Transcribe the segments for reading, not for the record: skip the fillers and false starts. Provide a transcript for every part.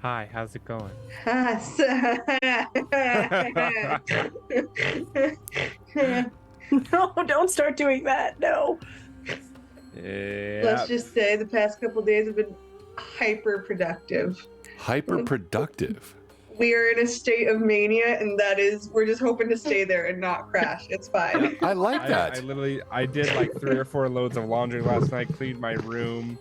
Hi, how's it going? No, don't start doing that. No. Yeah. Let's just say the past couple days have been hyper productive. Hyper productive. We are in a state of mania, and we're just hoping to stay there and not crash. It's fine. I like that. I did like 3 or 4 loads of laundry last night, cleaned my room.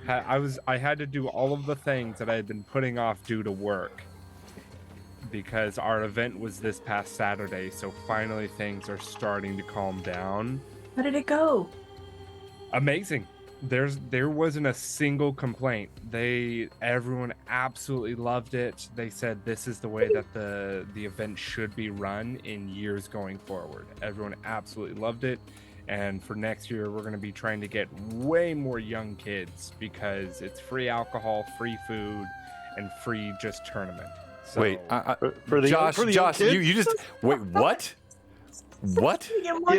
I had to do all of the things that I had been putting off due to work because our event was this past Saturday, so finally things are starting to calm down. How did it go? Amazing. There wasn't a single complaint. Everyone absolutely loved it. They said this is the way that the event should be run in years going forward. Everyone absolutely loved it. And for next year, we're going to be trying to get way more young kids because it's free alcohol, free food, and free just tournament. So, Wait, for the Josh, you just wait. What? What?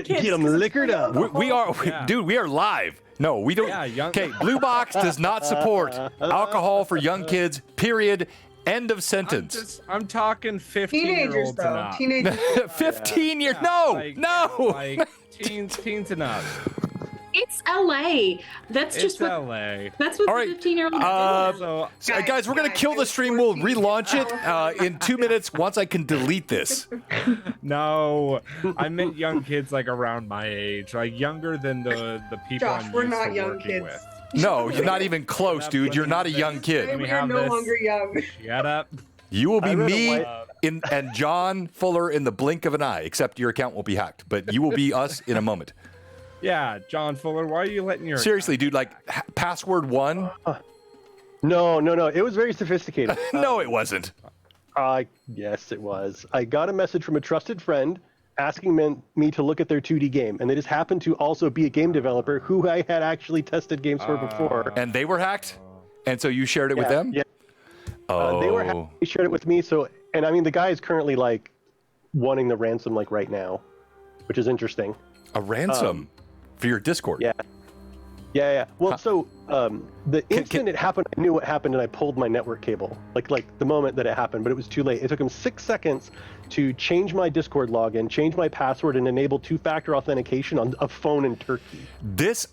Get them liquored up. We are, dude. We are live. No, we don't. Yeah, Okay, Blue Box does not support alcohol for young kids. Period. End of sentence. I'm talking 15-year-olds Teenagers, and though. up. Teenagers. 15 years. Yeah, No, no. Like teens and up. It's LA. That's It's just what. LA. That's what All right, 15-year-old So Guys, we're gonna kill the stream. We'll relaunch it in 2 minutes once I can delete this. no, I meant young kids like around my age, like younger than the people Josh, I'm we're used not to young working kids. with. No, you're not even close, dude. You're not a young kid. We have are no this. longer young. Shut up. You will be I read a me white- and John Fuller in the blink of an eye, except your account won't be hacked. But you will be us in a moment. Yeah, John Fuller, why are you letting your Seriously, dude, like password 1? No. It was very sophisticated. No, it wasn't. Yes, it was. I got a message from a trusted friend asking me to look at their 2D game, and they just happened to also be a game developer who I had actually tested games for before. And they were hacked? And so you shared it with them? Yeah. Oh. They shared it with me. So, and I mean, the guy is currently like wanting the ransom like right now, which is interesting. A ransom for your Discord? Yeah. Well, so the instant it happened, I knew what happened, and I pulled my network cable. Like the moment that it happened, but it was too late. It took him 6 seconds to change my Discord login, change my password, and enable 2-factor authentication on a phone in Turkey.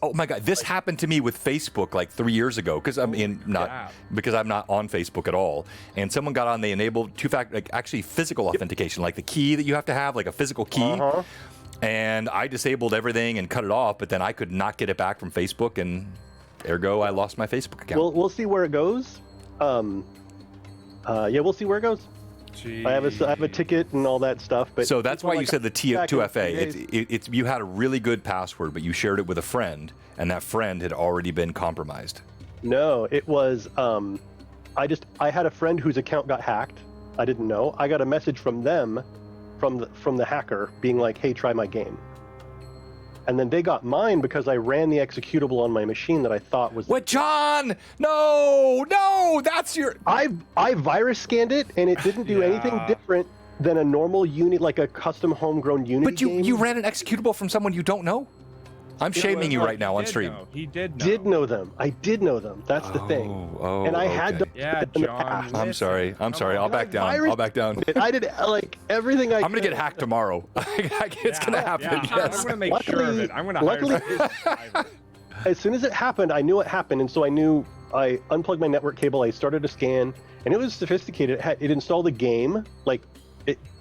Oh my God, this happened to me with Facebook like 3 years ago because I'm not on Facebook at all. And someone got on, they enabled 2-factor, like actually physical authentication, like the key that you have to have, like a physical key. And I disabled everything and cut it off, but then I could not get it back from Facebook, and ergo, I lost my Facebook account. Well, we'll see where it goes. We'll see where it goes. Jeez. I have a ticket and all that stuff. But so that's why you said the back in 2FA. It's you had a really good password, but you shared it with a friend, and that friend had already been compromised. No, it was. I had a friend whose account got hacked. I didn't know. I got a message from them, from the hacker, being like, "Hey, try my game." And then they got mine because I ran the executable on my machine that I thought was. What, John? No, that's your. I virus scanned it, and it didn't do anything different than a normal Unity, like a custom homegrown Unity. But game. you ran an executable from someone you don't know? I'm shaming you right now on stream. He did know. Did know them. I did know them. That's the thing. And I had to. Yeah, John. I'm sorry. I'll back down. I did like everything I. I'm gonna get hacked tomorrow. It's gonna happen. Yeah. Yes. I'm gonna make sure of it. I'm gonna hire. As soon as it happened, I knew it happened, and so I knew. I unplugged my network cable. I started to scan, and it was sophisticated. It installed a game, like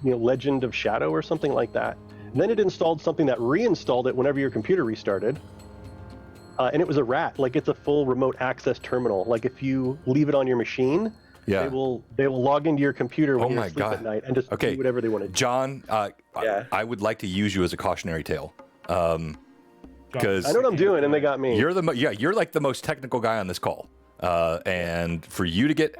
Legend of Shadow or something like that. And then it installed something that reinstalled it whenever your computer restarted. And it was a rat. Like, it's a full remote access terminal. Like, if you leave it on your machine, they will log into your computer when you're asleep at night and just do whatever they want to do. John, I would like to use you as a cautionary tale. Because I know what I'm doing, and they got me. You're like the most technical guy on this call. And for you to get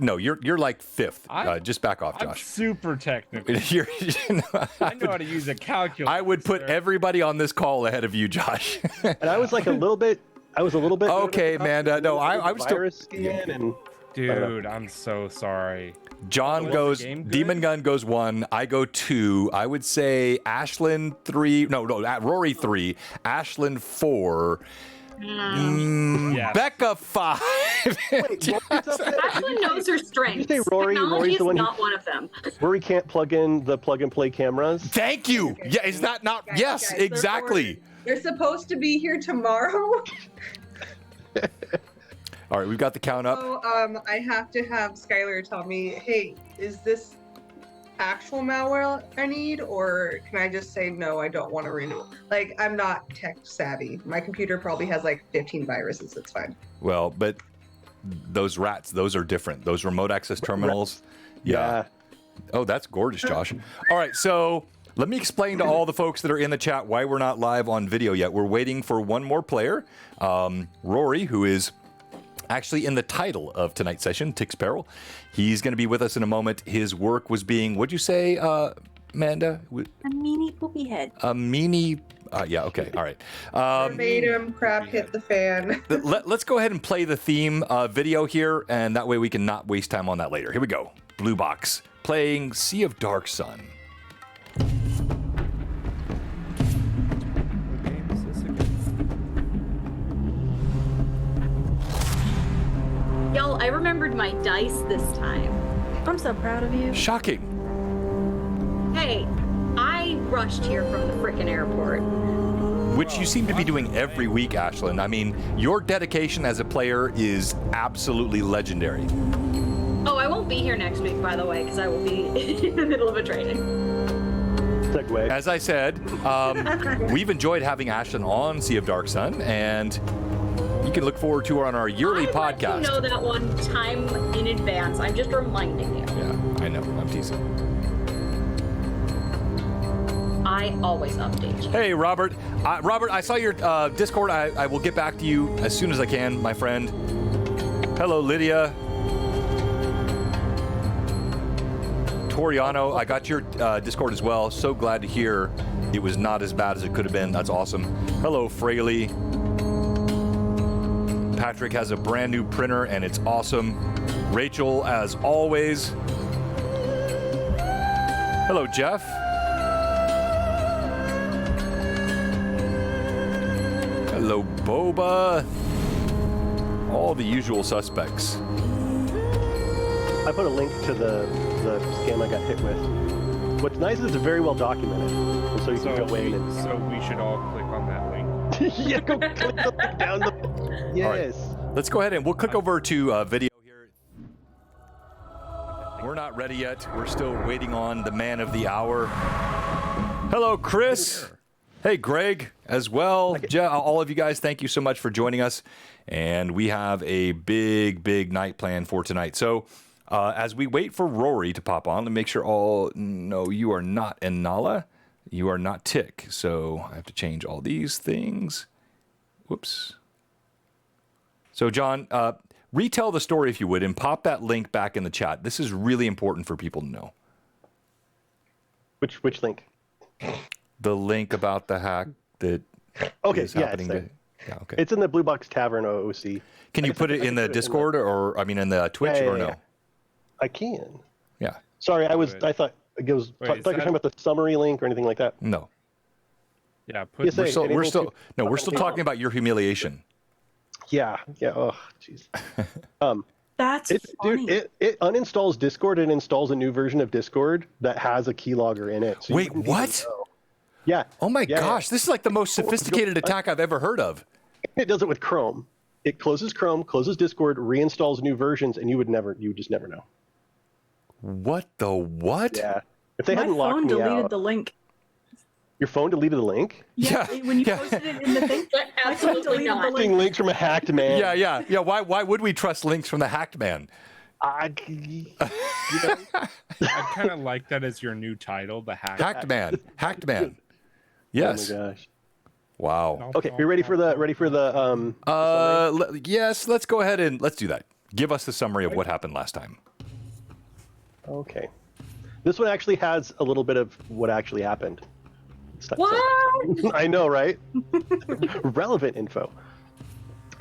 no, you're like fifth. Just back off, Josh. I'm super technical. I know how to use a calculator. I would put everybody on this call ahead of you, Josh. And I was like a little bit. Okay, man. No, I was still. Dude, I'm so sorry. John goes. Demon Gun goes 1. I go 2. I would say Ashlyn 3. No, Rory 3. Ashlyn 4. Yeah. Becca 5. Ashlyn knows those are strengths. Did you say Rory? Technology Rory's is the one not one of them. Rory can't plug in the plug-and-play cameras. Thank you. Okay. Yeah, is that not? Guys, Yes, guys, exactly. They're supposed to be here tomorrow. All right, we've got the count up. So I have to have Skylar tell me, hey, is this actual malware I need, or can I just say no, I don't want to renew? Like, I'm not tech savvy. My computer probably has like 15 viruses. It's fine. Well, but those rats, those are different. Those remote access terminals. Yeah. Oh, that's gorgeous, Josh. All right, so let me explain to all the folks that are in the chat why we're not live on video yet. We're waiting for one more player, Rory, who is actually in the title of tonight's session, Tick's Peril. He's going to be with us in a moment. His work was being, what'd you say, Amanda? A meanie poopy head. A meanie. Yeah, okay, all right. Verbatim, crap hit the fan. Let's go ahead and play the theme video here, and that way we can not waste time on that later. Here we go. Blue Box, playing Sea of Dark Sun. What game is this again? Y'all, I remembered my dice this time. I'm so proud of you. Shocking. Hey, I rushed here from the frickin' airport. Which you seem to be doing every week, Ashlyn. I mean, your dedication as a player is absolutely legendary. Oh, I won't be here next week, by the way, because I will be in the middle of a training. Segue. As I said, we've enjoyed having Ashlyn on Sea of Dark Sun, and you can look forward to her on our yearly podcast. I let you know that one time in advance. I'm just reminding you. Yeah, I know. I'm teasing. I always update you. Hey, Robert. Robert, I saw your Discord. I will get back to you as soon as I can, my friend. Hello, Lydia. Toriano, I got your Discord as well. So glad to hear it was not as bad as it could have been. That's awesome. Hello, Fraley. Patrick has a brand new printer and it's awesome. Rachel, as always. Hello, Jeff. Hello, Boba. All the usual suspects. I put a link to the scam I got hit with. What's nice is it's very well documented, and so you can go in and. So we should all click on that link. Yeah, go click the link down the. Yes. Right. Let's go ahead and we'll click over to video here. We're not ready yet. We're still waiting on the man of the hour. Hello, Chris. Hey, Greg, as well. All of you guys, thank you so much for joining us. And we have a big, big night planned for tonight. So as we wait for Rory to pop on, let me make sure no, you are not Nala. You are not Tick. So I have to change all these things. Whoops. So, John, retell the story, if you would, and pop that link back in the chat. This is really important for people to know. Which link? The link about the hack that is happening. Okay. It's in the Blue Box Tavern OOC. Can you put it in the Discord or I mean in the Twitch or no? Yeah. I can. Yeah. Sorry, I thought it was. I thought you were talking about the summary link or anything like that. No. Yeah. We're still talking about your humiliation. Yeah. Oh, jeez. That's funny. Dude, it uninstalls Discord and installs a new version of Discord that has a keylogger in it. So wait, what? Yeah. Oh my gosh, this is like the most sophisticated attack I've ever heard of. It does it with Chrome. It closes Chrome, closes Discord, reinstalls new versions, and you would just never know. What the what? Yeah. If they hadn't locked me out. My phone deleted the link. Your phone deleted the link? Yeah. When you posted it in the thing, absolutely not. Posting links from a hacked man. Yeah. Why would we trust links from the hacked man? I kind of like that as your new title, the hacked man. Hacked man. Yes. Oh my gosh. Wow. Okay, you ready for the yes, let's go ahead and let's do that. Give us the summary of what happened last time. Okay. This one actually has a little bit of what actually happened. What? I know, right? Relevant info,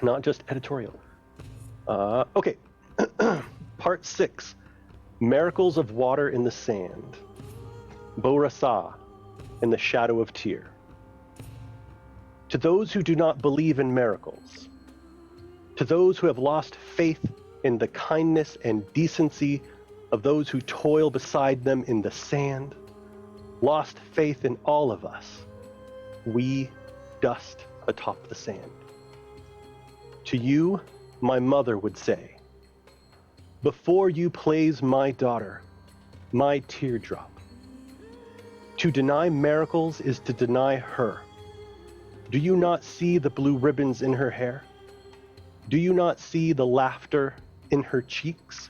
not just editorial. Okay. Part 6. Miracles of Water in the Sand. Borasa in the Shadow of Tyr. To those who do not believe in miracles, to those who have lost faith in the kindness and decency of those who toil beside them in the sand, lost faith in all of us, we dust atop the sand. To you, my mother would say, before you plays my daughter, my teardrop. To deny miracles is to deny her. Do you not see the blue ribbons in her hair? Do you not see the laughter in her cheeks?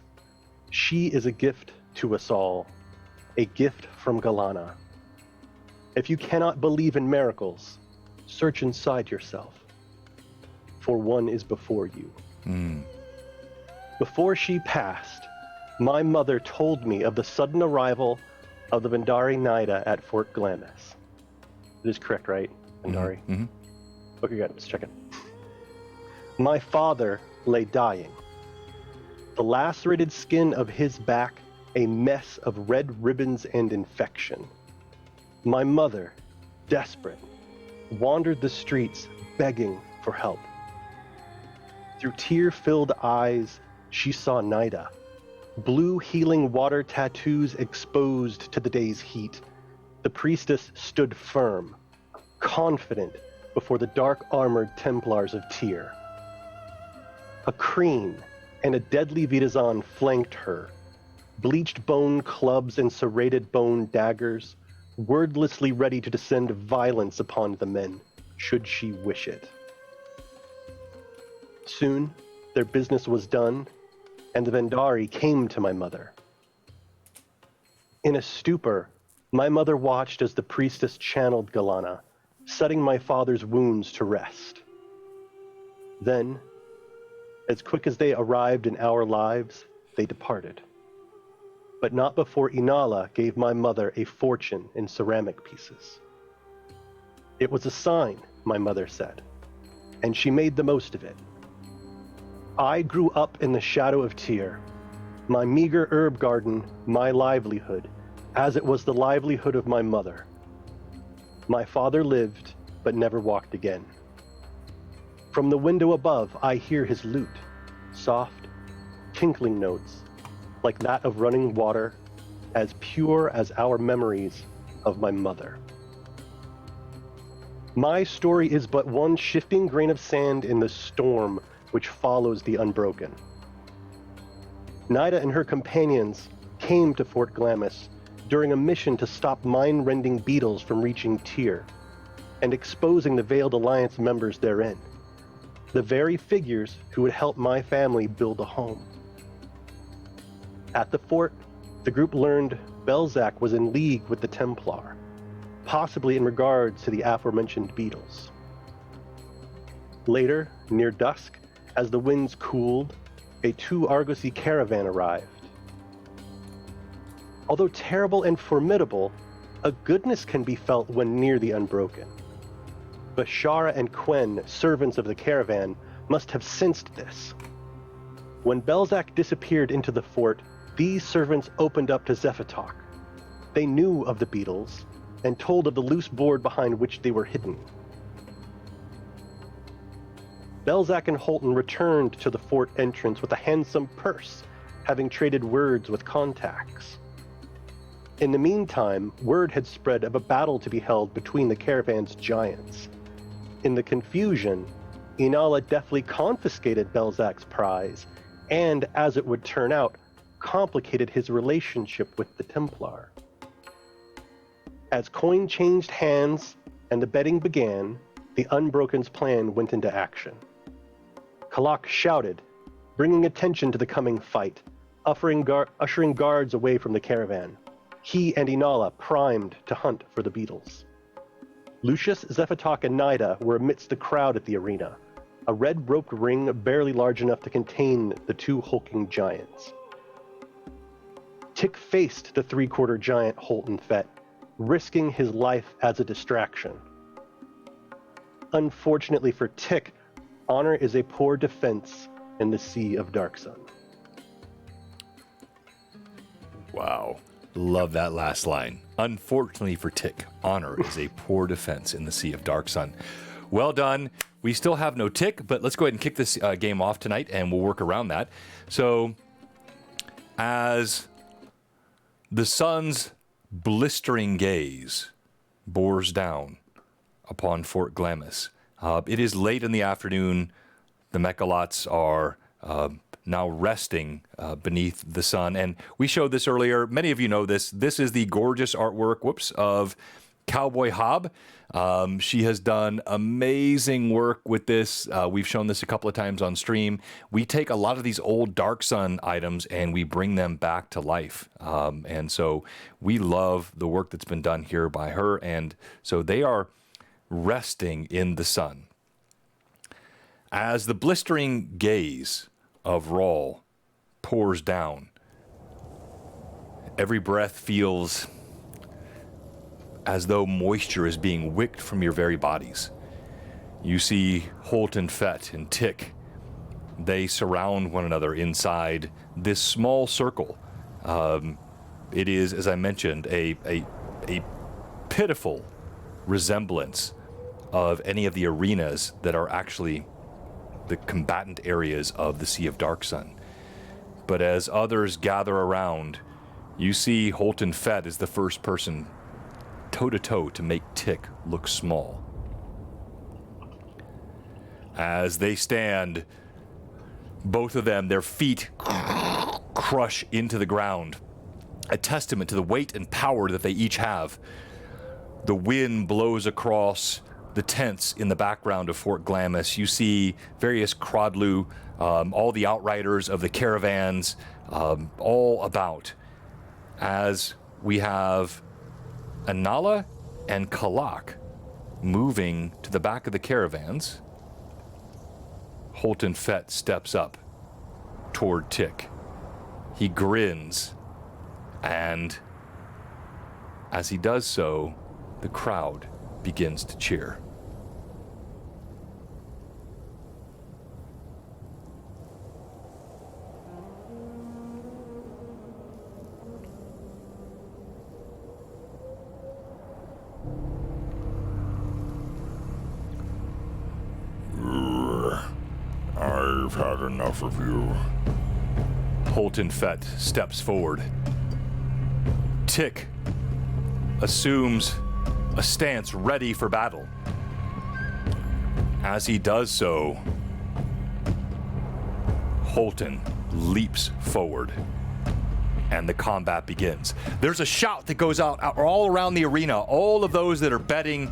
She is a gift to us all, a gift from Galana. If you cannot believe in miracles, search inside yourself, for one is before you. Before she passed, my mother told me of the sudden arrival of the Vendari Naida at Fort Glamis. It is correct, right, Vendari? Mm-hmm. Okay, good. Let's check it. My father lay dying. The lacerated skin of his back, a mess of red ribbons and infection. My mother, desperate, wandered the streets begging for help. Through tear-filled eyes, she saw Naida. Blue healing water tattoos exposed to the day's heat. The priestess stood firm, confident before the dark-armored Templars of Tyr. A Kreen and a deadly Vitazan flanked her. Bleached bone clubs and serrated bone daggers, wordlessly ready to descend violence upon the men, should she wish it. Soon, their business was done, and the Vendari came to my mother. In a stupor, my mother watched as the priestess channeled Galana, setting my father's wounds to rest. Then, as quick as they arrived in our lives, they departed. But not before Inala gave my mother a fortune in ceramic pieces. It was a sign, my mother said, and she made the most of it. I grew up in the shadow of Tyr, my meager herb garden, my livelihood, as it was the livelihood of my mother. My father lived, but never walked again. From the window above, I hear his lute, soft, tinkling notes, like that of running water, as pure as our memories of my mother. My story is but one shifting grain of sand in the storm which follows the Unbroken. Naida and her companions came to Fort Glamis during a mission to stop mind-rending beetles from reaching Tyr and exposing the Veiled Alliance members therein, the very figures who would help my family build a home. At the fort, the group learned Belzac was in league with the Templar, possibly in regards to the aforementioned beetles. Later, near dusk, as the winds cooled, a 2 Argosy caravan arrived. Although terrible and formidable, a goodness can be felt when near the Unbroken. Bashara and Quen, servants of the caravan, must have sensed this. When Belzac disappeared into the fort, these servants opened up to Zephatok. They knew of the beetles and told of the loose board behind which they were hidden. Belzac and Holton returned to the fort entrance with a handsome purse, having traded words with contacts. In the meantime, word had spread of a battle to be held between the caravan's giants. In the confusion, Inala deftly confiscated Belzac's prize, and, as it would turn out, complicated his relationship with the Templar. As coin changed hands and the betting began, the Unbroken's plan went into action. Kalak shouted, bringing attention to the coming fight, ushering guards away from the caravan. He and Inala primed to hunt for the beetles. Lucius, Zephatok, and Naida were amidst the crowd at the arena, a red-roped ring barely large enough to contain the 2 hulking giants. Tick faced the 3-quarter giant Holton Fett, risking his life as a distraction. Unfortunately for Tick, honor is a poor defense in the Sea of Darksun. Wow. Love that last line. Unfortunately for Tick, honor is a poor defense in the Sea of Darksun. Well done. We still have no tick, but let's go ahead and kick this game off tonight, and we'll work around that. So, as the sun's blistering gaze bores down upon Fort Glamis, it is late in the afternoon. The Mechalots are now resting beneath the sun. And we showed this earlier. Many of you know this. This is the gorgeous artwork, of Cowboy Hob. She has done amazing work with this. We've shown this a couple of times on stream. We take a lot of these old Dark Sun items and we bring them back to life. And so we love the work that's been done here by her. And so they are resting in the sun. As the blistering gaze of Rawl pours down, every breath feels as though moisture is being wicked from your very bodies. You see Holt and Fett and Tick. They surround one another inside this small circle. It is, as I mentioned, a pitiful resemblance of any of the arenas that are actually the combatant areas of the Sea of Dark Sun. But as others gather around, you see Holt and Fett is the first person toe-to-toe to make Tick look small. As they stand, both of them, their feet crush into the ground, a testament to the weight and power that they each have. The wind blows across the tents in the background of Fort Glamis. You see various Crodlu, all the outriders of the caravans, all about. As we have Anala and Kalak moving to the back of the caravans, Holton Fett steps up toward Tick. He grins, and as he does so, the crowd begins to cheer. I've had enough of you. Holton Fett steps forward. Tick assumes a stance ready for battle. As he does so, Holton leaps forward, and the combat begins. There's a shout that goes out all around the arena. All of those that are betting,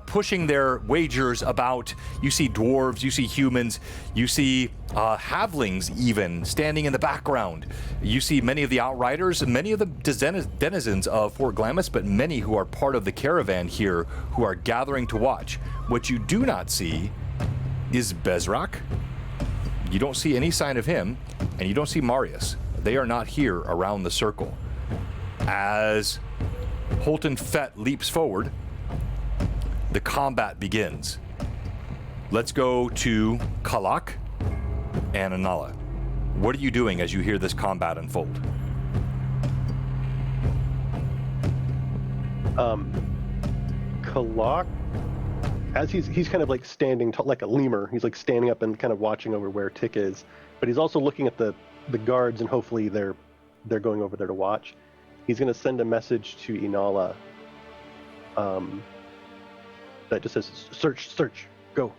pushing their wagers about. You see dwarves, you see humans, you see halflings even standing in the background. You see many of the outriders, many of the denizens of Fort Glamis, but many who are part of the caravan here who are gathering to watch. What you do not see is Bezrak. You don't see any sign of him, and you don't see Marius. They are not here around the circle. As Holton Fett leaps forward, the combat begins. Let's go to Kalak and Anala. What are you doing as you hear this combat unfold? Kalak, as he's kind of like standing like a lemur. He's like standing up and kind of watching over where Tick is, but he's also looking at the guards, and hopefully they're going over there to watch. He's going to send a message to Inala that just says, search, go.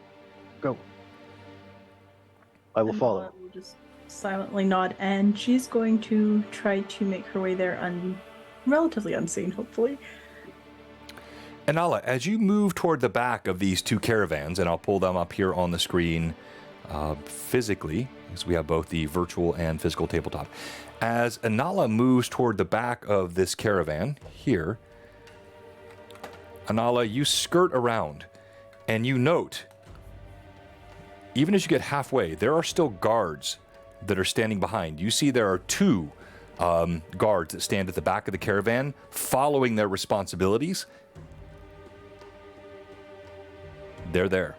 I will follow. Will just silently nod, and she's going to try to make her way there relatively unseen, hopefully. Anala, as you move toward the back of these two caravans, and I'll pull them up here on the screen physically, because we have both the virtual and physical tabletop. As Anala moves toward the back of this caravan here, Anala, you skirt around, and you note, even as you get halfway, there are still guards that are standing behind. You see there are two guards that stand at the back of the caravan, following their responsibilities. They're there.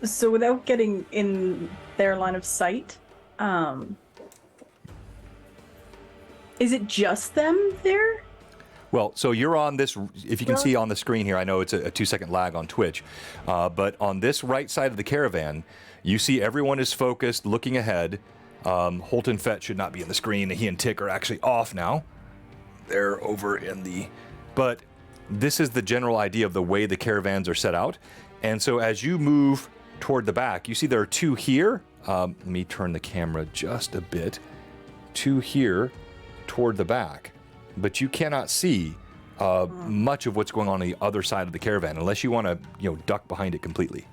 So without getting in their line of sight, Is it just them there? Well, so you're on this, if you can see on the screen here, I know it's a 2-second lag on Twitch, but on this right side of the caravan, you see everyone is focused, looking ahead. Holton Fett should not be in the screen. He and Tick are actually off now. They're over in the... But this is the general idea of the way the caravans are set out. And so as you move toward the back, you see there are 2 here. Let me turn the camera just a bit. 2 here toward the back. But you cannot see much of what's going on the other side of the caravan unless you want to, duck behind it completely.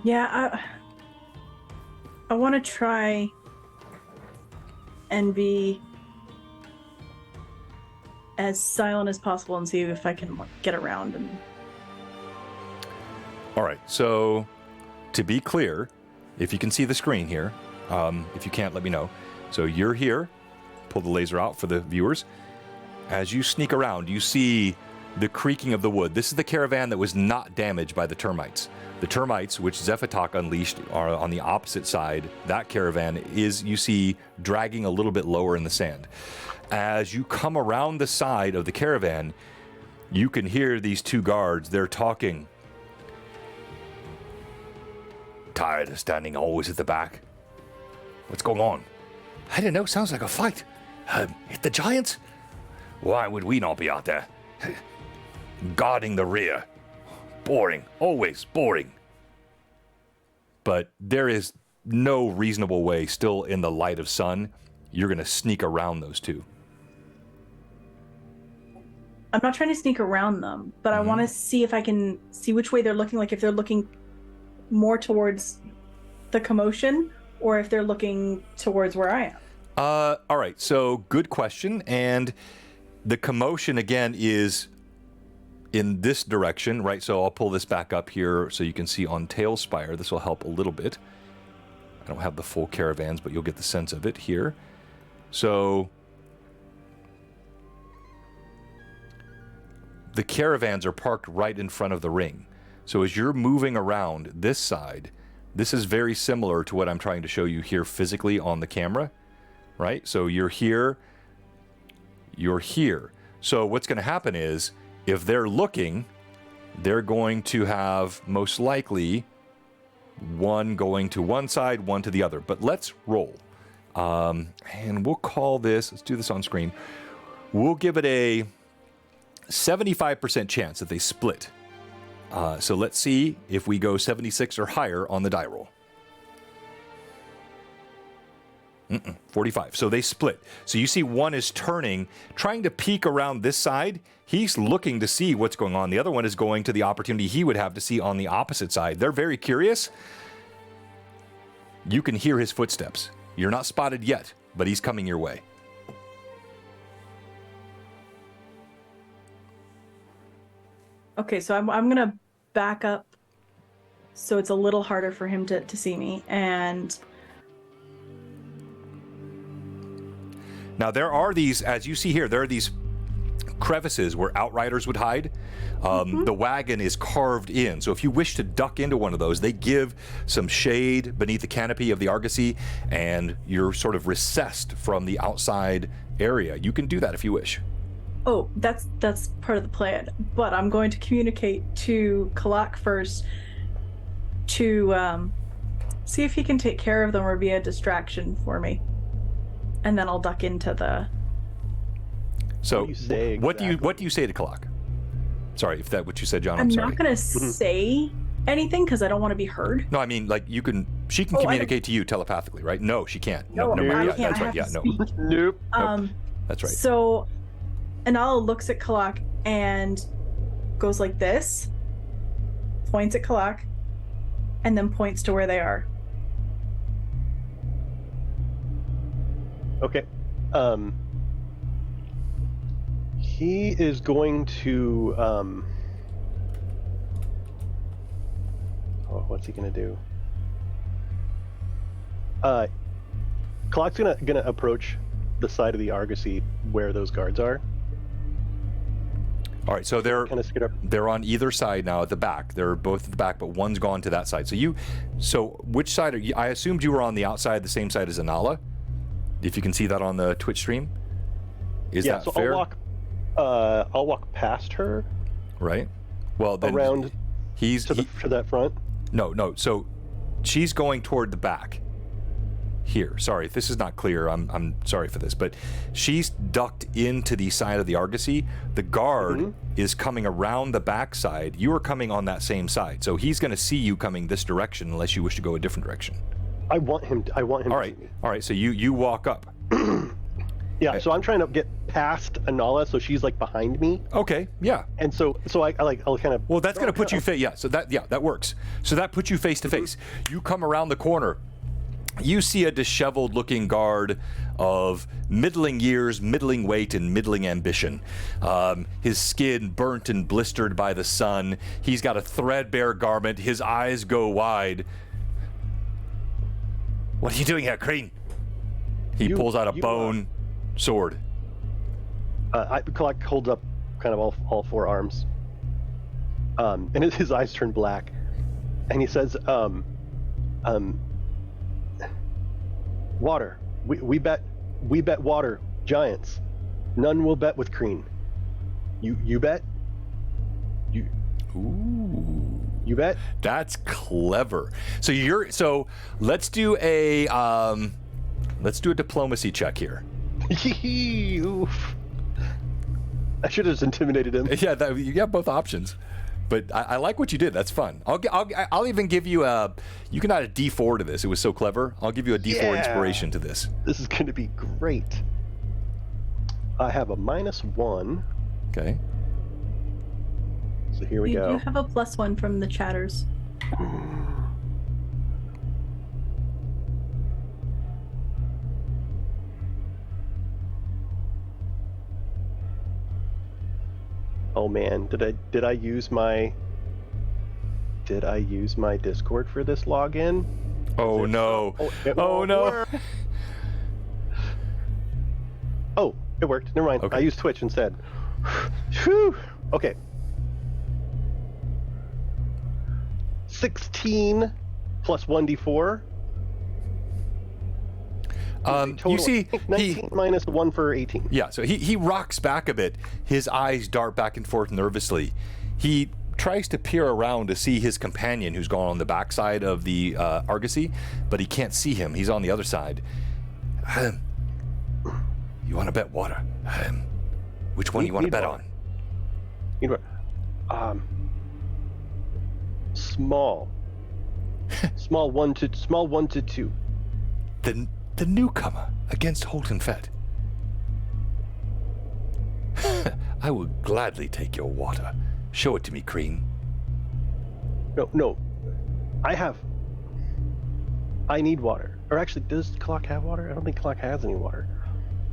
Yeah, I want to try and be as silent as possible and see if I can get around. All right, so to be clear, if you can see the screen here, if you can't, let me know. So you're here, pull the laser out for the viewers. As you sneak around, you see the creaking of the wood. This is the caravan that was not damaged by the termites. The termites, which Zephatok unleashed, are on the opposite side. That caravan is, you see, dragging a little bit lower in the sand. As you come around the side of the caravan, you can hear these 2 guards. They're talking. Tired of standing always at the back? What's going on? I don't know. Sounds like a fight. Hit the giants? Why would we not be out there? Guarding the rear. Boring. Always boring. But there is no reasonable way, still in the light of sun, you're going to sneak around those 2. I'm not trying to sneak around them, but I want to see if I can see which way they're looking, like if they're looking more towards the commotion or if they're looking towards where I am. All right, so good question. And the commotion, again, is in this direction, right? So I'll pull this back up here so you can see on Tailspire. This will help a little bit. I don't have the full caravans, but you'll get the sense of it here. So the caravans are parked right in front of the ring. So as you're moving around this side, this is very similar to what I'm trying to show you here physically on the camera, right? So you're here, you're here. So what's going to happen is, if they're looking, they're going to have most likely one going to one side, one to the other. But let's roll. And we'll call this, let's do this on screen. We'll give it a 75% chance that they split. So let's see if we go 76 or higher on the die roll. 45. So they split. So you see one is turning, trying to peek around this side. He's looking to see what's going on. The other one is going to the opportunity he would have to see on the opposite side. They're very curious. You can hear his footsteps. You're not spotted yet, but he's coming your way. Okay, so I'm going to back up so it's a little harder for him to see me. And now there are these, as you see here, there are these crevices where outriders would hide. The wagon is carved in. So if you wish to duck into one of those, they give some shade beneath the canopy of the Argosy, and you're sort of recessed from the outside area. You can do that if you wish. Oh, that's part of the plan. But I'm going to communicate to Kalak first to see if he can take care of them or be a distraction for me. And then I'll duck into the... So what do you say what do you say to Kalak? Sorry, if that's what you said, John. I'm sorry. not going to say anything because I don't want to be heard. No, I mean, like, she can communicate to you telepathly, right? No, she can't. No, I can't. That's right. Yeah, no. Nope. That's right. So Anala looks at Kalak and goes like this, points at Kalak, and then points to where they are. Okay. He is going to what's he gonna do? Kalak's gonna approach the side of the Argosy where those guards are. All right, so they're kind of skid up. they're on either side now at the back. They're both at the back, but one's gone to that side. So which side are you? I assumed you were on the outside, the same side as Anala. If you can see that on the Twitch stream, is that fair? I'll walk past her. Right. Well, then around to that front. No. So she's going toward the back. Here, sorry if this is not clear. I'm sorry for this, but she's ducked into the side of the Argosy. The guard is coming around the backside. You are coming on that same side, so he's going to see you coming this direction unless you wish to go a different direction. I want him. All right. All right. So you walk up. Yeah. So I'm trying to get past Anala, so she's like behind me. Okay. Yeah. And so I'll kind of. Well, that's going to put you face. Yeah. So that works. So that puts you face to face. You come around the corner. You see a disheveled-looking guard of middling years, middling weight, and middling ambition. His skin burnt and blistered by the sun. He's got a threadbare garment. His eyes go wide. What are you doing here, Crane? He pulls out a bone sword. Clark holds up kind of all four arms. And his eyes turn black. And he says, water. We bet water, giants. None will bet with Kreen. You bet? You bet? That's clever. So let's do a diplomacy check here. Oof. I should have just intimidated him. Yeah, you got both options. But I like what you did. That's fun. I'll even give you you can add a D4 to this. It was so clever. I'll give you a D4 inspiration to this. This is going to be great. I have a -1. Okay. So here we go. You have a +1 from the chatters. Oh man, did I use my Discord for this login? Oh no. Oh no. Oh, it worked. Never mind. Okay. I used Twitch instead. Whew. Okay. 16 plus 1d4. You see, 19 minus 1 for 18. Yeah, so he rocks back a bit. His eyes dart back and forth nervously. He tries to peer around to see his companion who's gone on the backside of the Argosy, but he can't see him. He's on the other side. You want to bet water? Which one do you want to bet on? Small. small 1 to 2. The newcomer against Holton Fett. I will gladly take your water. Show it to me, Kreen. No. I need water. Or actually, does Clock have water? I don't think Clock has any water.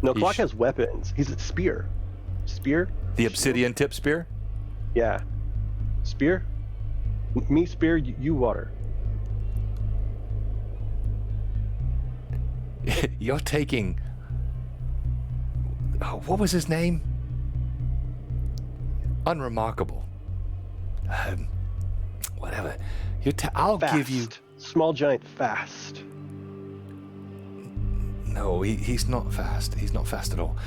No, Clock has weapons. He's a spear. Spear? The obsidian tip spear? Yeah. Spear? Me spear, you water. You're taking... what was his name? Unremarkable. Whatever. I'll fast. give you... Small giant fast. No, he's not fast. He's not fast at all.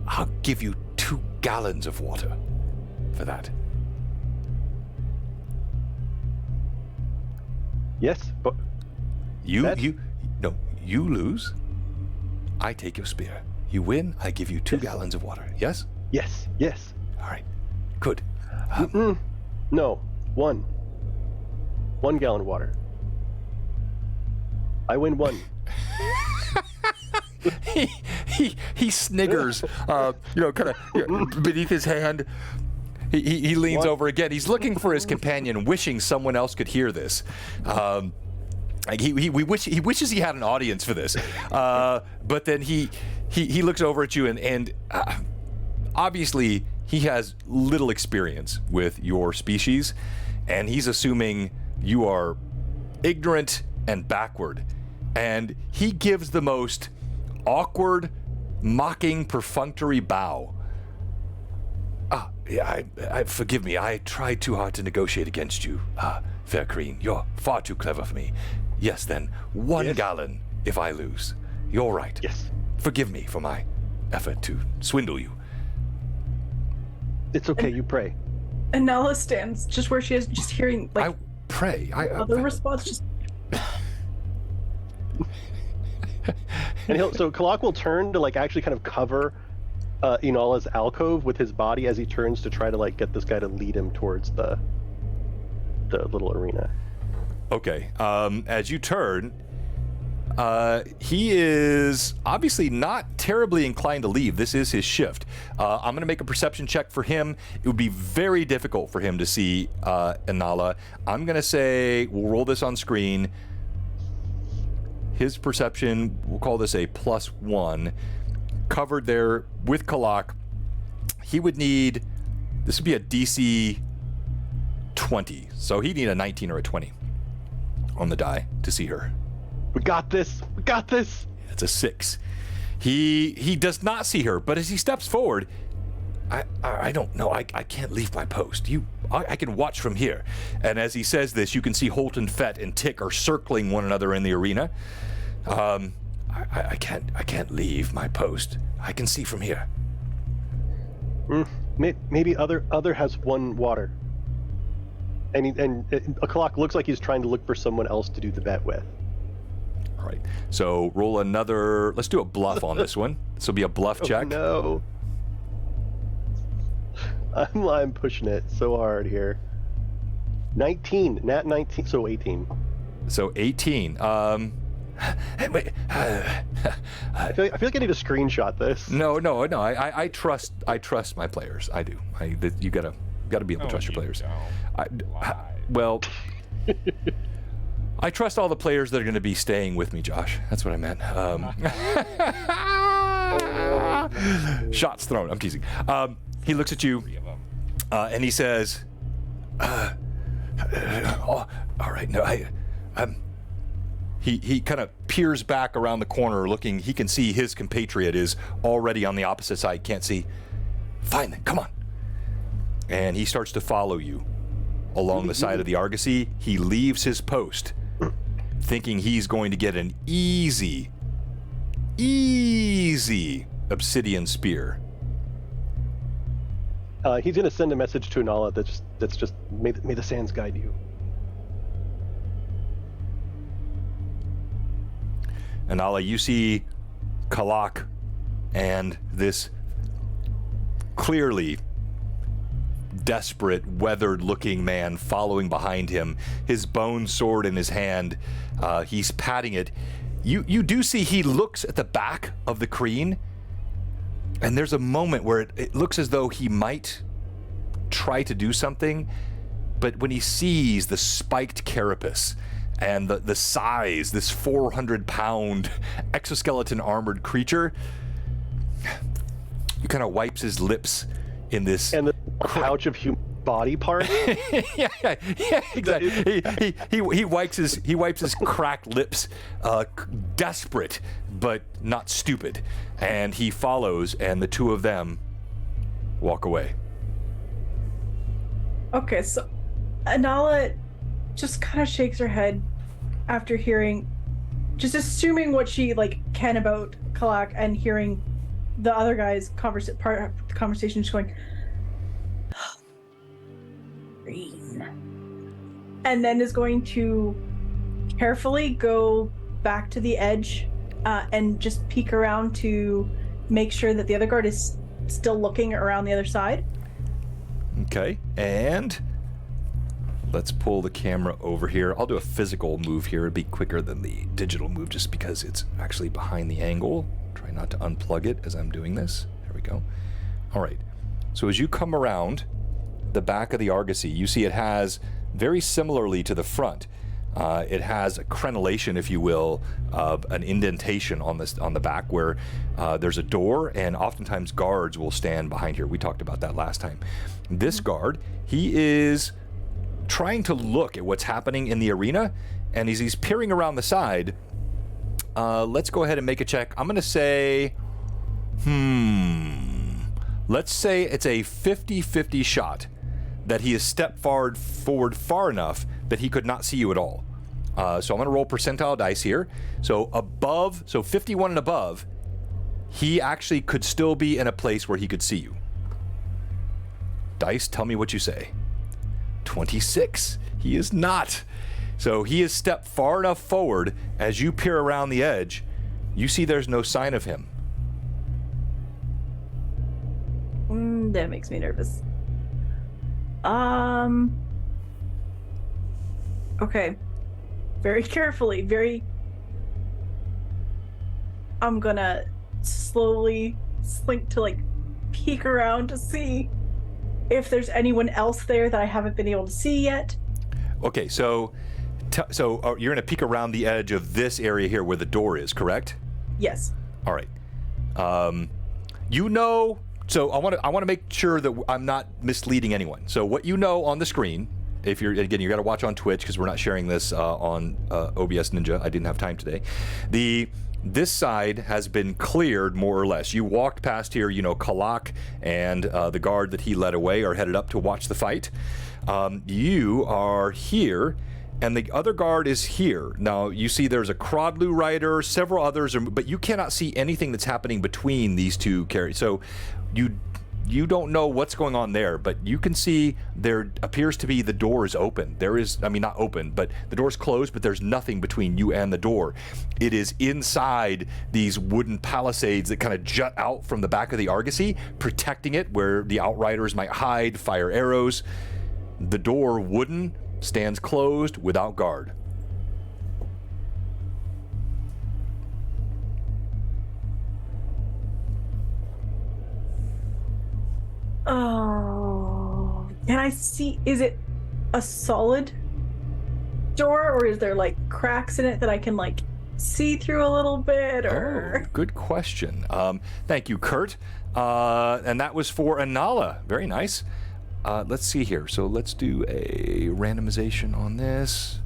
I'll give you 2 gallons of water for that. Yes, but... You lose. I take your spear. You win, I give you 2 gallons of water. Yes? Yes. All right. Good. No. 1 gallon of water. I win 1. he sniggers, kind of beneath his hand. He leans over again. He's looking for his companion, wishing someone else could hear this. He wishes he had an audience for this. But then he looks over at you and obviously he has little experience with your species, and he's assuming you are ignorant and backward. And he gives the most awkward, mocking, perfunctory bow. I forgive me. I tried too hard to negotiate against you, Fair Queen. You're far too clever for me. Yes, then 1 gallon if I lose. You're right. Yes. Forgive me for my effort to swindle you. It's okay. You pray. And Nala stands just where she is, just hearing like I pray. other response. Just And so Kalak will turn to like actually kind of cover Inala's alcove with his body as he turns to try to like get this guy to lead him towards the little arena. Okay. As you turn, he is obviously not terribly inclined to leave. This is his shift. I'm going to make a perception check for him. It would be very difficult for him to see Inala. I'm going to say, we'll roll this on screen. His perception, we'll call this a +1. Covered there with Kalak. He would need, this would be a DC 20. So he'd need a 19 or a 20 on the die to see her. We got this. We got this. It's a 6. He does not see her, but as he steps forward, I don't know. I can't leave my post. I can watch from here. And as he says this, you can see Holton Fett and Tick are circling one another in the arena. I can't leave my post. I can see from here. Maybe other has 1 water. And a clock looks like he's trying to look for someone else to do the bet with. All right. So roll another. Let's do a bluff on this one. This will be a bluff check. No. I'm pushing it so hard here. 19, nat 19, so 18. So 18. Wait. I feel like I need to screenshot this. No. I trust my players. I do. You gotta be able to trust your players. Well, I trust all the players that are going to be staying with me, Josh. That's what I meant. Shots thrown. I'm teasing. He looks at you, and he says, "Oh, all right. No, He kind of peers back around the corner, looking. He can see his compatriot is already on the opposite side. Can't see. Fine, then, come on. And he starts to follow you along the side of the Argosy. He leaves his post, thinking he's going to get an easy obsidian spear. He's going to send a message to Inala that's just may the sands guide you. Inala, you see Kalak and this clearly desperate, weathered-looking man following behind him, his bone sword in his hand. He's patting it. You do see he looks at the back of the Kreen, and there's a moment where it looks as though he might try to do something, but when he sees the spiked carapace and the size, this 400-pound exoskeleton-armored creature, he kind of wipes his lips in this... And the pouch of human body part. yeah, exactly. He wipes his cracked lips, desperate but not stupid, and he follows, and the two of them walk away. Okay, so Inala just kind of shakes her head after hearing, just assuming what she can about Kalak and hearing the other guy's conversation, just going, green, and then is going to carefully go back to the edge and just peek around to make sure that the other guard is still looking around the other side. Okay, and let's pull the camera over here. I'll do a physical move here. It'd be quicker than the digital move just because it's actually behind the angle. Try not to unplug it as I'm doing this. There we go. All right. So as you come around the back of the Argosy, you see it has, very similarly to the front, it has a crenellation, if you will, an indentation on the back where there's a door, and oftentimes guards will stand behind here. We talked about that last time. This guard, he is trying to look at what's happening in the arena, and as he's peering around the side, let's go ahead and make a check. I'm going to say, let's say it's a 50-50 shot that he has stepped forward far enough that he could not see you at all. So I'm going to roll percentile dice here. So 51 and above, he actually could still be in a place where he could see you. Dice, tell me what you say. 26. He is not. So he has stepped far enough forward. As you peer around the edge, you see there's no sign of him. That makes me nervous. Okay. Very carefully, I'm gonna slowly slink to, like, peek around to see if there's anyone else there that I haven't been able to see yet. Okay, so you're gonna peek around the edge of this area here where the door is, correct? Yes. All right. So I want to make sure that I'm not misleading anyone. So what you know on the screen, if you're, again, you got to watch on Twitch because we're not sharing this on OBS Ninja. I didn't have time today. This side has been cleared more or less. You walked past here, Kalak and the guard that he led away are headed up to watch the fight. You are here, and the other guard is here. Now, you see there's a Crodlu rider, several others, but you cannot see anything that's happening between these two carriers. So you don't know what's going on there, but you can see there appears to be the door is open. There is, not open, but the door's closed, but there's nothing between you and the door. It is inside these wooden palisades that kind of jut out from the back of the Argosy, protecting it where the Outriders might hide, fire arrows. The door, wooden, stands closed without guard. Oh, can I see? Is it a solid door, or is there like cracks in it that I can like see through a little bit? Or good question. Thank you, Kurt. And that was for Anala. Very nice. Let's see here. So let's do a randomization on this.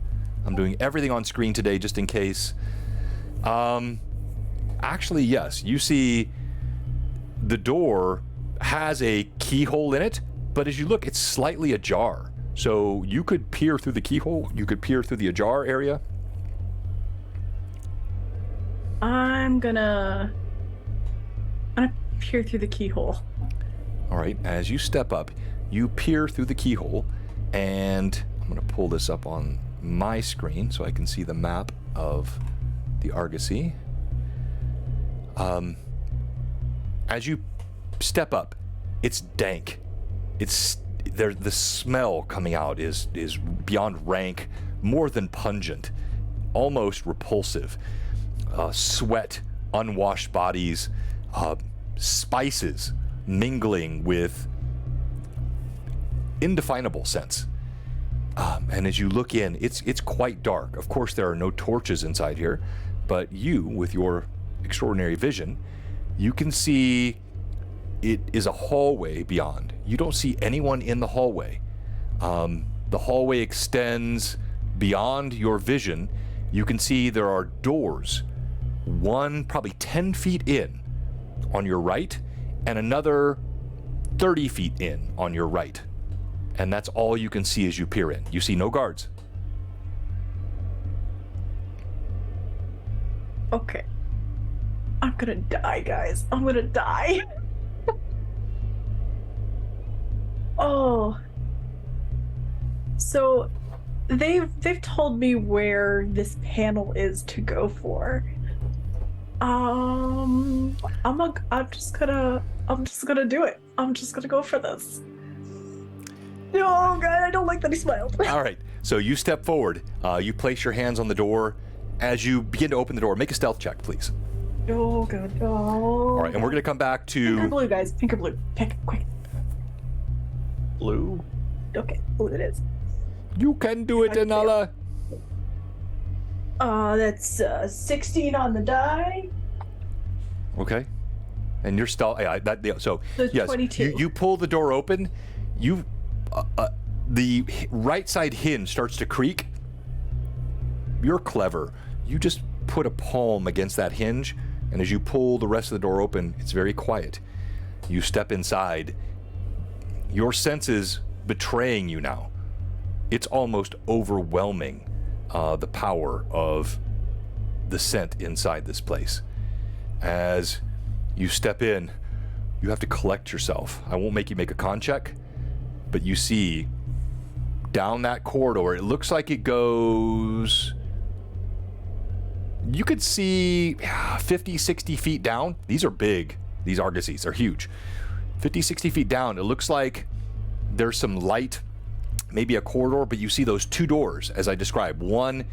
I'm doing everything on screen today just in case. Actually, yes. You see the door has a keyhole in it, but as you look, it's slightly ajar. So you could peer through the keyhole. You could peer through the ajar area. I'm gonna peer through the keyhole. All right. As you step up, you peer through the keyhole, and I'm going to pull this up on my screen so I can see the map of the Argosy. As you step up, it's dank. It's there. The smell coming out is beyond rank, more than pungent, almost repulsive. Sweat, unwashed bodies, spices mingling with indefinable scents. And as you look in, it's quite dark. Of course, there are no torches inside here, but you, with your extraordinary vision, you can see it is a hallway beyond. You don't see anyone in the hallway. The hallway extends beyond your vision. You can see there are doors, one probably 10 feet in on your right, and another 30 feet in on your right. And that's all you can see as you peer in. You see no guards. Okay. I'm gonna die, guys. I'm gonna die. Oh. So they've told me where this panel is to go for. I'm just gonna do it. I'm just gonna go for this. Oh God, I don't like that he smiled. All right, so you step forward. You place your hands on the door. As you begin to open the door, make a stealth check, please. Oh God. Oh. All right, and we're gonna come back to pink or blue, guys. Pink or blue. Pick quick. Blue. Okay, blue it is. You can do it, Anala. That's 16 on the die. Okay, and you're stealth. So yes, 22. you pull the door open. The right side hinge starts to creak. You're clever. You just put a palm against that hinge, and as you pull the rest of the door open, it's very quiet. you step inside, your senses betraying you now. It's almost overwhelming, the power of the scent inside this place. As you step in, you have to collect yourself. I won't make you make a con check, but you see down that corridor, it looks like it goes, you could see 50, 60 feet down. These are big. These argosies are huge. 50, 60 feet down, it looks like there's some light, maybe a corridor, but you see those two doors, as I described. One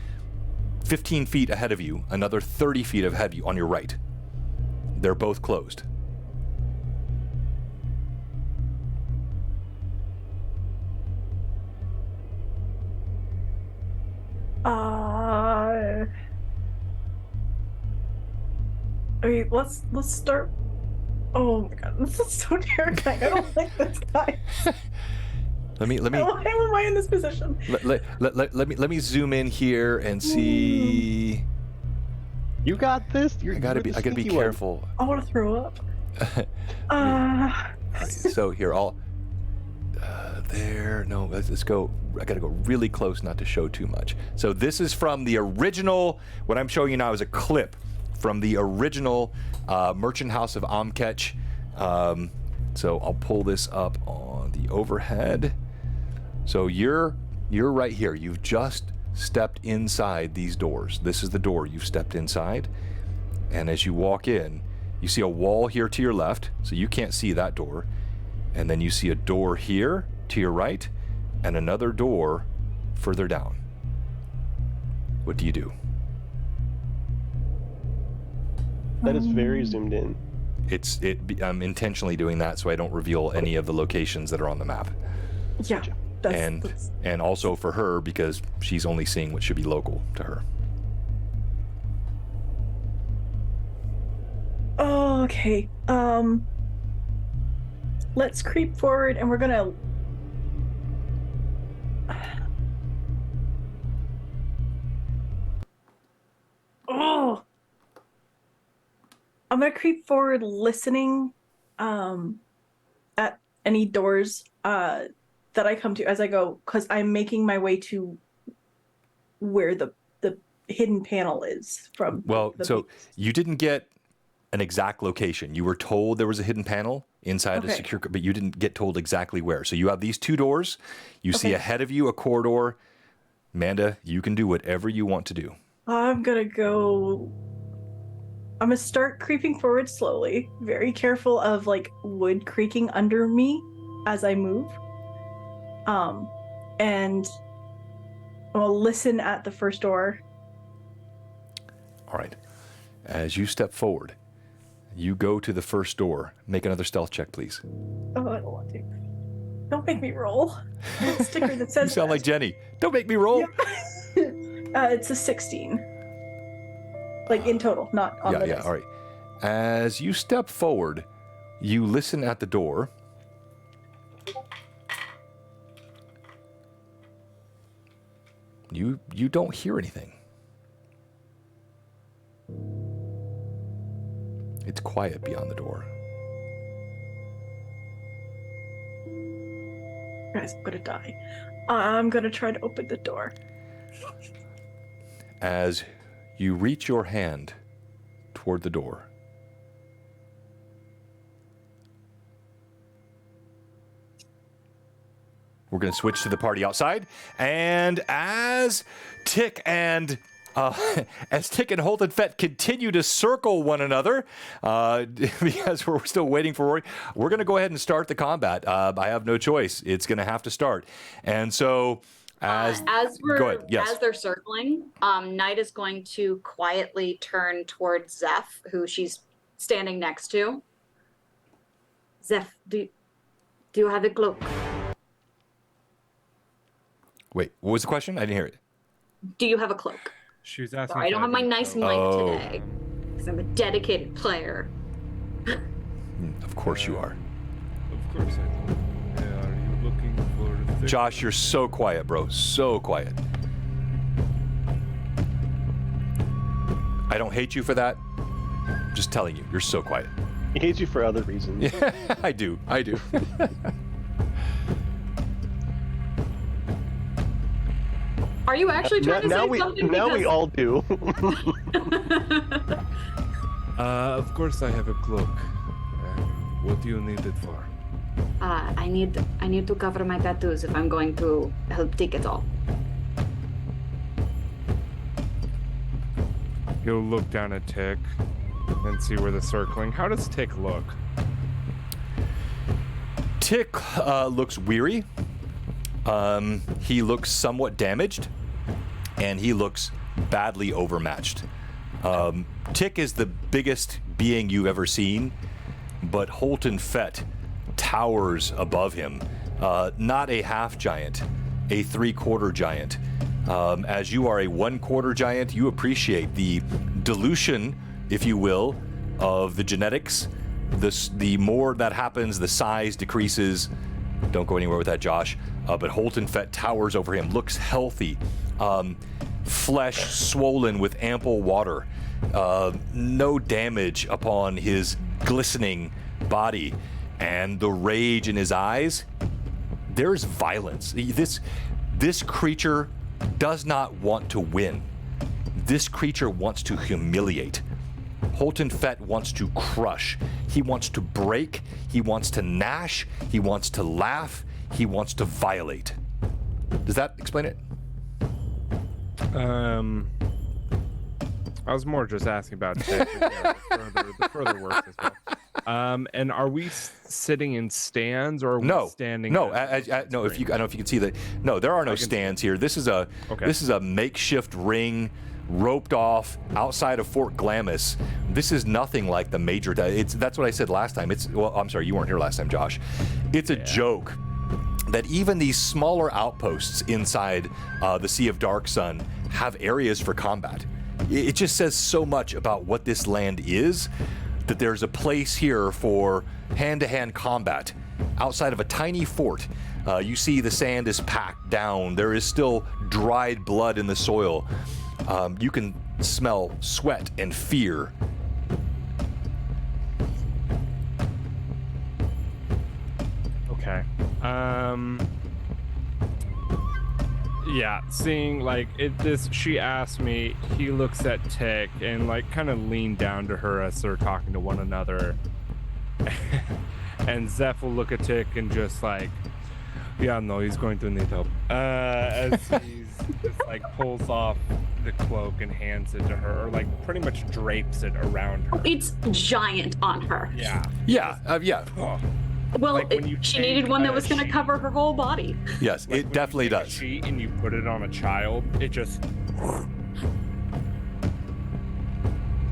15 feet ahead of you, another 30 feet ahead of you on your right. They're both closed. I mean, let's start. Oh my god, this is so terrifying. I don't like this guy. Why am I in this position? Let me zoom in here and see. You got this. I gotta be careful. I want to throw up. Right, so here, there. No, let's go. I gotta go really close not to show too much. So this is from the original. What I'm showing you now is a clip from the original Merchant House of Amkech. So I'll pull this up on the overhead. So you're right here. You've just stepped inside these doors. This is the door you've stepped inside. And as you walk in, you see a wall here to your left, so you can't see that door. And then you see a door here to your right, and another door further down. What do you do? That is very zoomed in. I'm intentionally doing that so I don't reveal any of the locations that are on the map. Yeah. And also for her, because she's only seeing what should be local to her. Oh, okay. Let's creep forward, and we're gonna. Oh. I'm gonna creep forward, listening, at any doors that I come to as I go, because I'm making my way to where the hidden panel is from. So you didn't get an exact location. You were told there was a hidden panel inside a secure, but you didn't get told exactly where. So you have these two doors. You see ahead of you a corridor. Amanda, you can do whatever you want to do. I'm gonna start creeping forward slowly, very careful of like wood creaking under me as I move. And I'll listen at the first door. All right. As you step forward, you go to the first door. Make another stealth check, please. Oh, I don't want to. Don't make me roll. There's a sticker that says you sound like Jenny. Don't make me roll. Yeah. It's a 16. Like in total, not on the dice. Yeah, all right. As you step forward, you listen at the door. You don't hear anything. It's quiet beyond the door. Guys, I'm gonna die. I'm gonna try to open the door. As you reach your hand toward the door, we're going to switch to the party outside, and as Tick and Holden Fett continue to circle one another, because we're still waiting for Rory, we're going to go ahead and start the combat. I have no choice. It's going to have to start. And so as they're circling, Knight is going to quietly turn towards Zeph, who she's standing next to. Zeph, do you have a cloak? Wait, what was the question? I didn't hear it. Do you have a cloak? She was asking. Sorry, I don't have my nice mic today because I'm a dedicated player. Of course you are. Of course I do. Are you looking for the Josh, you're so quiet, bro. So quiet. I don't hate you for that. I'm just telling you, you're so quiet. He hates you for other reasons. Yeah, I do. Are you actually trying to say something? Now we all do. Of course I have a cloak. What do you need it for? I need to cover my tattoos if I'm going to help Tick at all. He'll look down at Tick and see where the circling. How does Tick look? Tick looks weary. He looks somewhat damaged, and he looks badly overmatched. Tick is the biggest being you've ever seen, but Holton Fett towers above him. Not a half giant, a 3/4 giant. As you are a 1/4 giant, you appreciate the dilution, if you will, of the genetics. The more that happens, the size decreases. Don't go anywhere with that, Josh. But Holton Fett towers over him, looks healthy, flesh swollen with ample water, no damage upon his glistening body, and the rage in his eyes. There's violence. This creature does not want to win. This creature wants to humiliate. Holton Fett wants to crush. He wants to break. He wants to gnash. He wants to laugh. He wants to violate. Does that explain it? I was more just asking about Tick. The further works as well. And are we sitting in stands or are we standing? No, no. If you, I don't know if you can see that. No, there are no stands here. This is a makeshift ring, roped off outside of Fort Glamis. This is nothing like the major. That's what I said last time. I'm sorry, you weren't here last time, Josh. It's a joke that even these smaller outposts inside the Sea of Dark Sun have areas for combat. It just says so much about what this land is, that there's a place here for hand-to-hand combat outside of a tiny fort. You see the sand is packed down. There is still dried blood in the soil. You can smell sweat and fear. Okay. Yeah, seeing like she asked me, he looks at Tick and like kind of lean down to her as they're talking to one another. And Zeph will look at Tick and just like, yeah, no, he's going to need help. As he's just like pulls off the cloak and hands it to her, or like pretty much drapes it around her. It's giant on her. Yeah. Yeah. Oh. Well, Like she needed one that was going to cover her whole body. Yes, Like it definitely does. Sheet and you put it on a child, it just.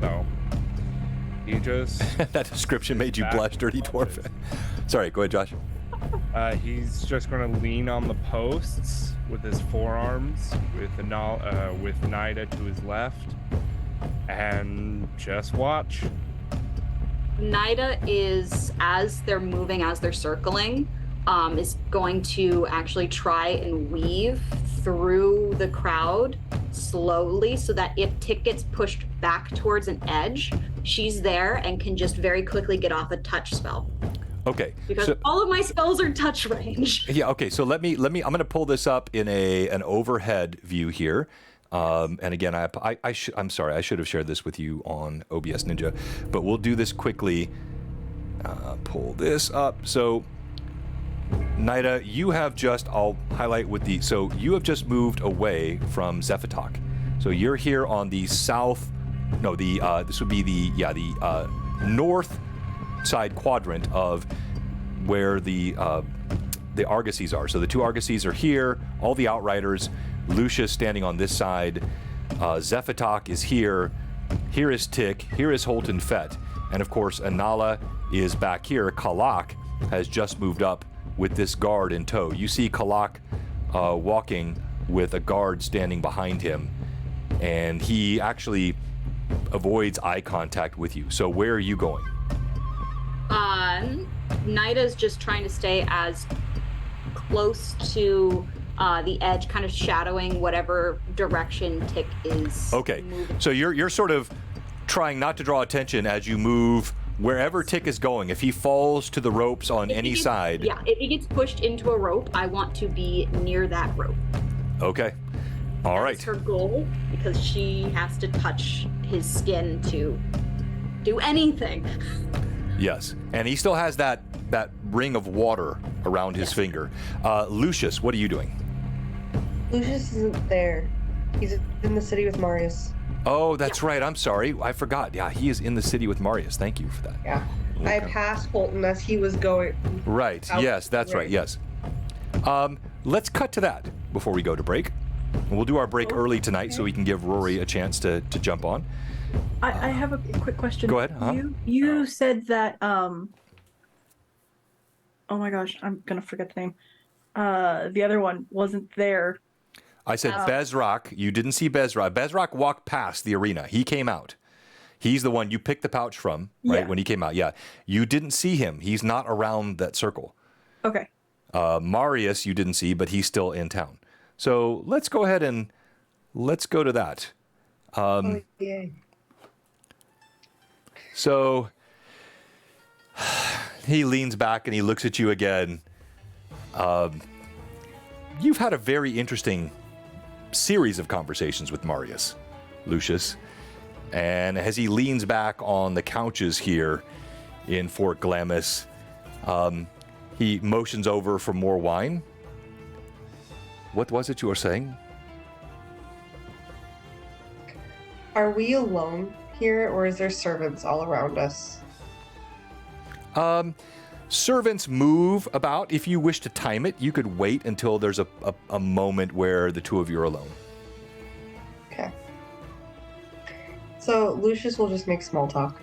So. He just. That description made you blush, Dirty Dwarf. Sorry, go ahead, Josh. He's just going to lean on the posts with his forearms, with Nida to his left, and just watch. Nida is, as they're moving, as they're circling, is going to actually try and weave through the crowd slowly so that if Tick gets pushed back towards an edge, she's there and can just very quickly get off a touch spell. Okay. Because all of my spells are touch range. Yeah, okay. So let me I'm going to pull this up in an overhead view here. And again, I'm sorry, I should have shared this with you on OBS Ninja, but we'll do this quickly. Pull this up. So, Nida, you have just, I'll highlight with so you have just moved away from Zephatok. So you're here on the south, no, this would be the north side quadrant of where the Argosies are. So the two Argosies are here, all the Outriders. Lucia's standing on this side. Zephatok is here. Here is Tick. Here is Holton Fett. And of course, Anala is back here. Kalak has just moved up with this guard in tow. You see Kalak walking with a guard standing behind him. And he actually avoids eye contact with you. So where are you going? Nida's just trying to stay as close to the edge, kind of shadowing whatever direction Tick is Okay, moving. so you're sort of trying not to draw attention as you move Wherever Tick is going, if he falls to the ropes on any side. Yeah, if he gets pushed into a rope, I want to be near that rope. Okay. All right. That's her goal, because she has to touch his skin to do anything. Yes, and he still has that ring of water around his finger. Lucius, what are you doing? Lucius isn't there. He's in the city with Marius. Oh, that's right. I'm sorry. I forgot. Yeah, he is in the city with Marius. Thank you for that. Yeah. Okay. I passed Holton as he was going. Right. Yes, that's right. Yes. Let's cut to that before we go to break. We'll do our break early tonight so we can give Rory a chance to jump on. I have a quick question. Go ahead. You said that oh my gosh, I'm gonna forget the name. The other one wasn't there. I said Bezrak. You didn't see Bezrak. Bezrak walked past the arena. He came out. He's the one you picked the pouch from, right? Yeah. When he came out. Yeah. You didn't see him. He's not around that circle. Okay. Marius you didn't see, but he's still in town. So let's go ahead and let's go to that. Yay. So he leans back and he looks at you again. You've had a very interesting series of conversations with Marius, Lucius. And as he leans back on the couches here in Fort Glamis, he motions over for more wine. What was it you were saying? Are we alone here, or is there servants all around us? Servants move about. If you wish to time it, you could wait until there's a moment where the two of you are alone. Okay. So Lucius will just make small talk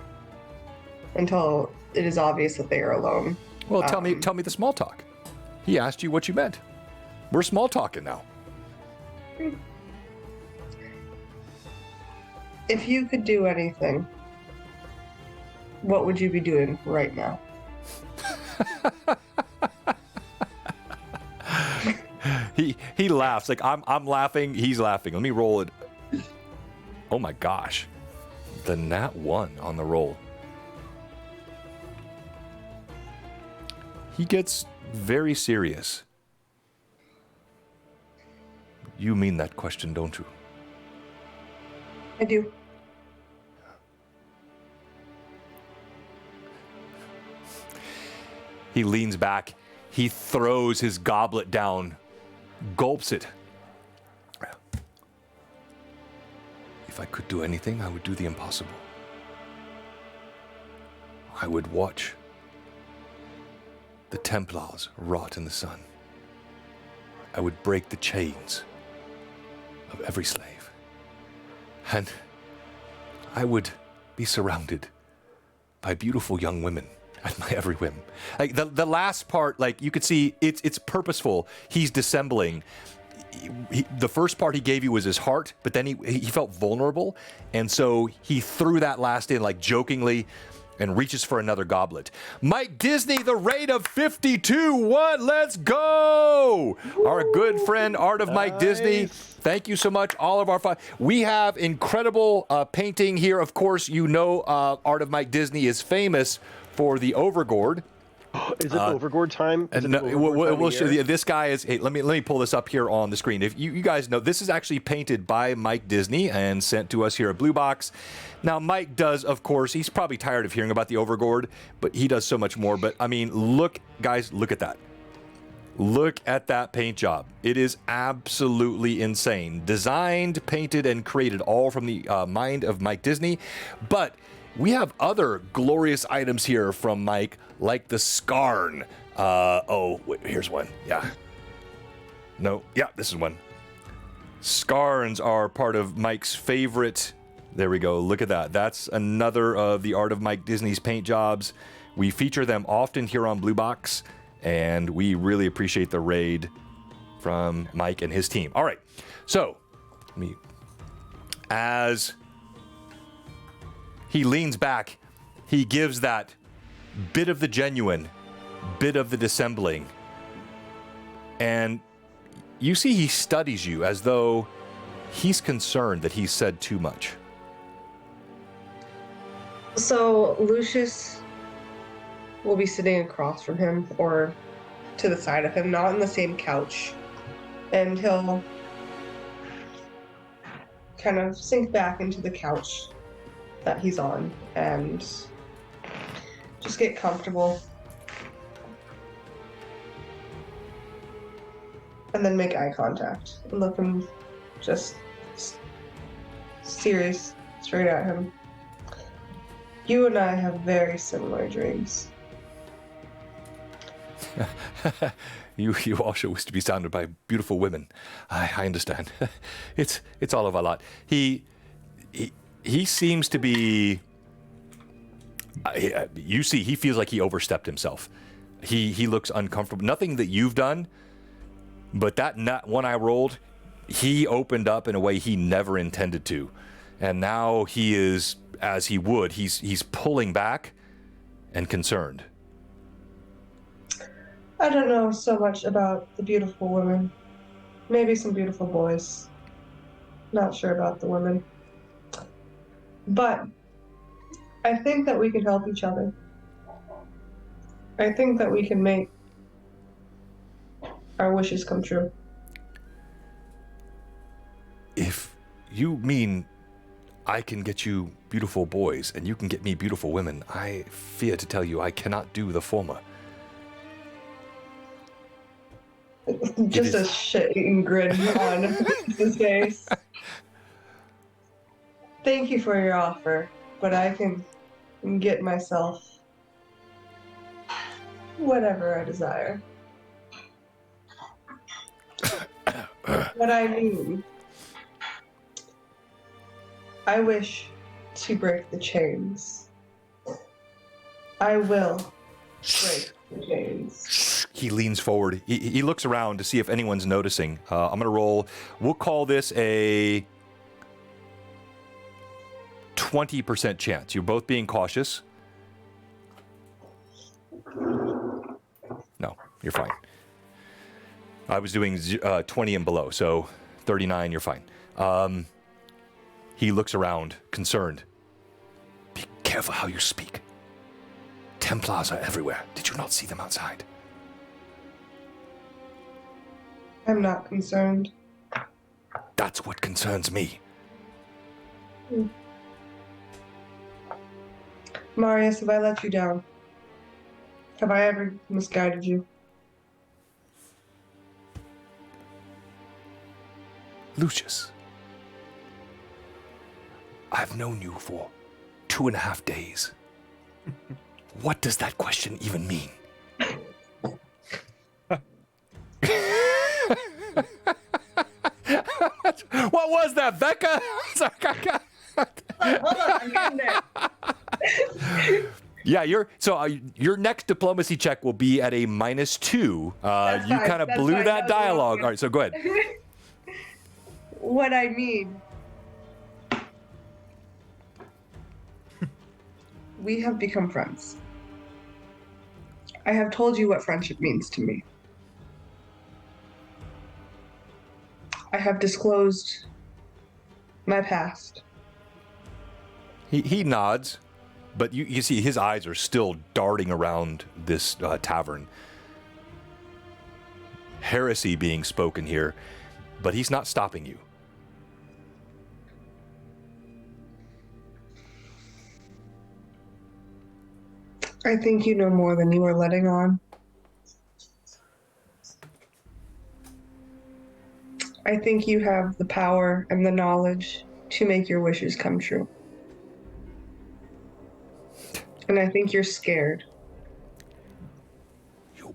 until it is obvious that they are alone. Well, tell me the small talk. He asked you what you meant. We're small talking now. If you could do anything, what would you be doing right now? He laughs. Like I'm laughing, he's laughing. Let me roll it. Oh my gosh. The nat 1 on the roll. He gets very serious. You mean that question, don't you? I do. He leans back. He throws his goblet down, gulps it. If I could do anything, I would do the impossible. I would watch the Templars rot in the sun. I would break the chains of every slave. And I would be surrounded by beautiful young women at my every whim. Like the last part, like you could see, it's purposeful. He's dissembling. The first part he gave you was his heart, but then he felt vulnerable, and so he threw that last in like jokingly, and reaches for another goblet. Mike Disney, the rate of 52-1. Let's go! Our good friend Art of Mike Disney. Thank you so much, all of our fun. We have incredible painting here. Of course, you know Art of Mike Disney is famous for the Overgord. Is it Overgord time? We'll show you. This guy is. Hey, let me pull this up here on the screen. If you guys know, this is actually painted by Mike Disney and sent to us here at Blue Box. Now, Mike does, of course, he's probably tired of hearing about the Overgord, but he does so much more. But I mean, look, guys, look at that. Look at that paint job. It is absolutely insane. Designed, painted, and created all from the mind of Mike Disney. But we have other glorious items here from Mike, like the Scarn. Wait, here's one. Yeah. No, yeah, this is one. Scarns are part of Mike's favorite. There we go. Look at that. That's another of the Art of Mike Disney's paint jobs. We feature them often here on Blue Box, and we really appreciate the raid from Mike and his team. All right. So, as he leans back, he gives that bit of the genuine, bit of the dissembling. And you see he studies you as though he's concerned that he said too much. So Lucius will be sitting across from him or to the side of him, not on the same couch. And he'll kind of sink back into the couch that he's on and just get comfortable. And then make eye contact and look him just serious straight at him. You and I have very similar dreams. You also wish to be surrounded by beautiful women. I understand. It's all of a lot. He seems to be. You see, he feels like he overstepped himself. He looks uncomfortable. Nothing that you've done, but that one I rolled, he opened up in a way he never intended to, and now he is, as he would, he's pulling back and concerned. I don't know so much about the beautiful women. Maybe some beautiful boys. Not sure about the women. But I think that we can help each other. I think that we can make our wishes come true. If you mean I can get you beautiful boys and you can get me beautiful women, I fear to tell you I cannot do the former. Just a shit-eating grin on his face. Thank you for your offer, but I can get myself whatever I desire. What I mean, I wish to break the chains. I will break the chains. He leans forward. He looks around to see if anyone's noticing. I'm going to roll. We'll call this a 20% chance. You're both being cautious. No, you're fine. I was doing 20 and below, so 39, you're fine. He looks around, concerned. Be careful how you speak. Templars are everywhere. Did you not see them outside? I'm not concerned. That's what concerns me. Marius, have I let you down? Have I ever misguided you? Lucius, I've known you for 2.5 days. What does that question even mean? What was that, Becca? Hold on, I'm getting there. Yeah, your next diplomacy check will be at a -2. You kind of blew fine. that dialogue. All right, so go ahead. What I mean, we have become friends. I have told you what friendship means to me. I have disclosed my past. He nods, but you see his eyes are still darting around this tavern. Heresy being spoken here, but he's not stopping you. I think you know more than you are letting on. I think you have the power and the knowledge to make your wishes come true. And I think you're scared. You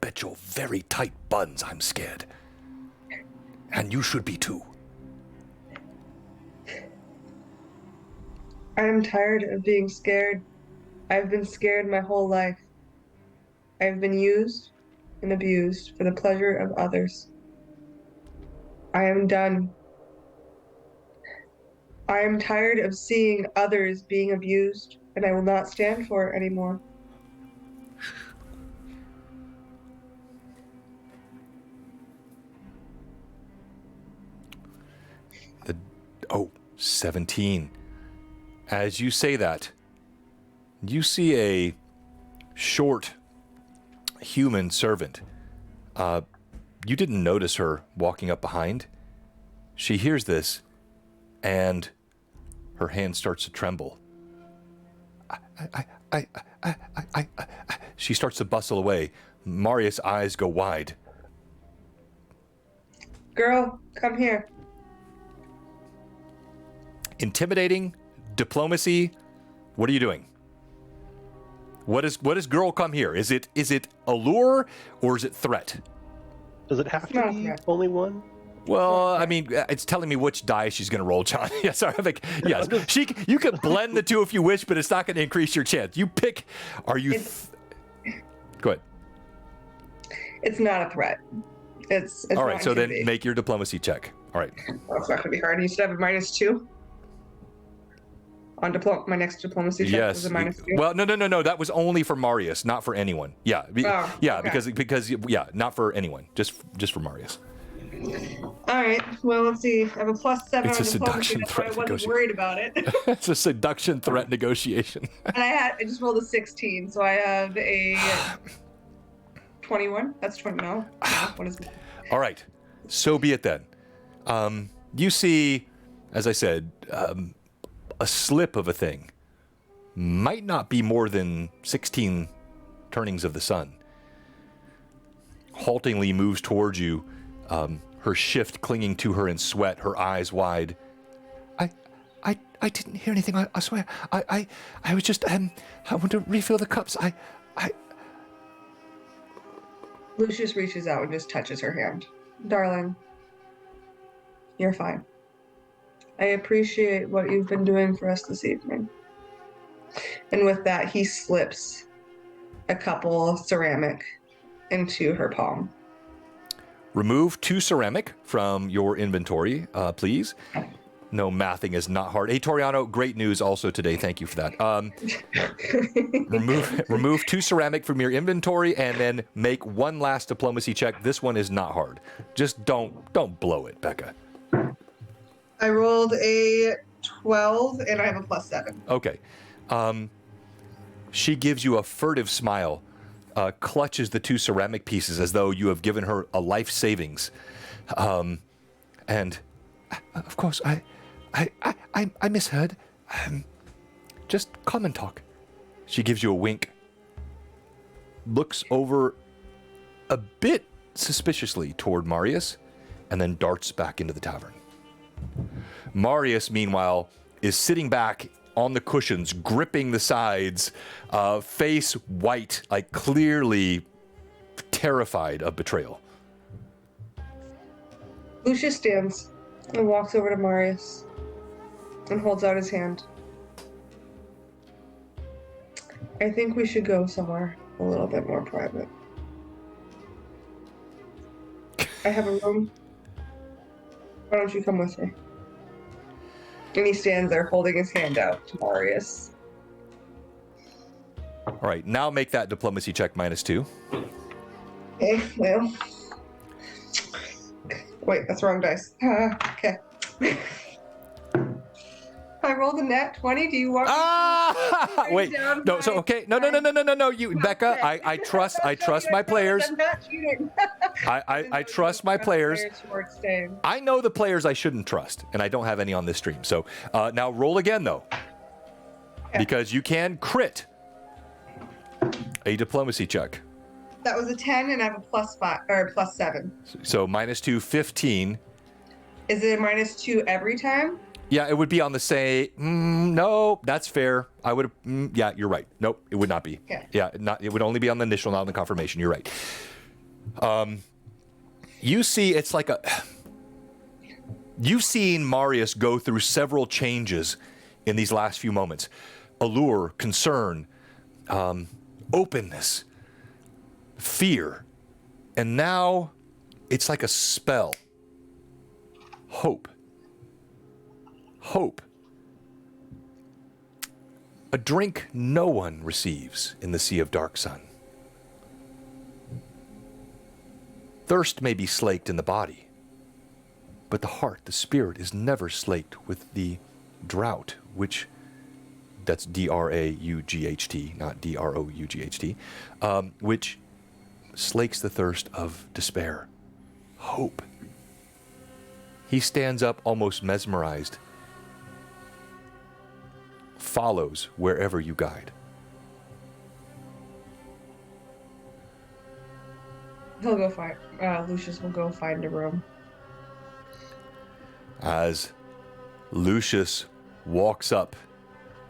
bet your very tight buns I'm scared. And you should be too. I am tired of being scared. I've been scared my whole life. I've been used and abused for the pleasure of others. I am done. I am tired of seeing others being abused, and I will not stand for it anymore. Oh, 17. As you say that, You see a short human servant. You didn't notice her walking up behind. She hears this, and her hand starts to tremble. She starts to bustle away. Marius' eyes go wide. Girl, come here. Intimidating, diplomacy. What are you doing? What is girl come here? Is it allure or is it threat? Does it have to be only one? Well, I mean, it's telling me which die she's going to roll, John. Yes, yes. You can blend the two if you wish, but it's not going to increase your chance. You pick. Are you? Go ahead. It's not a threat. It's all right. So then, make your diplomacy check. All right. Well, it's not going to be hard. You should have a -2 on my next diplomacy check. Yes. Was a -2. Well, no. That was only for Marius, not for anyone. Yeah. Yeah. Okay. Because not for anyone. Just for Marius. All right. Well, let's see. I have a +7 It's on a seduction diplomacy. That's why threat I wasn't negotiation. worried about it. It's a seduction threat negotiation. And I just rolled a 16, so I have a 21. That's 20. No. What is it? All right. So be it then. You see, as I said, a slip of a thing. Might not be more than 16 turnings of the sun. Haltingly moves towards you, her shift clinging to her in sweat, her eyes wide. I didn't hear anything. I swear. I was just I want to refill the cups. Lucius reaches out and just touches her hand. Darling, you're fine. I appreciate what you've been doing for us this evening. And with that, he slips a couple ceramic into her palm. Remove 2 ceramic from your inventory, please. No, mathing is not hard. Hey, Toriano, great news also today. Thank you for that. Remove 2 ceramic from your inventory and then make one last diplomacy check. This one is not hard. Just don't blow it, Becca. I rolled a 12 and I have a +7. Okay. She gives you a furtive smile, clutches the 2 ceramic pieces as though you have given her a life savings. And of course, I misheard. Just common talk. She gives you a wink, looks over a bit suspiciously toward Marius, and then darts back into the tavern. Marius, meanwhile, is sitting back on the cushions, gripping the sides, face white, like clearly terrified of betrayal. Lucius stands and walks over to Marius and holds out his hand. I think we should go somewhere a little bit more private. I have a room. Why don't you come with me? And he stands there holding his hand out to Marius. All right, now make that diplomacy check -2. Okay, well. Wait, that's the wrong dice. Okay. I rolled a nat 20. Do you want me wait, no, so okay. No, you Becca, I trust my players. I'm not cheating. I trust my players. I know the players I shouldn't trust, and I don't have any on this stream. So now roll again though. Okay. Because you can crit a diplomacy check. That was a 10 and I have a +5 or +7. So -2, 15. Is it a -2 every time? Yeah, it would be on the same. No, that's fair. I would. Yeah, you're right. Nope, it would not be. Okay. Yeah, it would only be on the initial, not on the confirmation. You're right. You see, it's like you've seen Marius go through several changes in these last few moments: allure, concern, openness, fear, and now it's like a spell. Hope. Hope. A drink no one receives in the Sea of Dark Sun. Thirst may be slaked in the body, but the heart, the spirit, is never slaked with the drought which That's D-R-A-U-G-H-T, not D-R-O-U-G-H-T, which slakes the thirst of despair, hope. He stands up almost mesmerized, follows wherever you guide. He'll go find, Lucius will go find a room. As Lucius walks up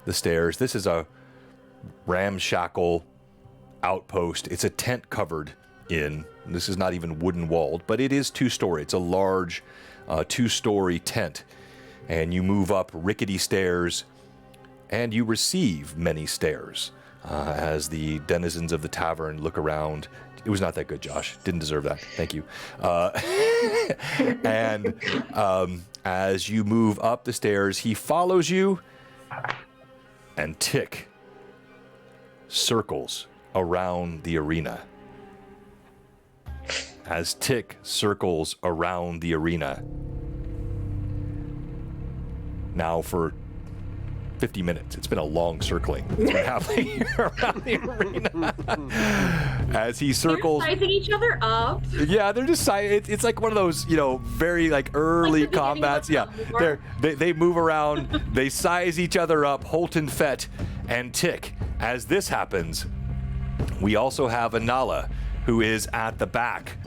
the stairs, this is a ramshackle outpost. It's a tent covered in. This is not even wooden walled, but it is two-story. It's a large two-story tent. And you move up rickety stairs, and you receive many stares as the denizens of the tavern look around. It was not that good, Josh. Didn't deserve that. Thank you. And as you move up the stairs, he follows you, and Tick circles around the arena. As Tick circles around the arena, now for 50 minutes. It's been a long circling. It's been happening around the arena. As he circles. They're sizing each other up. Yeah, they're just it's like one of those, very like early like combats. Yeah, they move around. They size each other up. Holton Fett and Tick. As this happens, we also have Anala, who is at the back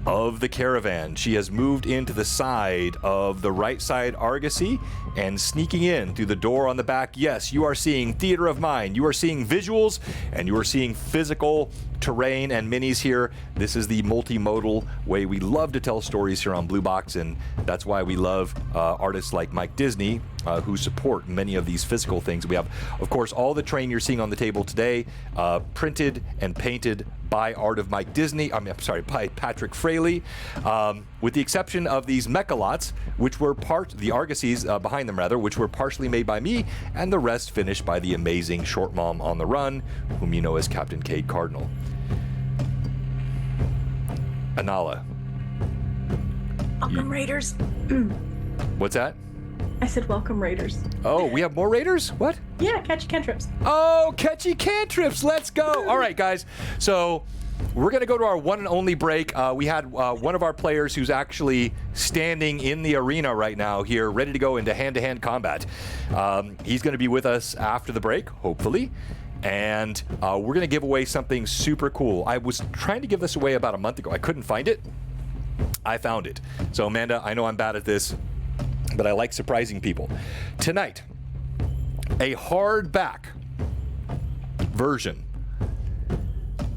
of the caravan. She has moved into the side of the right side Argosy and sneaking in through the door on the back. Yes, you are seeing theater of mind. You are seeing visuals, and you are seeing physical terrain and minis here. This is the multimodal way we love to tell stories here on Blue Box, and that's why we love artists like Mike Disney, who support many of these physical things. We have, of course, all the terrain you're seeing on the table today, printed and painted by art of Mike Disney. By Patrick Fraley, with the exception of these mechalots, which were the Argosies behind them rather, which were partially made by me, and the rest finished by the amazing Short Mom on the Run, whom you know as Captain Cade Cardinal. Anala. Welcome, Raiders. What's that? I said welcome, Raiders. Oh, we have more Raiders? What? Yeah, catchy cantrips. Oh, catchy cantrips. Let's go. All right, guys. So we're going to go to our one and only break. We had one of our players who's actually standing in the arena right now here, ready to go into hand-to-hand combat. He's going to be with us after the break, hopefully. And we're going to give away something super cool. I was trying to give this away about a month ago. I couldn't find it. I found it. So, Amanda, I know I'm bad at this, but I like surprising people. Tonight, a hardback version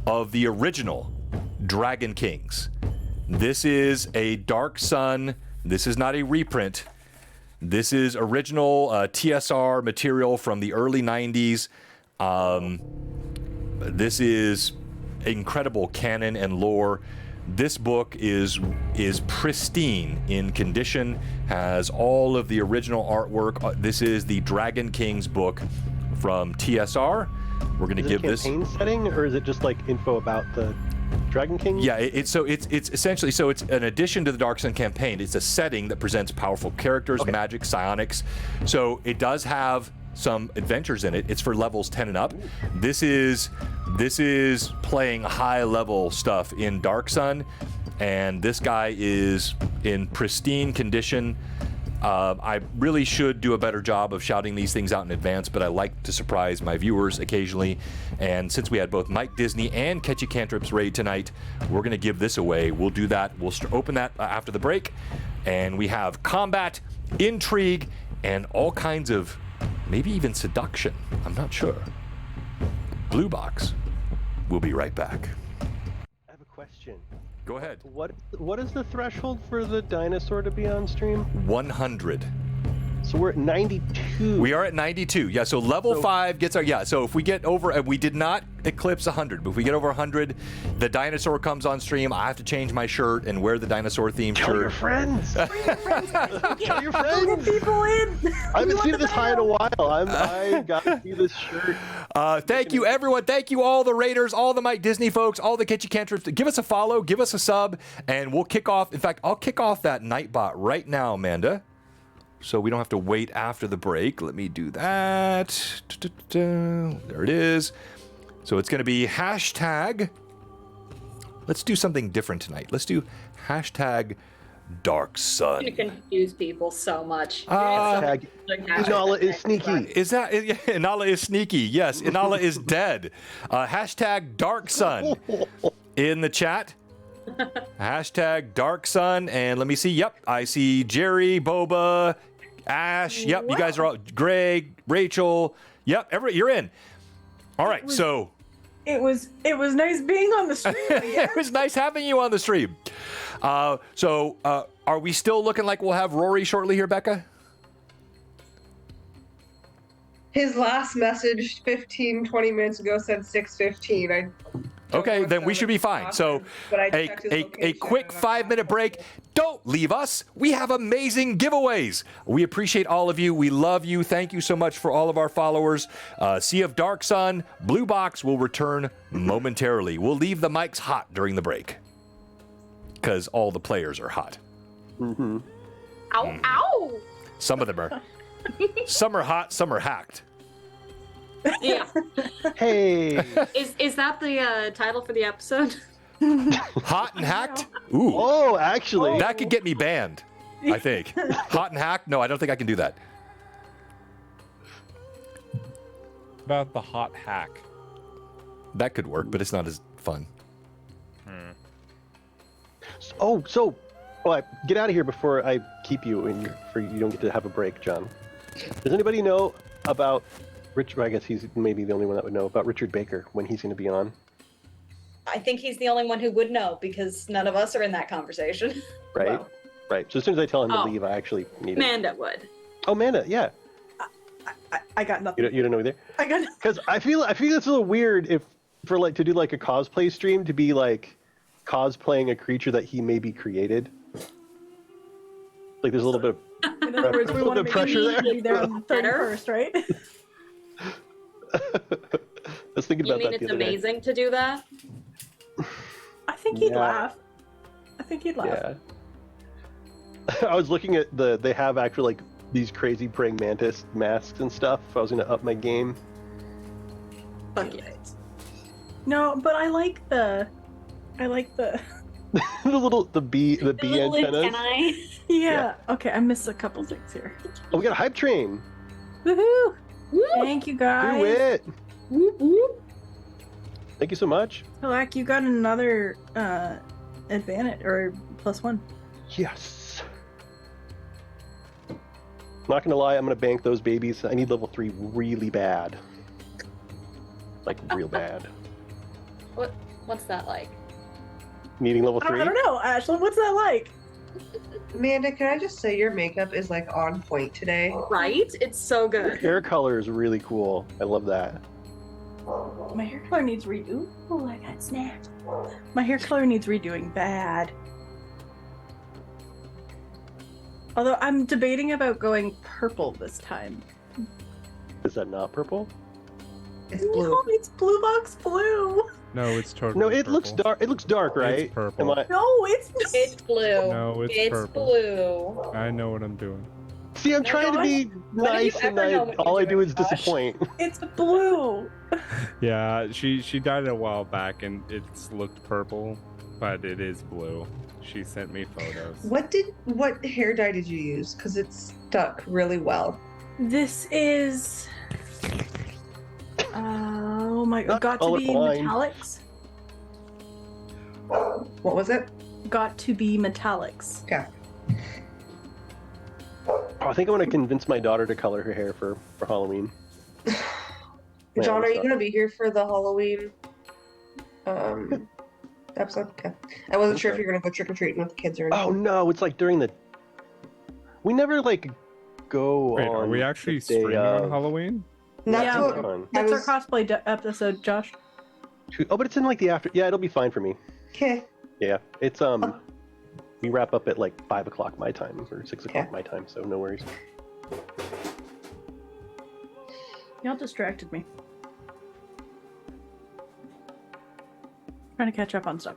of the original Dragon Kings. This is a Dark Sun. This is not a reprint. This is original TSR material from the early 90s. This is incredible canon and lore. This book is pristine in condition, has all of the original artwork. This is the Dragon Kings book from TSR. We're going to give this campaign setting, or is it just like info about the Dragon King? Yeah, it's essentially, so it's an addition to the Dark Sun campaign. It's a setting that presents powerful characters, magic, psionics. So it does have some adventures in it. It's for levels 10 and up. This is playing high level stuff in Dark Sun, and this guy is in pristine condition. I really should do a better job of shouting these things out in advance, but I like to surprise my viewers occasionally. And since we had both Mike Disney and Catchy Cantrips raid tonight, we're going to give this away. We'll do that. We'll open that after the break. And we have combat, intrigue, and all kinds of maybe even seduction. I'm not sure. Blue Box. We'll be right back. I have a question. Go ahead. What is the threshold for the dinosaur to be on stream? 100. So we're at 92. We are at 92. Yeah, so level 5 gets our... Yeah, so if we get over... We did not eclipse 100, but if we get over 100, the dinosaur comes on stream. I have to change my shirt and wear the dinosaur-themed shirt. Tell your friends. Tell your friends. Tell your friends. Get people in. I haven't seen this high in a while. I got to see this shirt. Thank you, everyone. Thank you, all the Raiders, all the Mike Disney folks, all the Kitchy Cantrips. Give us a follow, give us a sub, and we'll kick off. In fact, I'll kick off that Nightbot right now, Amanda. so we don't have to wait after the break. Let me do that. There it is. So it's going to be hashtag. Let's do something different tonight. Let's do hashtag Dark Sun. It's gonna confuse people so much. Hashtag Inala is sneaky. Is that Inala is sneaky? Yes, Inala is dead. Hashtag Dark Sun in the chat. Hashtag Dark Sun, and let me see. Yep, I see Jerry, Boba, Ash. Yep, you guys are all. Greg, Rachel. Yep, you're in. All right, so it was nice being on the stream. it was nice having you on the stream. So are we still looking like we'll have Rory shortly here, Becca? His last message 15, 20 minutes ago said 6:15. Okay, then we should be fine. So a quick 5-minute break. Don't leave us. We have amazing giveaways. We appreciate all of you. We love you. Thank you so much for all of our followers. Sea of Dark Sun, Blue Box will return momentarily. We'll leave the mics hot during the break because all the players are hot. Mm-hmm. Ow, ow! Some of them are. Some are hot, some are hacked. Yeah. Hey. Is that the title for the episode? Hot and hacked? Ooh. Oh, actually. That could get me banned, I think. Hot and hacked? No, I don't think I can do that. About the hot hack. That could work, but it's not as fun. Oh, get out of here before I keep you and you don't get to have a break, John. Does anybody know about Richard? I guess he's maybe the only one that would know about Richard Baker, when he's going to be on. I think he's the only one who would know because none of us are in that conversation. Right? Well. Right. So as soon as I tell him to leave, I actually need it. Amanda would. Oh, Amanda, yeah. I got nothing. You don't know either? I got Because I feel it's a little weird to do like a cosplay stream to be like cosplaying a creature that he maybe created. Like there's a little bit of in other words, we want to pressure there. be there on the 31st, right? I was thinking You about mean that the it's other day. amazing to do that? I think he'd Yeah. laugh. I think he'd laugh. Yeah. I was looking at they have actually like these crazy praying mantis masks and stuff. I was gonna up my game. Fuck yeah. No, but I like the the bee Little antennas. antennae. yeah. Okay, I missed a couple things here. Oh, we got a hype train. Woohoo! Woo! Thank you guys. Do it. Whoop, whoop. Thank you so much. Halak, you got another advantage or +1. Yes. Not gonna lie, I'm gonna bank those babies. I need level 3 really bad. Like real bad. What's that like? Needing level 3? I don't know, Ashlyn. What's that like? Amanda, can I just say your makeup is like on point today? Right? It's so Your good. hair color is really cool. I love that. My hair color needs Ooh, I got snapped. My hair color needs redoing bad. Although I'm debating about going purple this time. Is that not purple? It's blue. No, it's blue box blue. No, it's totally No, it purple. looks dark. It looks dark, right? It's purple. Am I... No, it's It's blue. No, it's purple. blue. I know what I'm doing. See, I'm trying to be When have you nice, and ever known what all you're I do doing, is Josh? disappoint. It's blue. Yeah, she died a while back and it's looked purple, but it is blue. She sent me photos. What hair dye did you use? Because it's stuck really well. This is. Oh my! Not Got to be colorblind. metallics. What was it? Got to be metallics. Okay. Oh, I think I want to convince my daughter to color her hair for Halloween. Yeah, John, are what's you up? gonna be here for the Halloween episode? Okay. I wasn't sure if Okay. you're gonna go trick or treating with the kids or Oh anything. no, it's like during the. We never like go Wait, on. are we actually the day streaming on of. Halloween? That's Yeah. what On. I That's was. our cosplay episode, Josh. Oh, but it's in like the after. Yeah, it'll be fine for me. Okay. Yeah, it's we wrap up at like 5 o'clock my time or 6 o'clock Okay. my time, so no worries. Y'all distracted me. Trying to catch up on stuff.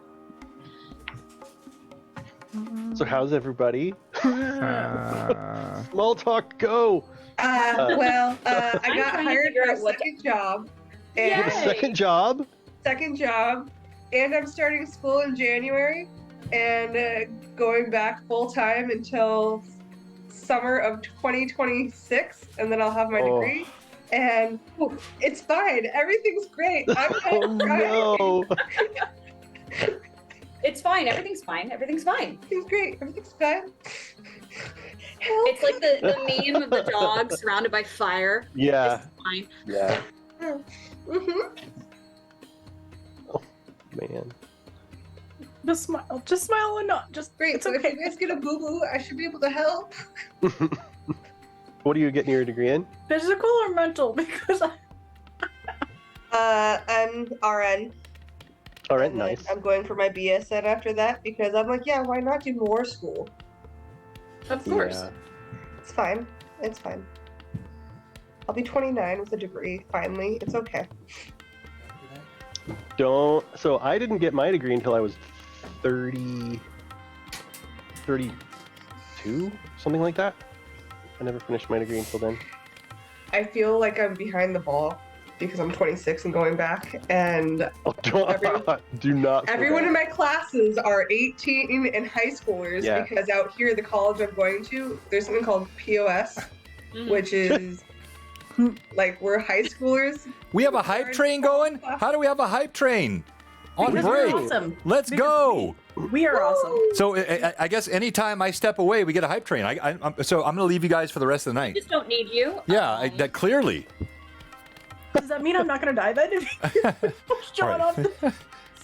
So how's everybody? Small talk, go. Well, I I'm got trying to hired figure for a out what- second job. You have a Yay! second job? Second job, and I'm starting school in January, and going back full time until summer of 2026, and then I'll have my degree. And it's fine. Everything's great. I'm Oh no. It's fine. Everything's fine. Everything's fine. Everything's great. Everything's fine. Help. It's like the meme of the dog surrounded by fire. Yeah. It's fine. Yeah. Mhm. Man. Just smile. Just smile and not. Just Great. It's So okay. if you guys get a boo boo, I should be able to help. What are you getting your degree in? Physical or mental? Because I'm RN. All right, and then nice. I'm going for my BSN after that because I'm like, yeah, why not do more school? Of course. Yeah. It's fine. It's fine. I'll be 29 with a degree, finally. It's okay. So I didn't get my degree until I was 32, something like that. I never finished my degree until then. I feel like I'm behind the ball because I'm 26 and going back, and Oh, do not. feel everyone bad. in my classes are 18 and high schoolers Yeah. because out here, the college I'm going to, there's something called POS, Mhm. which is like we're high schoolers. We have a hype train going? How do we have a hype train? On because break. we're awesome. Let's Because go. We are awesome. So I guess anytime I step away, we get a hype train. So I'm going to leave you guys for the rest of the I night. just don't need you. Yeah, that clearly. Does that mean I'm not gonna die then? Shut up. Let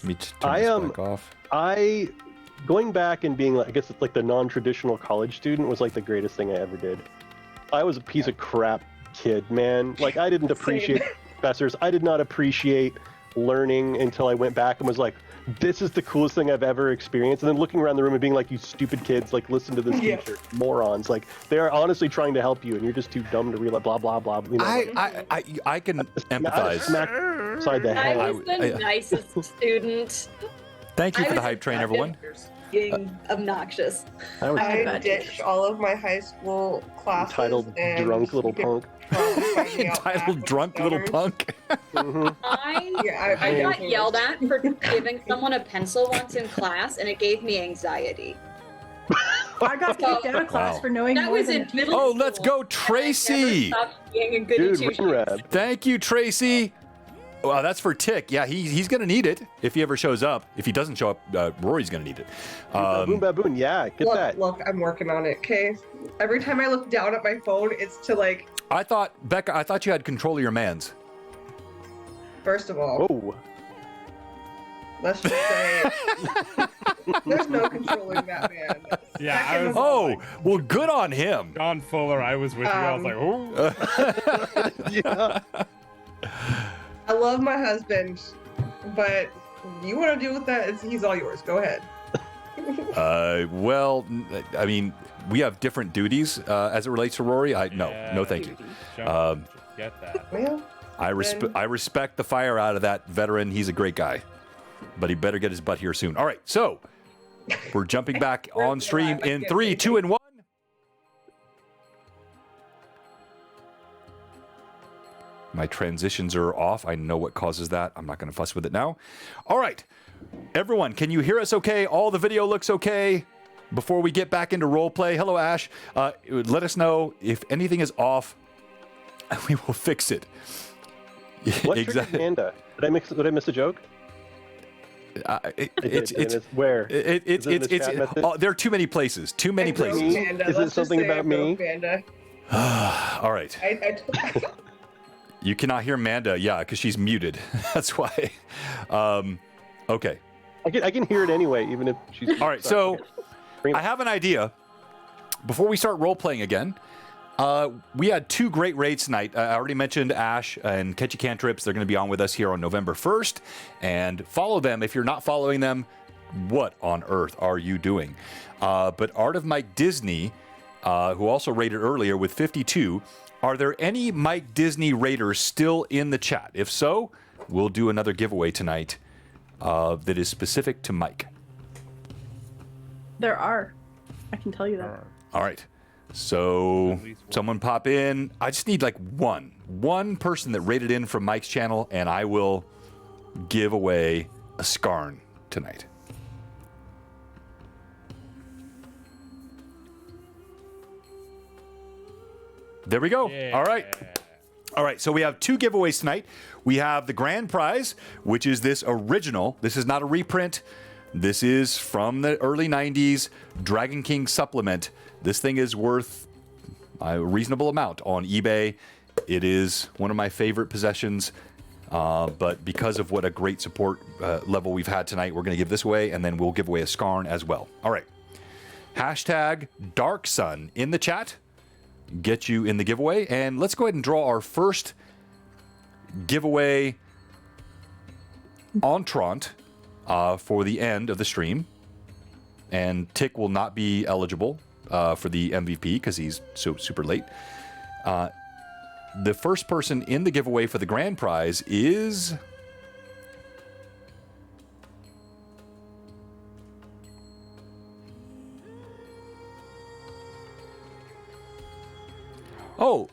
me just turn I, this um, back off. Going back and being like, I guess it's like the non-traditional college student was like the greatest thing I ever did. I was a piece of crap kid, man. Like I didn't appreciate professors. I did not appreciate learning until I went back and was like, this is the coolest thing I've ever experienced. And then looking around the room and being like, you stupid kids, like listen to this Yeah. teacher, morons. Like they are honestly trying to help you, and you're just too dumb to realize blah blah blah. You know, I can I empathize. smacked side the head. I was the nicest student. Thank you I for the was hype train, everyone. Being obnoxious. I was I bad ditched all of my high school classes. entitled and drunk little you could punk. probably find me out back Entitled with drunk the little stoners. punk. Mhm. Yeah, I got yelled at for giving someone a pencil once in class, and it gave me anxiety. I got kicked out of class Wow. for knowing That more was than in middle Oh, school. let's go, and I Tracy. never stopped being a goody Dude, two-shoes. Winrad. Thank you, Tracy. Well, that's for Tick. Yeah, he's going to need it if he ever shows up. If he doesn't show up, Rory's going to need it. Boom baboon, yeah, get Look, that. look, I'm working on it, okay? Every time I look down at my phone, it's to like, Becca, I thought you had control of your mans. first of all, Whoa. let's just say there's no controlling that man. Yeah, I Second was of all, Oh, well, good on him. John Fuller. I was with you. I was like, oh. Yeah. I love my husband, but you want to deal with that? He's all yours. Go ahead. Well, I mean, we have different duties as it relates to Rory. No, thank you. John, get that. Well, I respect the fire out of that veteran. He's a great guy, but he better get his butt here soon. All right, so we're jumping back on stream in 3, 2, and 1. My transitions are off. I know what causes that. I'm not going to fuss with it now. All right, everyone, can you hear us okay? All the video looks okay? Before we get back into role play, hello, Ash. Let us know if anything is off, and we will fix it. What triggered Amanda? Did I miss a joke? It's where? there are too many places. Too many places. Panda. Is it Let's just something say about I broke me? Panda. All right. You cannot hear Manda, yeah, because she's muted. That's why. Okay. I can hear it anyway, even if she's. All right. So I have an idea. Before we start role playing again, we had 2 great raids tonight. I already mentioned Ash and Catchy Cantrips. They're going to be on with us here on November 1st. And follow them. If you're not following them, what on earth are you doing? But Art of Mike Disney, who also raided earlier with 52, are there any Mike Disney raiders still in the chat? If so, we'll do another giveaway tonight that is specific to Mike. there are. I can tell you that. All right. So someone pop in. I just need like one person that rated in from Mike's channel, and I will give away a Skarn tonight. There we go. Yeah. All right. All right, so we have 2 giveaways tonight. We have the grand prize, which is this original. This is not a reprint. This is from the early 90s Dragon King supplement. This thing is worth a reasonable amount on eBay. It is one of my favorite possessions, but because of what a great support level we've had tonight, we're going to give this away, and then we'll give away a Skarn as well. All right. Hashtag Dark Sun in the chat. Get you in the giveaway, and let's go ahead and draw our first giveaway entrant for the end of the stream. And Tick will not be eligible for the MVP because he's so super late. The first person in the giveaway for the grand prize is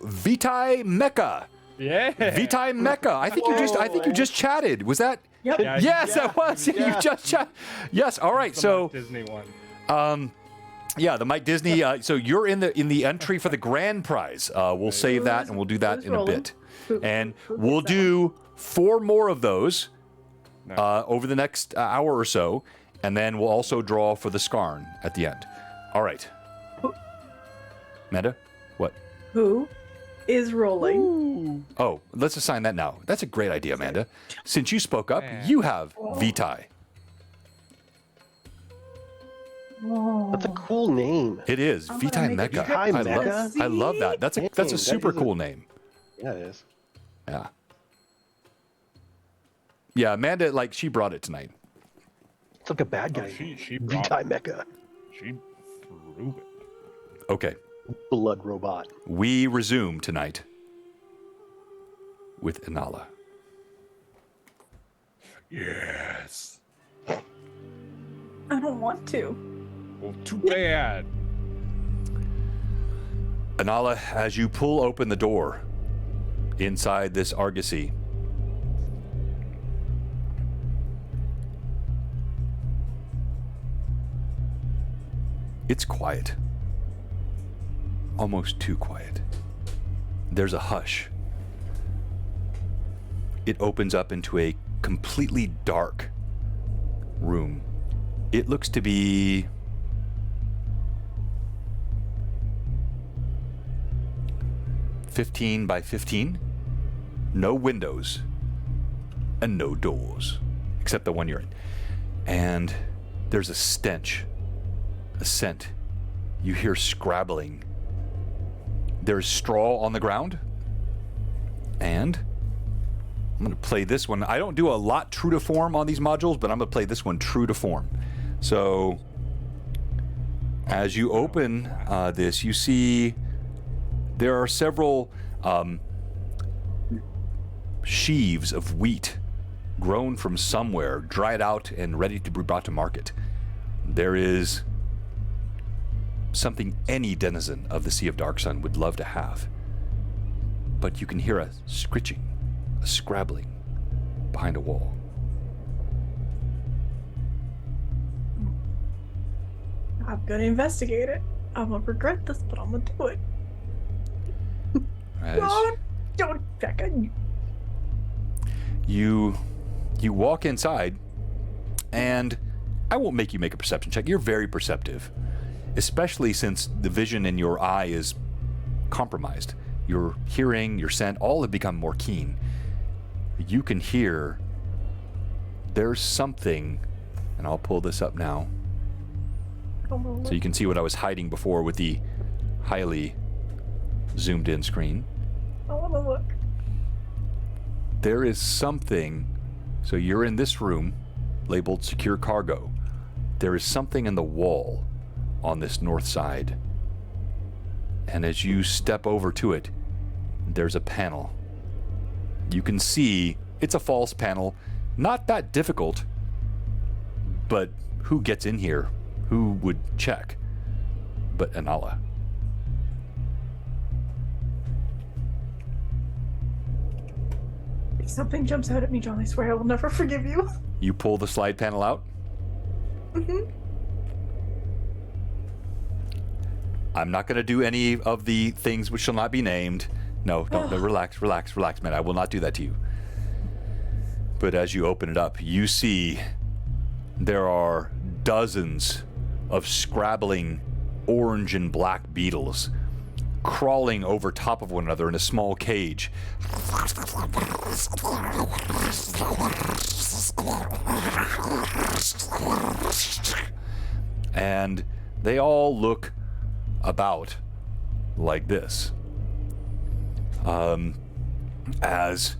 Vitae Mecha. Yeah. Vitae Mecha. I think you just chatted. Was that? Yep. Yeah, Yes, that was. Yeah. You just chat. Yes. All right. The So Mike Disney one. yeah, the Mike Disney. So you're in the entry for the grand prize. We'll save that and we'll do that in a bit. And we'll do 4 more of those over the next hour or so, and then we'll also draw for the Skarn at the end. All right. Amanda, what? Who is rolling? Oh, let's assign that now. That's a great idea, Amanda. Since you spoke up, you have Vitae. That's a cool name. It is I'm Vitae gonna make Mecha. a Vitae trip to Mecha? I love that. That's a That super is a- cool name. Yeah, it is. Yeah. Yeah, Amanda, like, she brought it tonight. It's like a bad guy. She brought Vitae it. Mecha. She threw it. Okay. Blood robot. We resume tonight with Inala. Yes. I don't want to. Well, too bad. Inala, as you pull open the door inside this Argosy, it's quiet. Almost too quiet. There's a hush. It opens up into a completely dark room. It looks to be 15 by 15. No windows and no doors, except the one you're in. And there's a stench, a scent. You hear scrabbling. There's straw on the ground. And I'm going to play this one. I don't do a lot true to form on these modules, but I'm going to play this one true to form. So as you open this, you see there are several sheaves of wheat grown from somewhere, dried out and ready to be brought to market. There is something any denizen of the Sea of Dark Sun would love to have. But you can hear a scritching, a scrabbling behind a wall. I'm gonna investigate it. I'm gonna regret this, but I'm gonna do it. As Don't Becca. you walk inside, and I won't make you make a perception check. You're very perceptive, especially since the vision in your eye is compromised. Your hearing, your scent, all have become more keen. You can hear there's something, and I'll pull this up now so you can see what I was hiding before with the highly zoomed in screen. I wanna look. There is something. So you're in this room labeled secure cargo. There is something in the wall on this north side. And as you step over to it, there's a panel. You can see it's a false panel. Not that difficult, but who gets in here? Who would check? But Inala. Something jumps out at me, John. I swear I will never forgive you. You pull the slide panel out. Mm-hmm. I'm not going to do any of the things which shall not be named. No, don't. No, relax, man. I will not do that to you. But as you open it up, you see there are dozens of scrabbling orange and black beetles crawling over top of one another in a small cage. And they all look about like this. As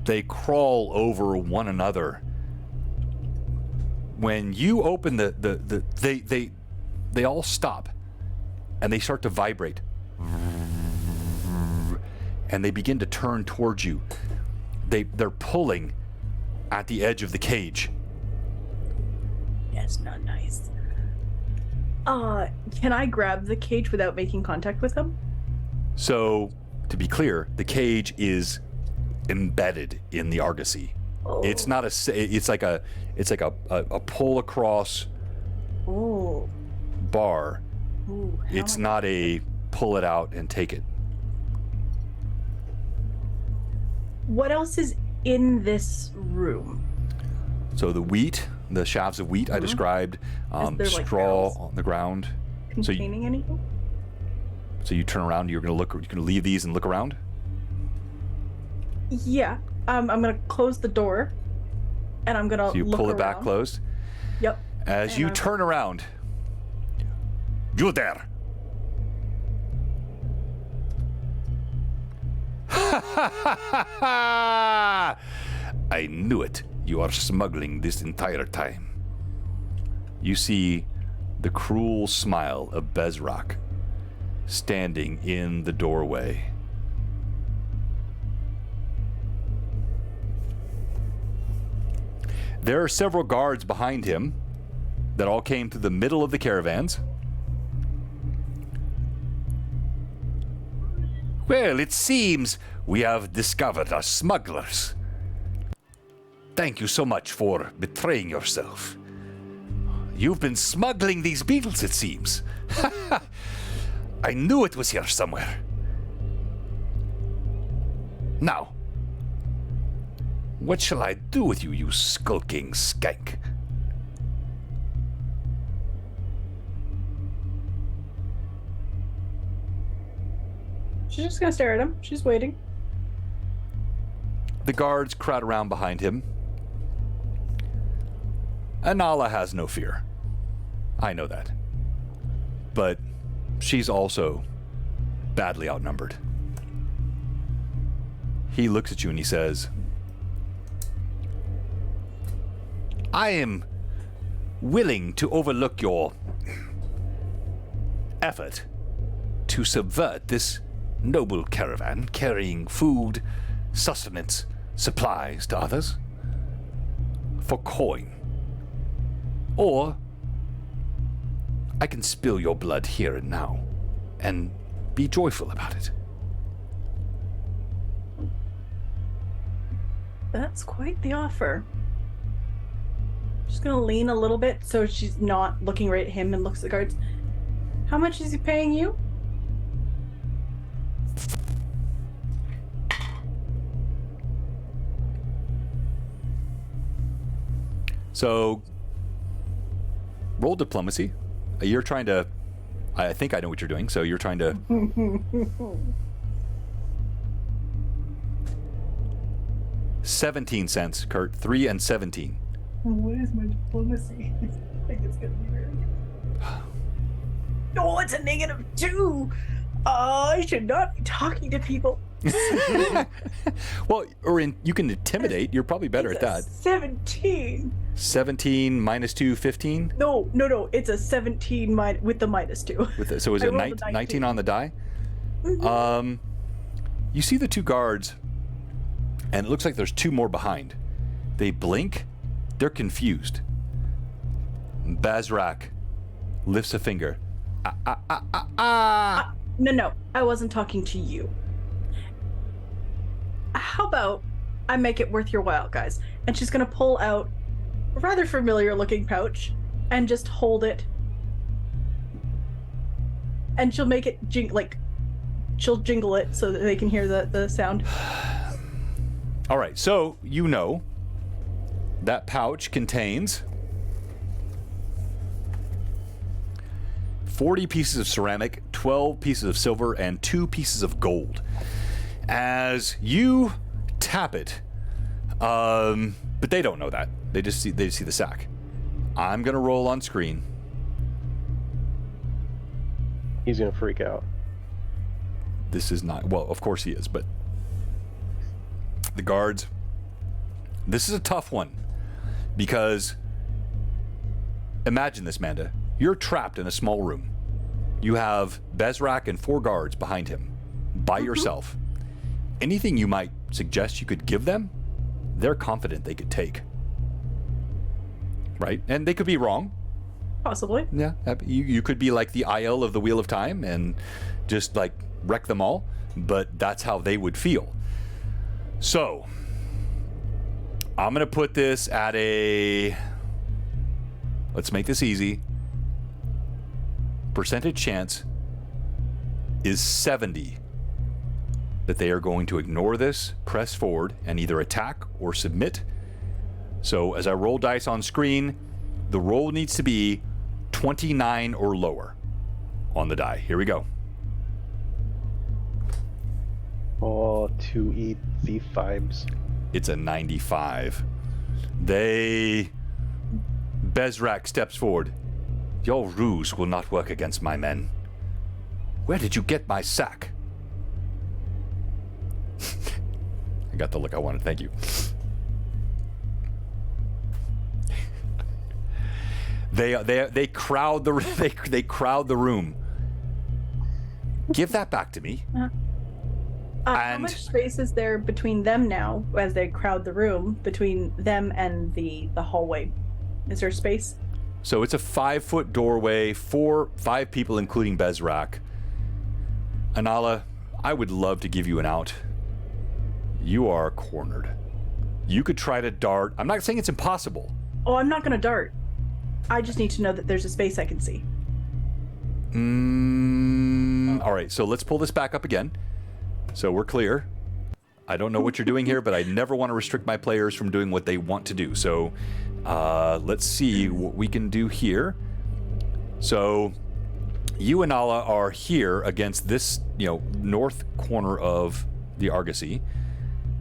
they crawl over one another. When you open they all stop and they start to vibrate. And they begin to turn towards you. They're pulling at the edge of the cage. Yes, not nice. Can I grab the cage without making contact with them? So, to be clear, the cage is embedded in the argosy. Oh. It's not it's like a pull across bar. Ooh, It's not a pull it out and take it. What else is in this room? So the wheat, the shafts of wheat I described, there, like, straw barrels on the ground. Containing anything? So you turn around, you're gonna leave these and look around? Yeah. I'm gonna close the door and I'm gonna So you look pull it around. back closed. Yep. As And you I'm- turn around, you there. I knew it. You are smuggling this entire time. You see the cruel smile of Bezrak standing in the doorway. There are several guards behind him that all came to the middle of the caravans. Well, it seems we have discovered our smugglers. Thank you so much for betraying yourself. You've been smuggling these beetles, it seems. I knew it was here somewhere. Now, what shall I do with you, you skulking skank? She's just gonna stare at him. She's waiting. The guards crowd around behind him. Anala has no fear. I know that. But she's also badly outnumbered. He looks at you and he says, I am willing to overlook your effort to subvert this noble caravan carrying food, sustenance, supplies to others for coin. Or I can spill your blood here and now and be joyful about it. That's quite the offer. Just gonna lean a little bit so she's not looking right at him and looks at the guards. How much is he paying you? So, roll diplomacy. You're trying to... I think I know what you're doing, so you're trying to... 17 cents, Kurt. 3 and 17. What is my diplomacy? I think it's gonna be very... Oh, it's a -2! I should not be talking to people. Well, you can intimidate. You're probably better It's at a that. 17. 17 minus 2, 15? No. It's a 17 with the -2. So is I it rolled a 19 on the die? Mhm. You see the two guards, and it looks like there's two more behind. They blink. They're confused. Bazrak lifts a finger. No, I wasn't talking to you. How about I make it worth your while, guys. And she's gonna pull out a rather familiar-looking pouch and just hold it. And she'll make it she'll jingle it so that they can hear the sound. All right, so you know that pouch contains 40 pieces of ceramic, 12 pieces of silver, and 2 pieces of gold. As you tap it, but they don't know that. They just see the sack. I'm gonna roll on screen. He's gonna freak out. This is not, well, of course he is, but the guards, this is a tough one because imagine this, Manda. You're trapped in a small room. You have Bezrak and 4 guards behind him by yourself. Anything you might suggest you could give them, they're confident they could take. Right? And they could be wrong. Possibly. Yeah. You could be like the Aiel of the Wheel of Time and just like wreck them all, but that's how they would feel. So, I'm going to put this at let's make this easy. Percentage chance is 70 that they are going to ignore this, press forward, and either attack or submit. So as I roll dice on screen, the roll needs to be 29 or lower on the die. Here we go. Oh, 2 easy vibes. It's a 95. Bezrak steps forward. Your ruse will not work against my men. Where did you get my sack? I got the look I wanted, thank you. They crowd the room. Give that back to me. How much space is there between them now, as they crowd the room, between them and the hallway? Is there space? So it's a 5-foot doorway, 5 people, including Bezrak. Anala, I would love to give you an out. You are cornered. You could try to dart. I'm not saying it's impossible. Oh, I'm not going to dart. I just need to know that there's a space I can see. All right, so let's pull this back up again. So we're clear. I don't know what you're doing here, but I never want to restrict my players from doing what they want to do. So let's see what we can do here. So you and Nala are here against this, north corner of the Argosy.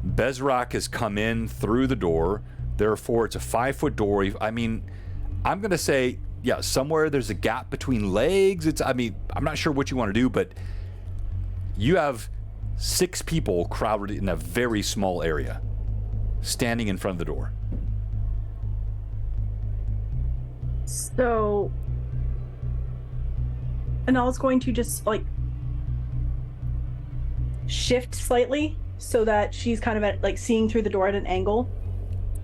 Bezrak has come in through the door. Therefore, it's a 5-foot door. I mean, I'm going to say, yeah, somewhere there's a gap between legs. I'm not sure what you want to do, but you have 6 people crowded in a very small area, standing in front of the door. So, Anala's going to just, shift slightly so that she's kind of at, seeing through the door at an angle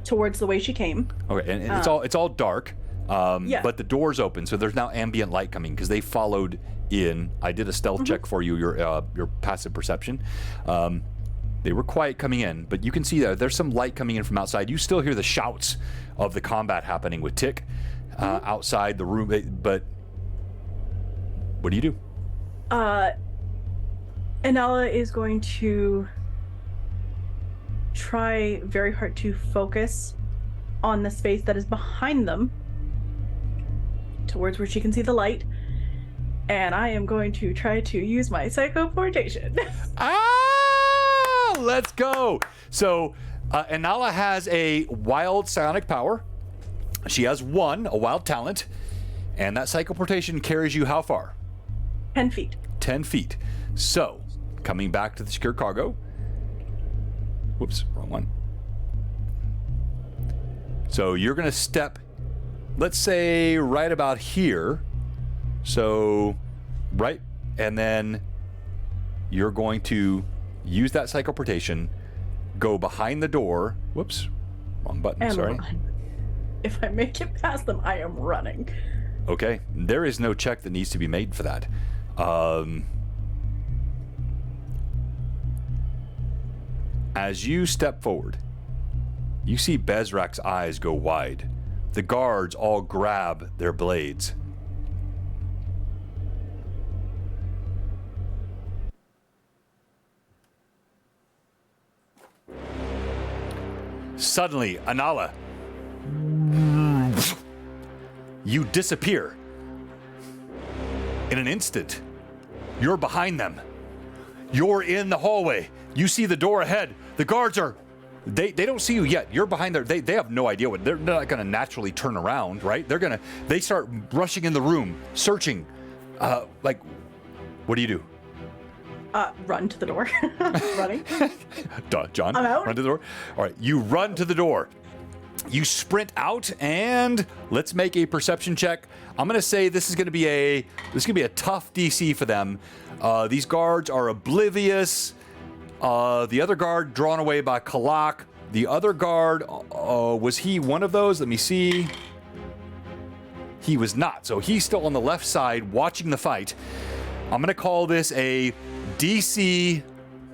towards the way she came. Okay, and it's all dark. Yeah. But the door's open, so there's now ambient light coming because they followed in. I did a stealth check for you, your passive perception. They were quiet coming in, but you can see there's some light coming in from outside. You still hear the shouts of the combat happening with Tick outside the room. But what do you do? Anala is going to try very hard to focus on the space that is behind them, towards where she can see the light, and I am going to try to use my psychoportation. Let's go. So Anala has a wild psionic power. She has a wild talent, and that psychoportation carries you how far? 10 feet. 10 feet. So coming back to the secure cargo. Whoops, wrong one. So you're going to step, let's say, right about here. So, right, and then you're going to use that psychoportation, go behind the door. Whoops, wrong button, And sorry. run. If I make it past them, I am running. Okay, there is no check that needs to be made for that. As you step forward, You see Bezrak's eyes go wide. The guards all grab their blades. Suddenly, Anala, you disappear. In an instant, you're behind them. You're in the hallway. You see the door ahead. The guards are... They don't see you yet. You're behind there. They have no idea what... They're not going to naturally turn around, right? They start rushing in the room, searching. What do you do? Run to the door. Running. John, I'm out. run to the door. All right, you run to the door. You sprint out, and let's make a perception check. I'm gonna say this is gonna be a tough DC for them. These guards are oblivious. The other guard drawn away by Kalak. The other guard, was he one of those? Let me see. He was not. So he's still on the left side watching the fight. I'm gonna call this a DC.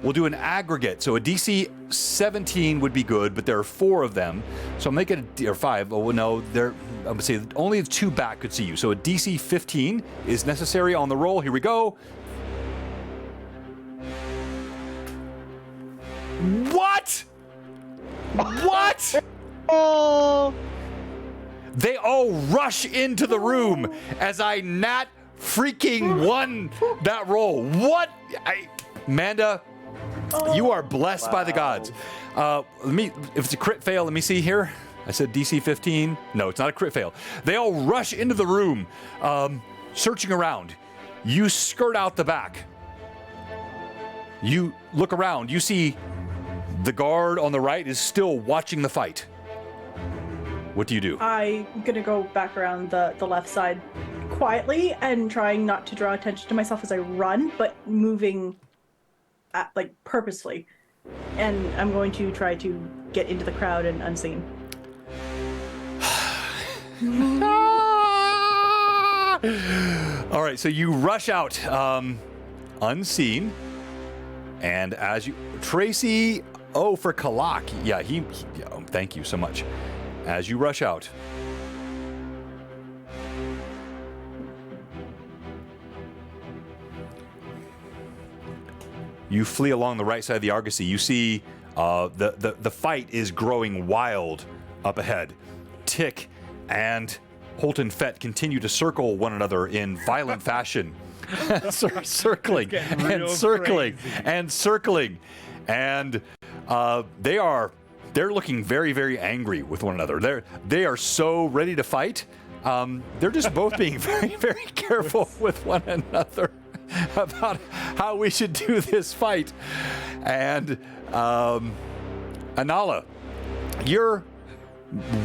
We'll do an aggregate. So a DC 17 would be good, but there are 4 of them. So I'm making or 5. Oh no, I'm gonna say only the 2 back could see you. So a DC 15 is necessary on the roll. Here we go. What? What? Oh! They all rush into the room as I nat freaking won that roll. What? Amanda, you are blessed by the gods. If it's a crit fail, let me see here. I said DC 15. No, it's not a crit fail. They all rush into the room, searching around. You skirt out the back. You look around. You see the guard on the right is still watching the fight. What do you do? I'm gonna go back around the left side quietly and trying not to draw attention to myself as I run, but moving purposefully. And I'm going to try to get into the crowd and unseen. All right, so you rush out unseen. And as you... Tracy... Oh, for Kalak. Yeah, thank you so much. As you rush out... You flee along the right side of the Argosy. You see the fight is growing wild up ahead. Tick and Holton Fett continue to circle one another in violent fashion. Circling and circling and circling. And they're looking very, very angry with one another. They are so ready to fight. They're just both being very, very careful with one another about how we should do this fight. And Anala, you're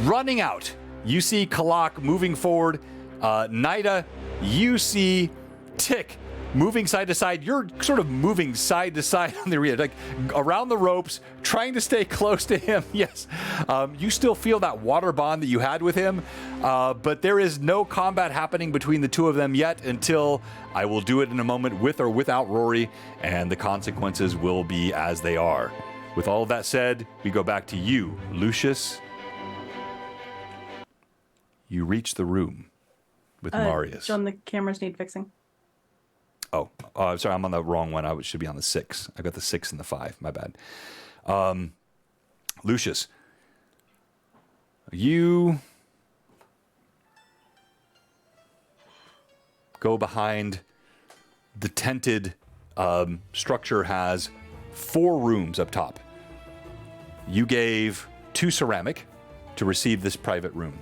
running out. You see Kalak moving forward. Nida, you see Tick moving side to side. You're sort of moving side to side on the arena, like around the ropes, trying to stay close to him. Yes, you still feel that water bond that you had with him, but there is no combat happening between the two of them yet until I will do it in a moment with or without Rory, and the consequences will be as they are. With all of that said, we go back to you, Lucius. You reach the room with Marius. John, the cameras need fixing. Oh, sorry, I'm on the wrong one. I should be on the 6. I got the 6 and the 5. My bad. Lucius, you go behind the tented structure. Has 4 rooms up top. You gave 2 ceramic to receive this private room.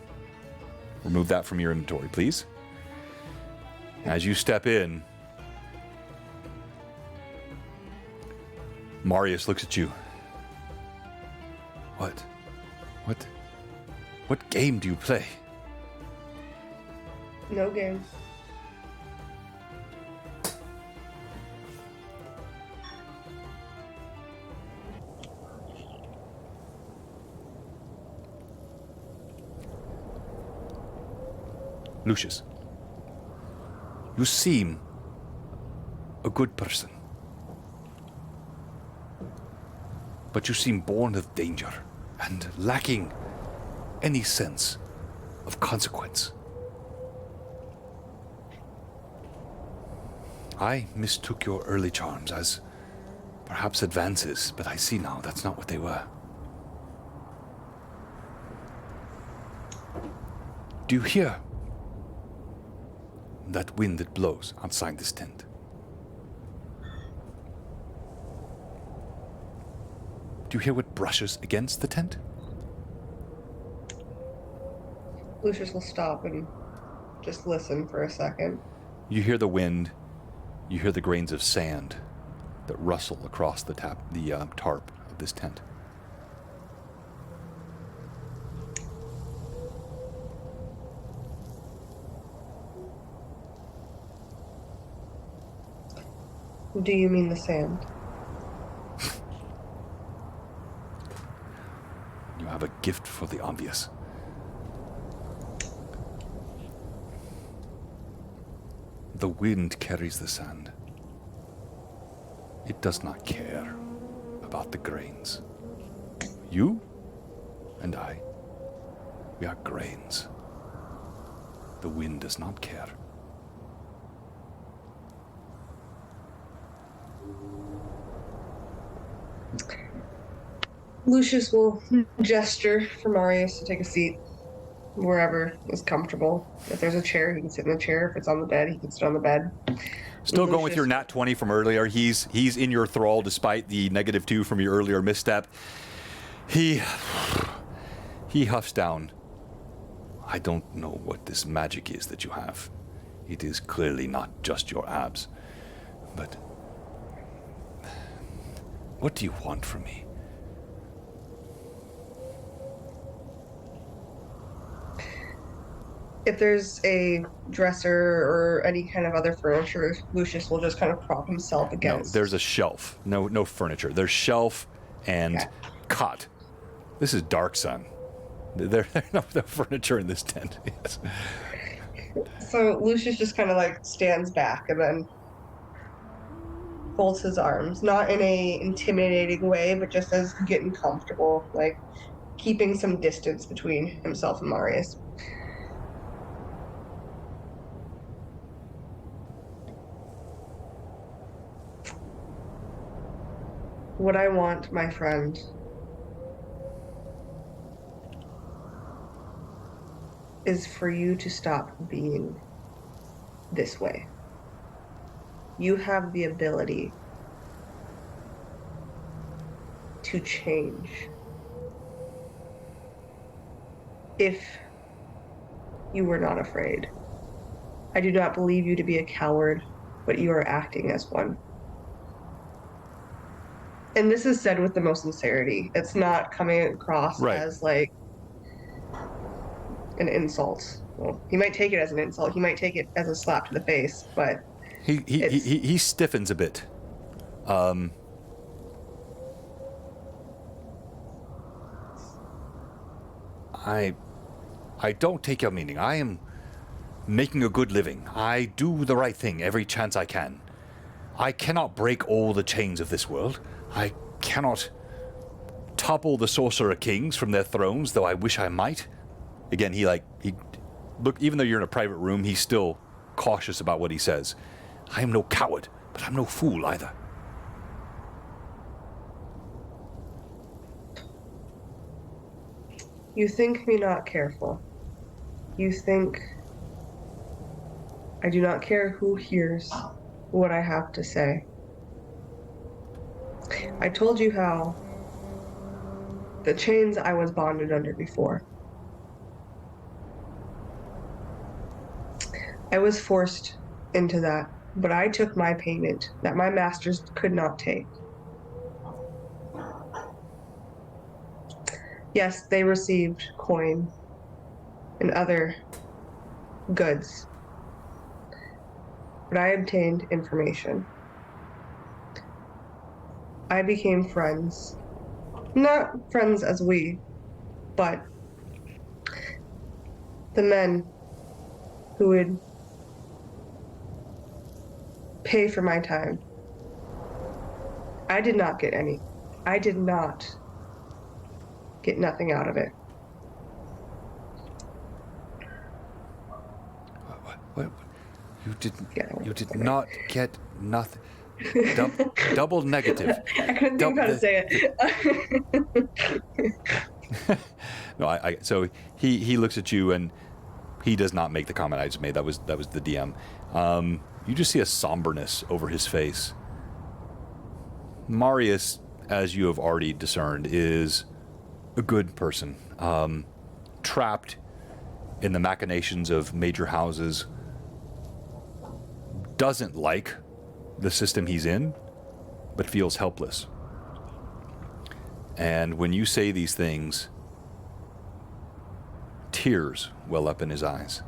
Remove that from your inventory, please. As you step in, Marius looks at you. What game do you play? No game. Lucius, you seem a good person. But you seem born of danger. and lacking any sense of consequence. I mistook your early charms as perhaps advances, but I see now that's not what they were. Do you hear that wind that blows outside this tent? Do you hear what brushes against the tent? Lucius will stop and just listen for a second. You hear the wind. You hear the grains of sand that rustle across the tarp of this tent. Do you mean the sand? You have a gift for the obvious. The wind carries the sand. It does not care about the grains. You and I, we are grains. The wind does not care. Lucius will gesture for Marius to take a seat wherever is comfortable. If there's a chair, he can sit in the chair. If it's on the bed, he can sit on the bed. Still going with your nat 20 from earlier. He's in your thrall despite the -2 from your earlier misstep. He huffs down. I don't know what this magic is that you have. It is clearly not just your abs. But what do you want from me? If there's a dresser or any kind of other furniture, Lucius will just kind of prop himself against. No, there's a shelf. No furniture. There's shelf and cot. This is Dark Sun. There's no furniture in this tent. Yes. So Lucius just kind of like stands back and then folds his arms, not in a intimidating way, but just as getting comfortable, like keeping some distance between himself and Marius. What I want, my friend, is for you to stop being this way. You have the ability to change. If you were not afraid. I do not believe you to be a coward, but you are acting as one. And this is said with the most sincerity. It's not coming across as like an insult. Well, he might take it as an insult. He might take it as a slap to the face, but he stiffens a bit. I don't take your meaning. I am making a good living. I do the right thing every chance I can. I cannot break all the chains of this world. I cannot topple the sorcerer kings from their thrones, though I wish I might. Again, he look, even though you're in a private room, he's still cautious about what he says. I am no coward, but I'm no fool either. You think me not careful. You think I do not care who hears what I have to say. I told you how the chains I was bonded under before. I was forced into that, but I took my payment that my masters could not take. Yes, they received coin and other goods, but I obtained information. I became friends. Not friends as we, but the men who would pay for my time. I did not get get nothing out of it. What? You Yeah, did not get nothing. Double negative. I couldn't think of how to say it. No, so he looks at you and he does not make the comment I just made. That was the DM. You just see a somberness over his face. Marius, as you have already discerned, is a good person, trapped in the machinations of major houses, doesn't like the system he's in, but feels helpless. And when you say these things, tears well up in his eyes.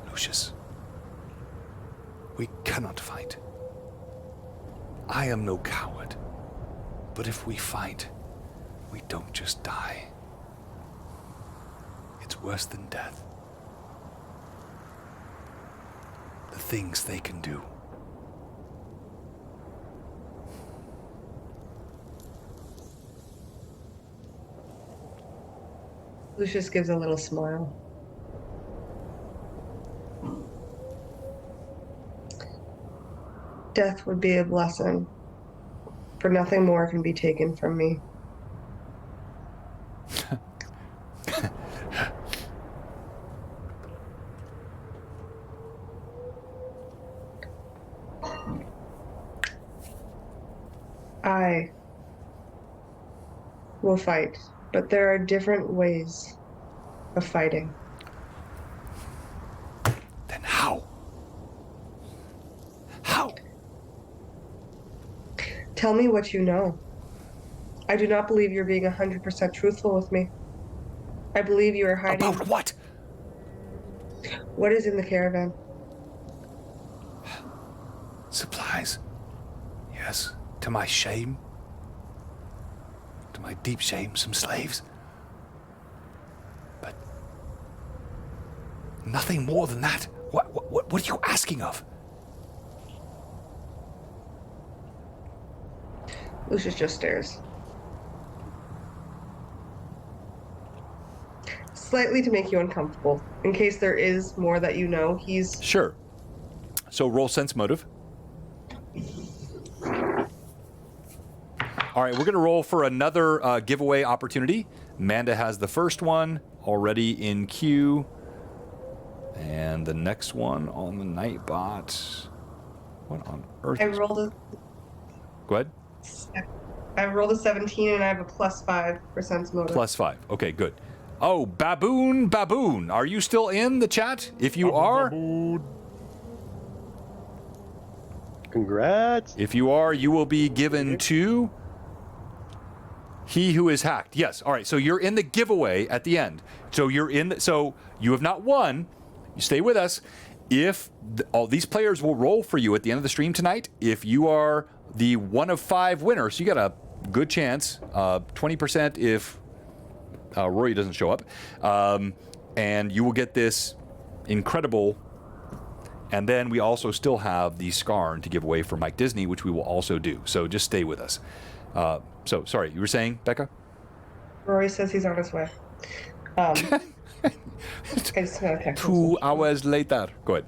Lucius, we cannot fight. I am no coward, but if we fight, we don't just die. It's worse than death. The things they can do. Lucius gives a little smile. Death would be a blessing, for nothing more can be taken from me. I will fight, but there are different ways of fighting. Then how? How? Tell me what you know. I do not believe you're being 100% truthful with me. I believe you are hiding. About what? What is in the caravan? Supplies. Yes, to my shame. To my deep shame, some slaves. But nothing more than that. What are you asking of? Lucius just stares. Slightly to make you uncomfortable. In case there is more that you know, he's... Sure. So roll sense motive. All right, we're going to roll for another giveaway opportunity. Amanda has the first one already in queue. And the next one on the Nightbot. What on earth? I rolled a... Go ahead. I rolled a 17 and I have a +5 for sense motive. +5. Okay, good. Oh, Baboon. Are you still in the chat? If you are... Congrats. If you are, you will be given to... He who is hacked. Yes. All right. So you're in the giveaway at the end. So you're in. So you have not won. You stay with us. If all these players will roll for you at the end of the stream tonight, if you are the one of 5 winners, you got a good chance. 20% if Rory doesn't show up, and you will get this incredible. And then we also still have the Scarn to give away for Mike Disney, which we will also do. So just stay with us. So, sorry, you were saying, Becca? Rory says he's on his way. I just got a text 2 hours later. Go ahead.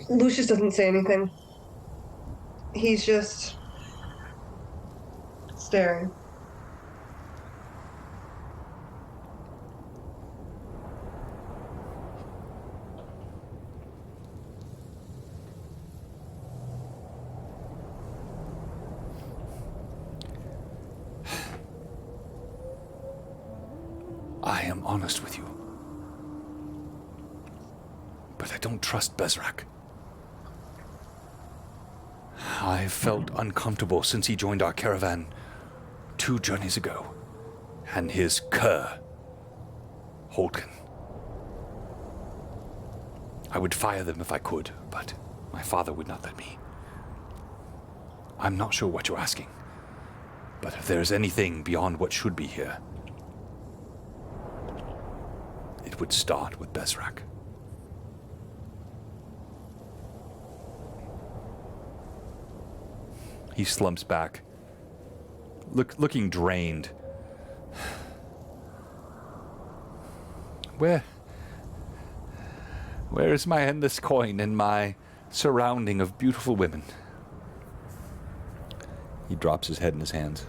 Lucius doesn't say anything. He's just staring. I am honest with you. But I don't trust Bezrak. I felt uncomfortable since he joined our caravan 2 journeys ago. And his cur, Holden. I would fire them if I could, but my father would not let me. I'm not sure what you're asking. But if there's anything beyond what should be here, it would start with Bezrak. He slumps back looking drained. Where is my endless coin and my surrounding of beautiful women? He drops his head in his hands.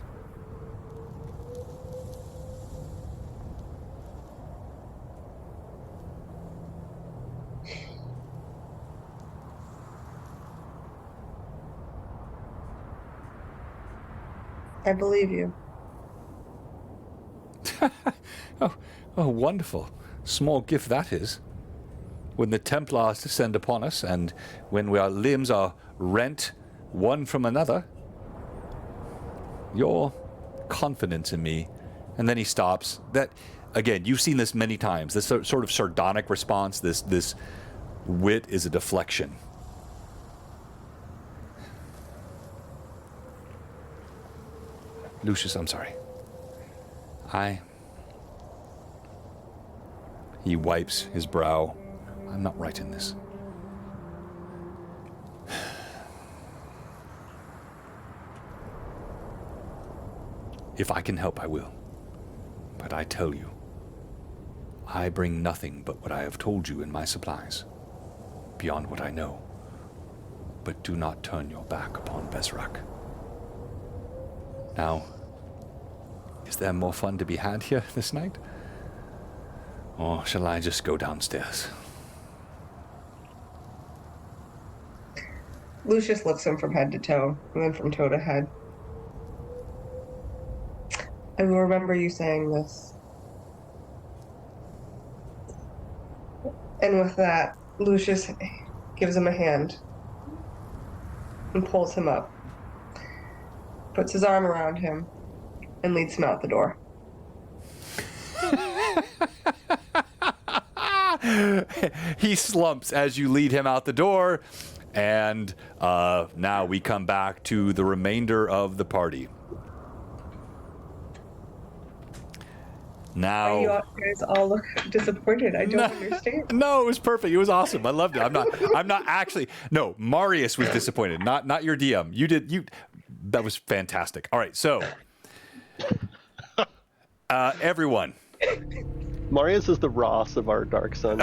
I believe you. Oh, wonderful. Small gift that is. When the Templars descend upon us, and when our limbs are rent one from another, your confidence in me. And then he stops. That, again, you've seen this many times. This sort of sardonic response, this wit is a deflection. Lucius, I'm sorry. He wipes his brow. I'm not right in this. If I can help, I will. But I tell you, I bring nothing but what I have told you in my supplies, beyond what I know. But do not turn your back upon Bezrak. Now, is there more fun to be had here this night? Or shall I just go downstairs? Lucius lifts him from head to toe, and then from toe to head. I will remember you saying this. And with that, Lucius gives him a hand and pulls him up, puts his arm around him, and leads him out the door. He slumps as you lead him out the door, and now we come back to the remainder of the party. Now, You guys all look disappointed. I don't understand. No, it was perfect. It was awesome. I loved it. I'm not actually. No, Marius was disappointed. Not your DM. That was fantastic. All right, so everyone. Marius is the Ross of our Dark Sun.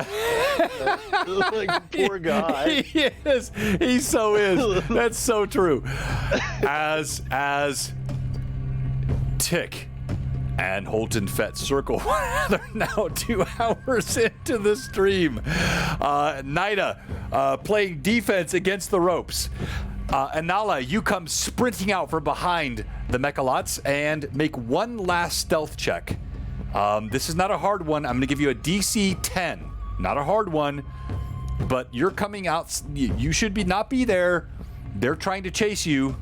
Like, poor guy. He is. He so is. That's so true. As Tick and Holton Fett circle one another now 2 hours into the stream. Nida playing defense against the ropes. Anala, you come sprinting out from behind the Mechalots and make one last stealth check. This is not a hard one. I'm going to give you a DC 10. Not a hard one, but you're coming out. You should not be there. They're trying to chase you.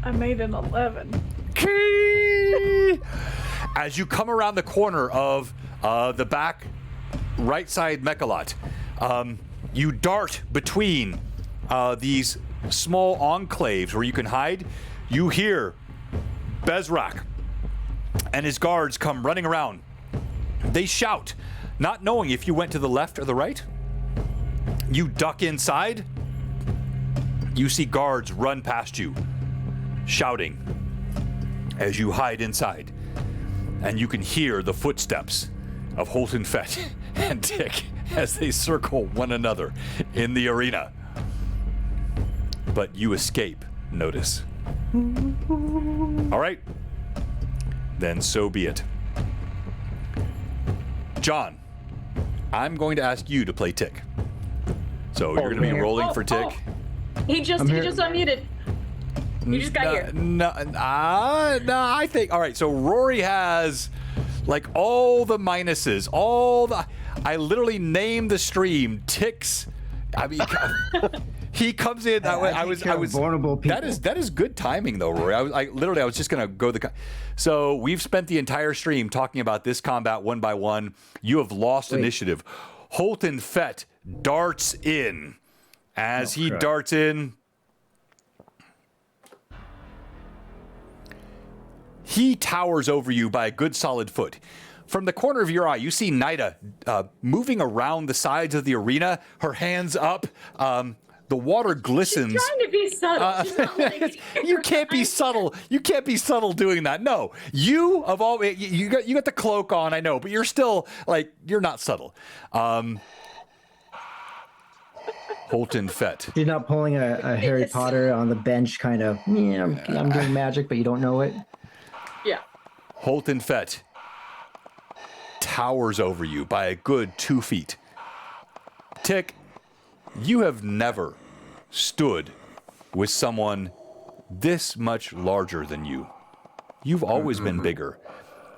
I made an 11. As you come around the corner of the back right side Mechalot, you dart between these small enclaves where you can hide. You hear Bezrak and his guards come running around. They shout, not knowing if you went to the left or the right. You duck inside. You see guards run past you, shouting as you hide inside. And you can hear the footsteps of Holton Fett and Tick as they circle one another in the arena. But you escape, notice. All right. Then so be it. John, I'm going to ask you to play Tick. So you're going to be rolling for Tick. He just unmuted. You just got here. No, I think. All right, so Rory has like all the minuses, I literally named the stream Ticks. I mean, he comes in. I was vulnerable people. That is good timing though, Rory. I was just gonna go So we've spent the entire stream talking about this combat one by one. You have lost initiative. Holton Fett darts in. As he darts in, he towers over you by a good solid foot. From the corner of your eye, you see Nida moving around the sides of the arena, her hands up, The water glistens. She's trying to be subtle. She's not like You can't be subtle. You can't be subtle doing that. No, you of all you got the cloak on. I know, but you're still like you're not subtle. Holton Fett. You're not pulling a Harry Potter on the bench, kind of. Yeah, I'm doing magic, but you don't know it. Yeah. Holton Fett towers over you by a good 2 feet. Tick, you have never stood with someone this much larger than you. You've always been bigger.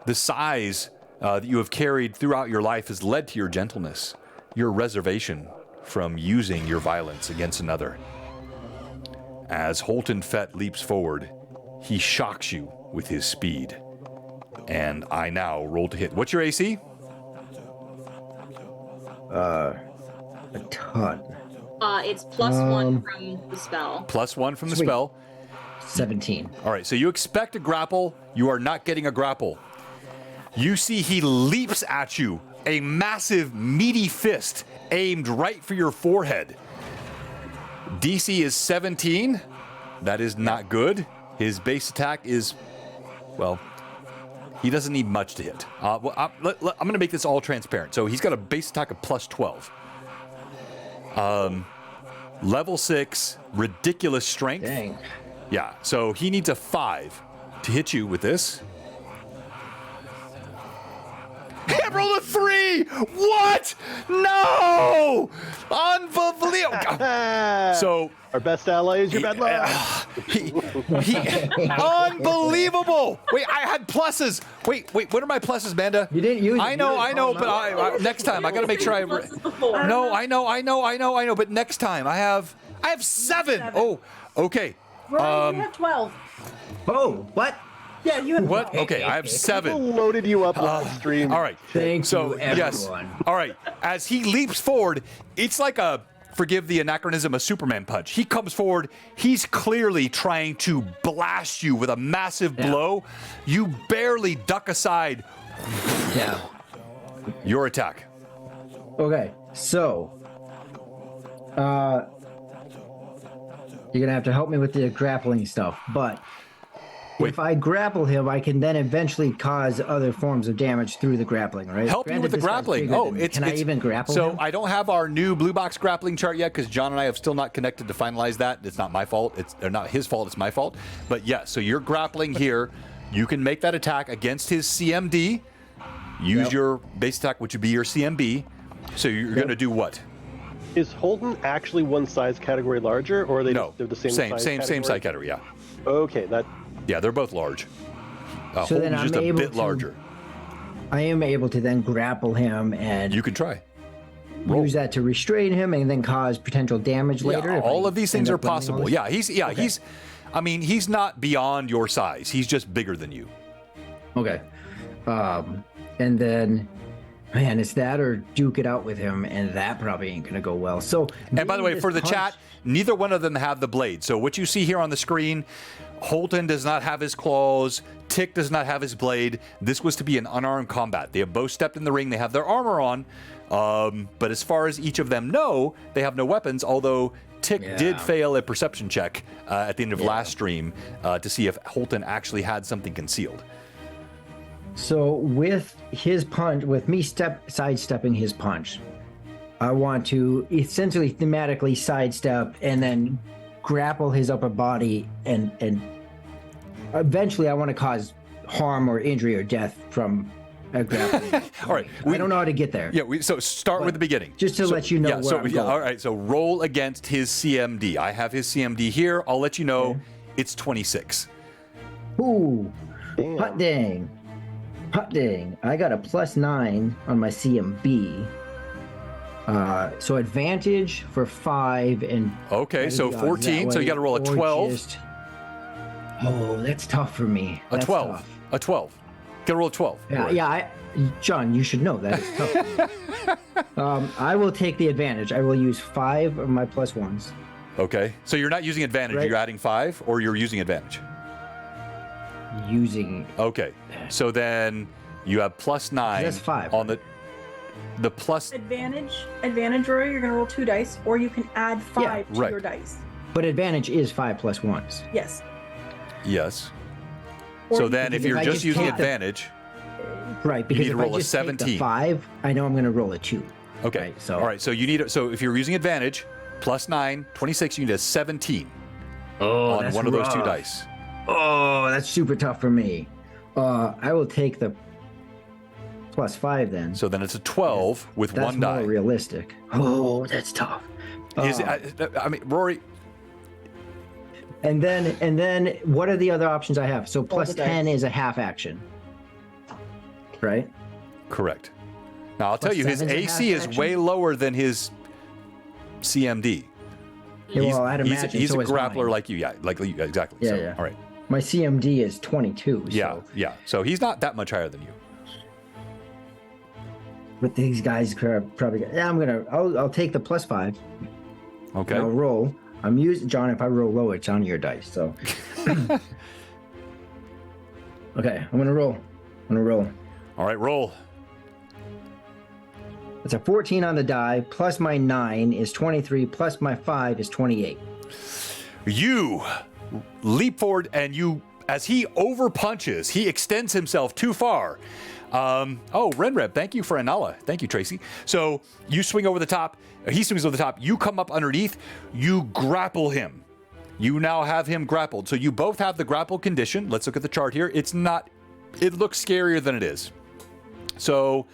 The size that you have carried throughout your life has led to your gentleness, your reservation from using your violence against another. As Holton Fett leaps forward, he shocks you with his speed. And I now roll to hit. What's your AC? A ton. It's +1 from the spell. +1 from the Sweet. spell. 17. All right, so you expect a grapple. You are not getting a grapple. You see he leaps at you, a massive, meaty fist aimed right for your forehead. DC is 17. That is not good. His base attack is, well, he doesn't need much to hit. I'm going to make this all transparent. So he's got a base attack of +12. Level 6, ridiculous strength. Dang. Yeah, so he needs a 5 to hit you with this. I rolled a 3! What? No! Unbelievable! So our best ally is your bad luck. Unbelievable! Wait, I had pluses. Wait, what are my pluses, Manda? You didn't use. I know, but I next time I gotta make sure I. No, I know, but next time I have 7. Oh, okay. Ryan, you have 12. Oh, what? Yeah, you have What? 12. Okay, I have People 7. loaded you up last stream. All right. Thank So you, yes. everyone. All right. As he leaps forward, it's like a, forgive the anachronism, a Superman punch. He comes forward. He's clearly trying to blast you with a massive blow. You barely duck aside. Yeah. Your attack. Okay, so you're gonna have to help me with the grappling stuff, but Wait. if I grapple him, I can then eventually cause other forms of damage through the grappling, right? Help you with the this guy's grappling. bigger Oh, than me. it's Can I it's- even grapple So him? I don't have our new blue box grappling chart yet because John and I have still not connected to finalize that. It's not my fault. It's not his fault. It's my fault. But yeah, so you're grappling here. You can make that attack against his CMD. Use your base attack, which would be your CMB. So you're going to do what? Is Holden actually one size category larger, or are they No, they're the same same size same category? side category. Yeah, Okay, that yeah, they're both large. So then Holden's just I'm a able bit to- larger. I am able to then grapple him and You can try. Roll. use that to restrain him and then cause potential damage later. Yeah, if all I of these end things are up winning all possible. this? Yeah, Okay. he's not beyond your size. He's just bigger than you. Okay. And then, man, it's that or duke it out with him, and that probably ain't gonna go well. So, And by the way, this for the punch- chat, neither one of them have the blade. So what you see here on the screen, Holton does not have his claws. Tick does not have his blade. This was to be an unarmed combat. They have both stepped in the ring. They have their armor on. But as far as each of them know, they have no weapons, although Tick did fail a perception check at the end of last stream to see if Holton actually had something concealed. So with his punch, with me sidestepping his punch, I want to essentially thematically sidestep and then grapple his upper body, and eventually I want to cause harm or injury or death from a grappling. All right. I don't know how to get there. Yeah, so start with the beginning. Just to let you know where I'm going. All right, so roll against his CMD. I have his CMD here. I'll let you know it's 26. Ooh, damn. hot dang. Hot dang. I got a +9 on my CMB. So advantage for 5 and Okay, so odds 14, that so you way, got to roll a or 12. just- Oh, that's tough for me. A That's 12. tough. A 12. Got to roll a 12. Yeah, John, you should know that is tough. I will take the advantage. I will use 5 of my +1s. Okay, so you're not using advantage. Right. You're adding 5, or you're using advantage. Using Okay, so then you have +9 That's 5, on the. The plus. Advantage, Rory, you're going to roll 2 dice, or you can add 5 to your dice. But advantage is 5 plus 1s. Yes. Yes. Or So then if you're just using take advantage. Right, because you need if to roll I a just take 17. the 5, I know I'm going to roll a 2. Okay. Right, so. All right. So you need. So if you're using advantage, plus 9, 26, you need a 17 on that's one of those 2 rough. dice. Oh, that's super tough for me. I will take the plus 5 then. So then it's a 12 with That's 1 die. more realistic. Oh, that's tough. I mean, Rory. And then what are the other options I have? So plus the 10 dice. is a half action. Right? Correct. Now I'll tell Plus you, his 7's a AC half is action? way lower than his CMD. Yeah, well, I'd imagine he's so a is grappler mine. like you, exactly. Yeah, so, yeah. All right. My CMD is 22. Yeah, So. So he's not that much higher than you. But these guys could probably. Yeah, I'll take the plus 5. Okay. And I'll roll. I'm using John. If I roll low, it's on your dice. So. Okay, I'm gonna roll. All right, roll. It's a 14 on the die. Plus my 9 is 23. Plus my 5 is 28. You leap forward, and as he over punches, he extends himself too far. Renreb, thank you for Anala. Thank you, Tracy. So you swing over the top. He swings over the top. You come up underneath. You grapple him. You now have him grappled. So you both have the grapple condition. Let's look at the chart here. It looks scarier than it is. So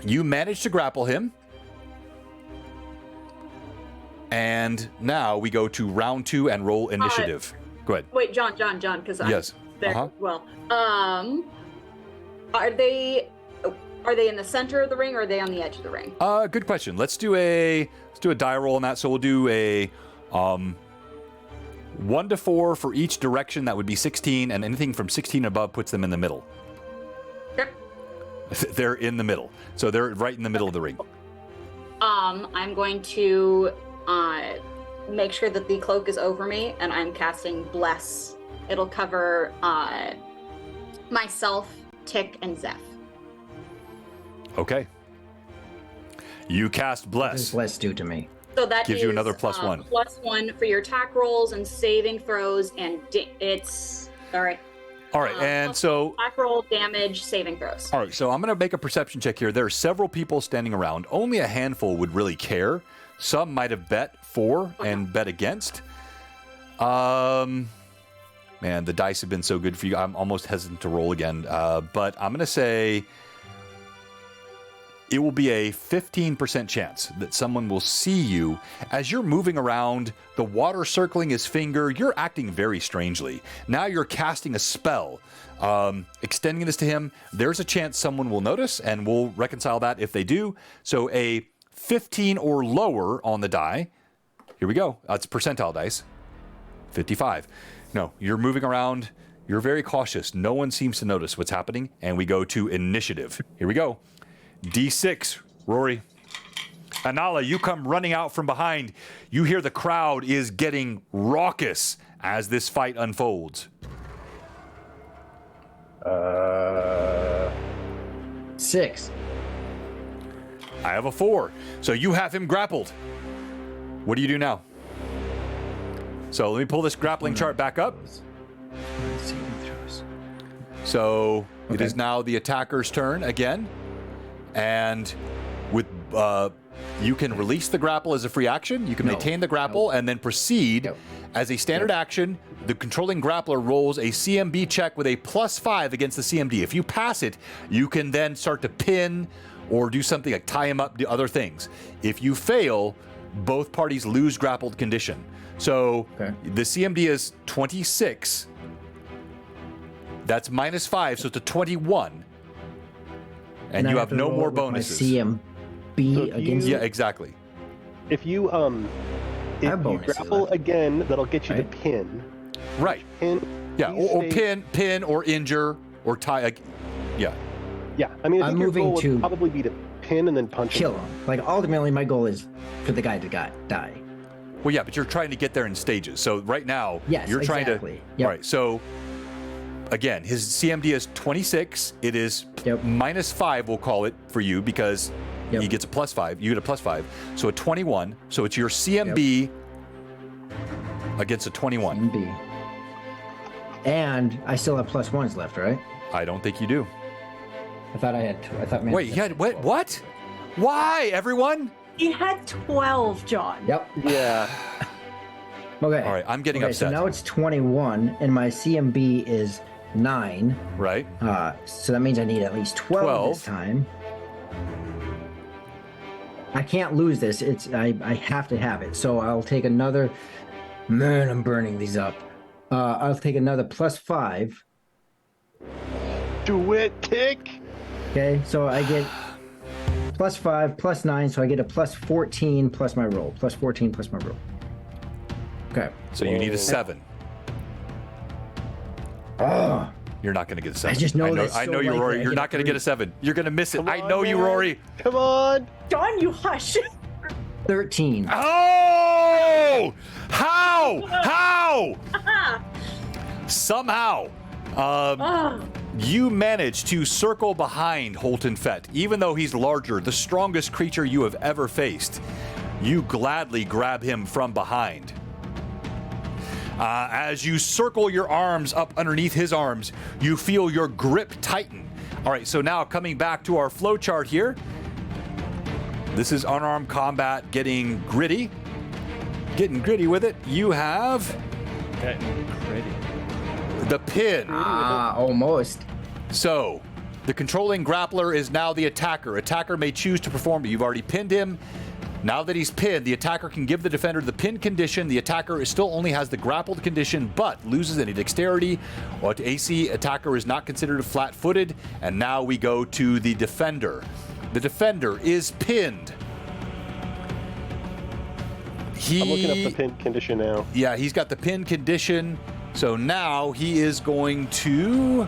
you manage to grapple him. And now we go to round 2 and roll initiative. Go ahead. Wait, John, because Yes. I'm there as well. Are they in the center of the ring, or are they on the edge of the ring? Good question. Let's do a die roll on that. So we'll do a 1 to 4 for each direction. That would be 16, and anything from 16 above puts them in the middle. Okay. They're in the middle, so they're right in the middle of the ring. I'm going to make sure that the cloak is over me, and I'm casting Bless. It'll cover myself, Tick, and Zeph. Okay. You cast What Bless. does bless do to me? So that Gives you is, another +1. +1 for your attack rolls and saving throws, and it's sorry. All right, and so Attack roll, damage, saving throws. all right, so I'm going to make a perception check here. There are several people standing around. Only a handful would really care. Some might have bet for and bet against. Man, the dice have been so good for you. I'm almost hesitant to roll again, but I'm going to say it will be a 15% chance that someone will see you as you're moving around, the water circling his finger. You're acting very strangely. Now you're casting a spell, extending this to him. There's a chance someone will notice, and we'll reconcile that if they do. So a 15 or lower on the die. Here we go. That's percentile dice. 55. No, you're moving around. You're very cautious. No one seems to notice what's happening, and we go to initiative. Here we go. D6, Rory. Anala, you come running out from behind. You hear the crowd is getting raucous as this fight unfolds. 6. I have a 4. So you have him grappled. What do you do now? So let me pull this grappling chart back up. So it is now the attacker's turn again. And with you can release the grapple as a free action. You can maintain the grapple and then proceed. As a standard action, the controlling grappler rolls a CMB check with a +5 against the CMD. If you pass it, you can then start to pin or do something like tie him up, do other things. If you fail, both parties lose grappled condition. So the CMD is 26. That's -5, so it's a 21. And you have no more bonuses. CMB against Yeah, exactly. If you if you grapple again, that'll get you to pin. Right. Pin. Yeah, or pin or injure or tie. Yeah. Yeah, I mean, I think I'm your moving goal would to probably be to pin and then punch kill him. Like ultimately, my goal is for the guy to die. Well, yeah, but you're trying to get there in stages. So right now, Yes, you're trying exactly. to. All right. So again, his CMD is 26. It is -5, we'll call it for you, because he gets a +5. You get a +5. So a 21. So it's your CMB against a 21. CMB. And I still have +1s left, right? I don't think you do. I thought I had two. I thought. Wait, you had what? Why, everyone? He had 12, John. Yep. Yeah. Okay. All right, I'm getting okay, upset. So now it's 21, and my CMB is 9. Right. So that means I need at least 12 this time. I can't lose this. I have to have it. So I'll take another. Man, I'm burning these up. I'll take another +5. Do it, Tick. Okay, so I get +5, +9, so I get a +14 plus my roll. +14 plus my roll. Okay. So you need a 7. Oh, You're not going to get a 7. I just know that's I so know you, likely Rory. I You're get not a going to get a 3. 7. You're going to miss it. Come I on, know you, man. Rory. Come on. John, you hush. 13. Oh! How? Somehow, you manage to circle behind Holton Fett, even though he's larger, the strongest creature you have ever faced. You gladly grab him from behind. As you circle your arms up underneath his arms, you feel your grip tighten. All right, so now coming back to our flow chart here. This is unarmed combat getting gritty. Getting gritty with it. You have Getting gritty. the pin. Almost. So, the controlling grappler is now the attacker. Attacker may choose to perform, but you've already pinned him. Now that he's pinned, the attacker can give the defender the pin condition. The attacker still only has the grappled condition, but loses any dexterity. Or AC, attacker is not considered flat-footed. And now we go to the defender. The defender is pinned. I'm looking up the pin condition now. Yeah, he's got the pin condition. So now he is going to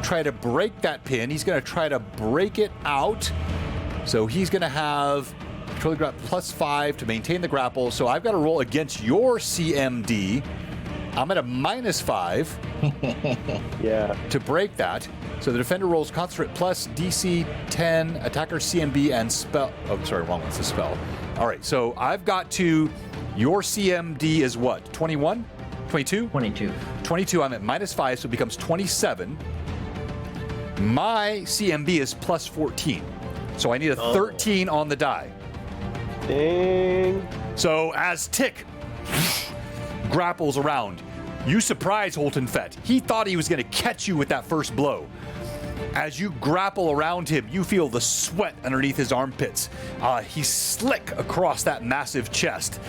try to break that pin. He's going to try to break it out. So he's going to have control grapple +5 to maintain the grapple. So I've got to roll against your CMD. I'm at a -5 Yeah. to break that. So the defender rolls concentrate plus DC 10, attacker CMB, and spell. Oh, sorry, wrong one. It's a spell. All right, so I've got to. Your CMD is what? 21? 22? 22. 22, I'm at -5, so it becomes 27. My CMB is +14. So I need a 13 on the die. Dang. So as Tick grapples around, you surprise Holton Fett. He thought he was going to catch you with that first blow. As you grapple around him, you feel the sweat underneath his armpits. He's slick across that massive chest.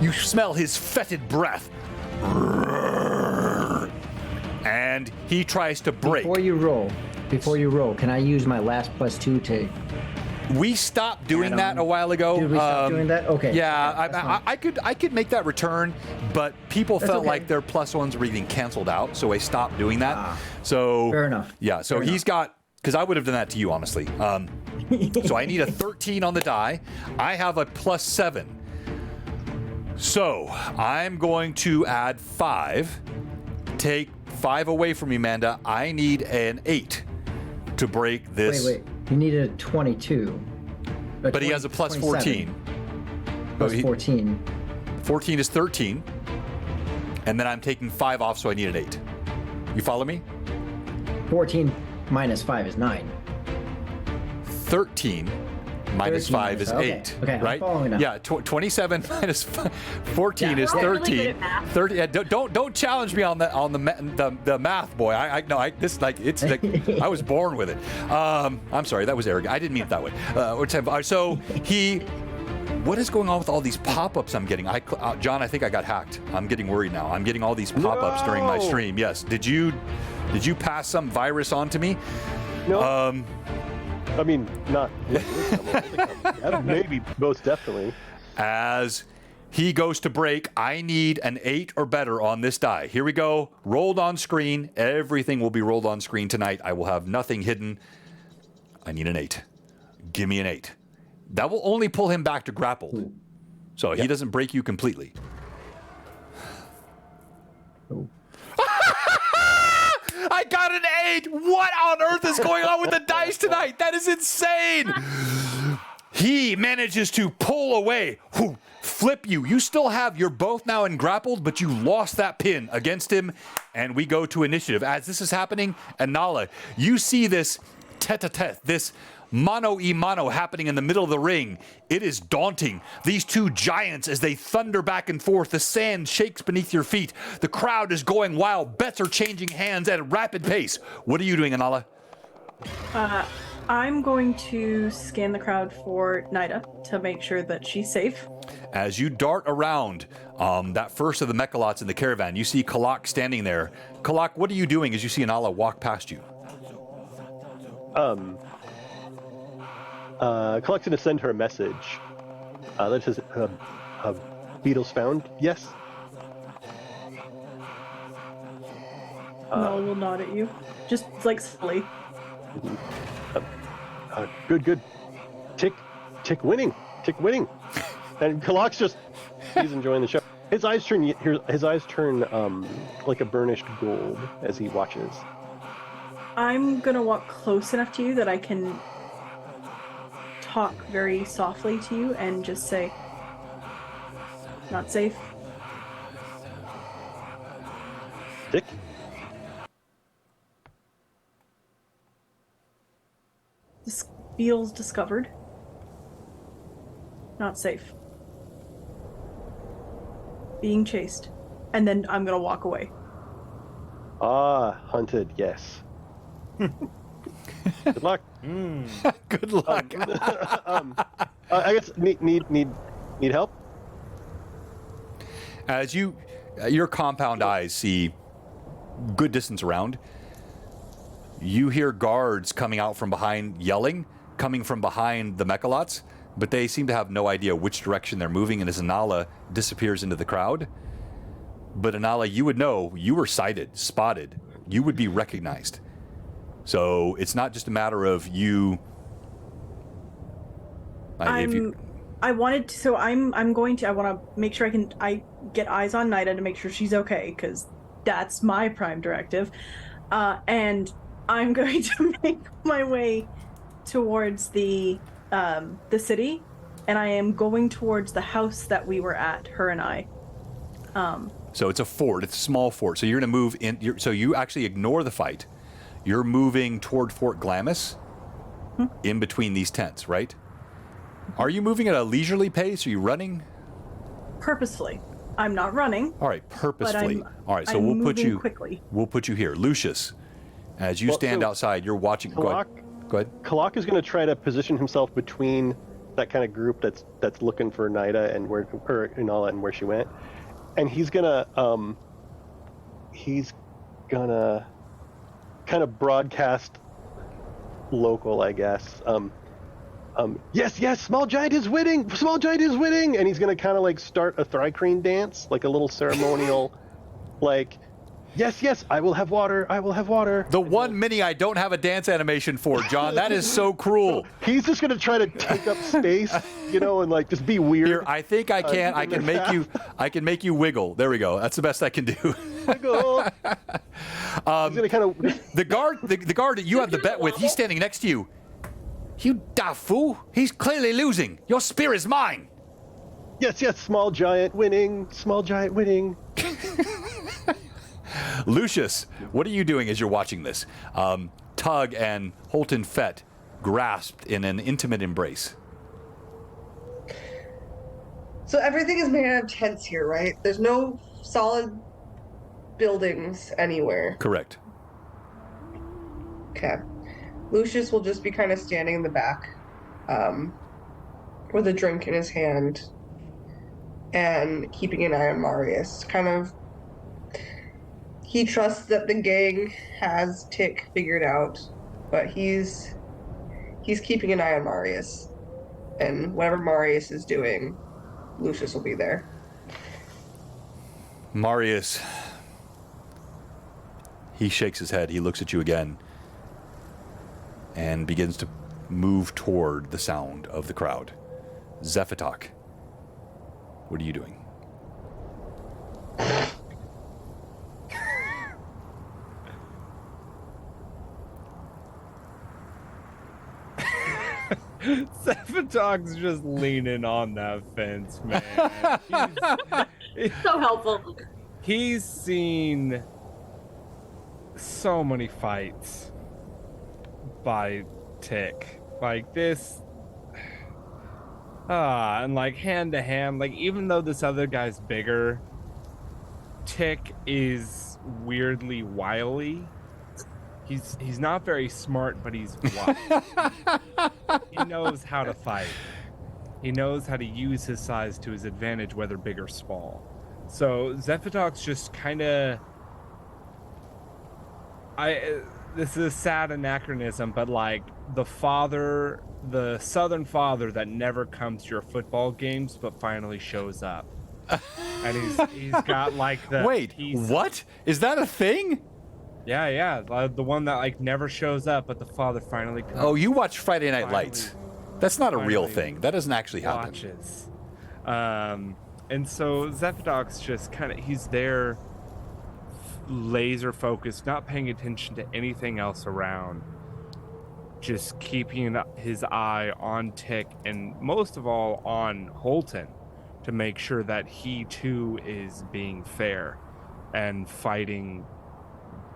You smell his fetid breath. And he tries to break. Before you roll, can I use my last +2 to... We stopped doing that a while ago. Did we stop doing that? Okay. Yeah, Okay, I could make that return, but people felt okay. like their +1s were getting canceled out, so I stopped doing that. So fair enough. Yeah, so he's got, because I would have done that to you, honestly. So I need a 13 on the die. I have a +7. So I'm going to add 5. Take 5 away from me, Amanda. I need an 8 to break this. Wait. You need a 22. But he has a +14. +14. 14 is 13. And then I'm taking 5 off, so I need an 8. You follow me? 14 minus 5 is 9. 13 minus 5 is 8. Okay, I'm right? following now. Yeah, 27 minus 14 is We're all really 13. good at math. 30. Yeah, don't challenge me on the math, boy. I was born with it. I'm sorry, that was arrogant. I didn't mean it that way. What is going on with all these pop-ups I'm getting? John, I think I got hacked. I'm getting worried now. I'm getting all these pop-ups during my stream. Yes. Did you pass some virus on to me? No. I mean, not. Maybe, most definitely. As he goes to break, I need an 8 or better on this die. Here we go. Rolled on screen. Everything will be rolled on screen tonight. I will have nothing hidden. I need an 8. Give me an 8. That will only pull him back to grappled. So he doesn't break you completely. I got got an 8. What on earth is going on with the dice tonight? That is insane. He manages to pull away, flip you. You still have, you're both now engrappled, but you lost that pin against him. And we go to initiative. As this is happening, Anala, you see this tete-a-tete, this mano-y-mano happening in the middle of the ring. It is daunting. These two giants, as they thunder back and forth, the sand shakes beneath your feet. The crowd is going wild. Bets are changing hands at a rapid pace. What are you doing, Anala? I'm going to scan the crowd for Nida to make sure that she's safe. As you dart around that first of the mechalots in the caravan, you see Kalak standing there. Kalak, what are you doing as you see Anala walk past you? Kalak's going to send her a message that says, beetles found, yes? Noel will nod at you, just like silly. Good. Tick winning. And Kalak's he's enjoying the show. His eyes turn like a burnished gold as he watches. I'm gonna walk close enough to you that I can talk very softly to you and just say, not safe. Tick. This beetle's discovered. Not safe. Being chased. And then I'm gonna walk away. Hunted, yes. Good luck. Good luck. I guess need help? As your compound eyes see good distance around, you hear guards coming out from behind, yelling, coming from behind the mechalots, but they seem to have no idea which direction they're moving, and as Anala disappears into the crowd. But Anala, you would know, you were sighted, spotted, you would be recognized. So it's not just a matter of you. I want to make sure I get eyes on Nida to make sure she's okay, because that's my prime directive. And I'm going to make my way towards the city, and I am going towards the house that we were at, her and I. So it's a fort. It's a small fort. So you're going to move in. So you actually ignore the fight. You're moving toward Fort Glamis, in between these tents, right? Are you moving at a leisurely pace? Are you running? Purposefully. I'm not running. All right, purposefully. All right, so I'm we'll put you quickly. We'll put you here, Lucius. As you stand outside, you're watching. Kalak, go ahead. Kalak is going to try to position himself between that kind of group that's looking for Nida and where Inala and where she went, and he's gonna kind of broadcast local, I guess. Yes, Small Giant is winning, and he's gonna kind of like start a Thrycreen dance, like a little ceremonial, like, yes, I will have water. The one mini I don't have a dance animation for, John. That is so cruel. So he's just gonna try to take up space, and like just be weird. Here, I think I can. I can make you wiggle. There we go. That's the best I can do. Wiggle. He's gonna kind of the guard that you have the bet with. He's standing next to you. You daft fool. He's clearly losing. Your spear is mine. Yes, Small Giant winning. Lucius, what are you doing as you're watching this? Tug and Holton Fett grasped in an intimate embrace. So everything is made out of tents here, right? There's no solid buildings anywhere. Correct. Okay. Lucius will just be kind of standing in the back, with a drink in his hand, and keeping an eye on Marius. He trusts that the gang has Tick figured out, but he's keeping an eye on Marius. And whatever Marius is doing, Lucius will be there. Marius, he shakes his head. He looks at you again and begins to move toward the sound of the crowd. Zephatok, what are you doing? Sephiroth's just leaning on that fence, man. So helpful. He's seen so many fights by Tick. Like this. And like hand to hand, like even though this other guy's bigger, Tick is weirdly wily. He's not very smart, but he's wise. He knows how to fight. He knows how to use his size to his advantage, whether big or small. So Zephytox just kind of, this is a sad anachronism, but like the southern father that never comes to your football games, but finally shows up. And he's got like the Wait, what? Is that a thing? Yeah, the one that like never shows up, but the father finally comes. Oh, you watch Friday Night Lights. That's not a real thing. That doesn't actually happen. Watches. And so Zephytox just kind of, he's there laser focused, not paying attention to anything else around, just keeping his eye on Tick and most of all on Holton to make sure that he too is being fair and fighting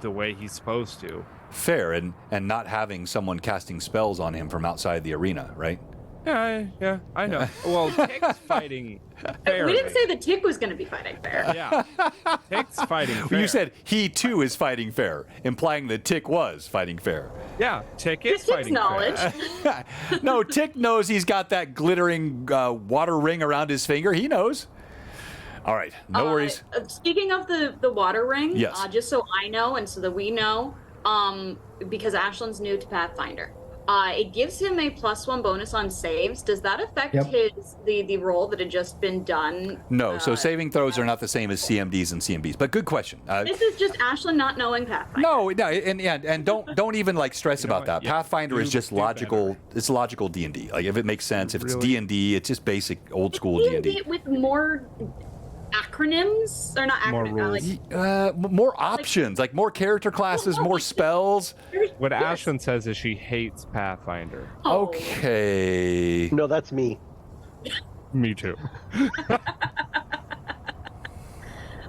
the way he's supposed to. Fair and not having someone casting spells on him from outside the arena, right? Yeah, I know. Well, Tick's fighting fair. We didn't say the Tick was going to be fighting fair. Yeah, Tick's fighting fair. Well, you said he too is fighting fair, implying that Tick was fighting fair. Yeah, Tick is Tick's fighting knowledge. fair. No, Tick knows he's got that glittering water ring around his finger. He knows. All right, no worries. Speaking of the water ring, yes. Just so I know and so that we know, because Ashland's new to Pathfinder, it gives him a +1 bonus on saves. Does that affect the roll that had just been done? No, so saving throws are not the same as CMDs and CMBs. But good question. This is just Ashland not knowing Pathfinder. No, and don't even like stress about that. Yeah, Pathfinder is just logical. It's logical D&D. Like if it makes sense, if it's D&D, it's just basic old school D&D with more acronyms or not acronyms, more options, like more character classes, more spells. What Ashlyn says is she hates Pathfinder. Okay. No, that's me. Me too.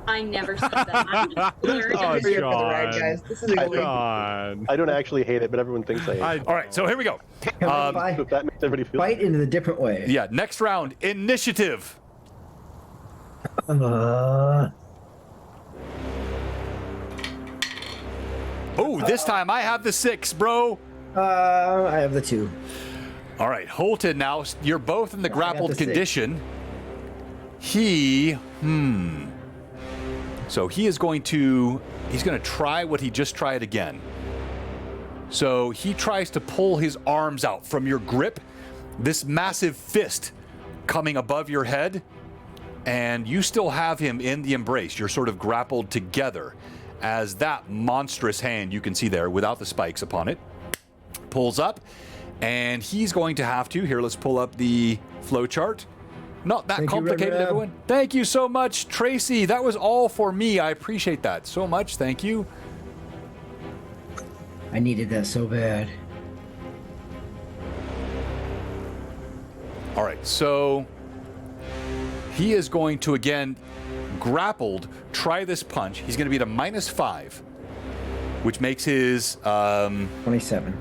I never said that. I'm just clearing Oh, everything. For the ride, guys. This is a John. I don't actually hate it, but everyone thinks I hate it. All right, so here we go. If that makes everybody feel Fight in a different way. Yeah, next round, initiative. Uh, Oh, this time I have the 6, bro. I have the 2. All right, Holton, now you're both in the I got grappled the 6. condition. He, So he's going to try what he just tried again. So he tries to pull his arms out from your grip, this massive fist coming above your head, and you still have him in the embrace. You're sort of grappled together as that monstrous hand you can see there without the spikes upon it pulls up, and he's going to have to, here, let's pull up the flow chart. Not that complicated, everyone. Thank you so much, Tracy. That was all for me. I appreciate that so much. Thank you. I needed that so bad. All right, so he is going to, again, grappled, try this punch. He's going to be at a -5, which makes his... 27.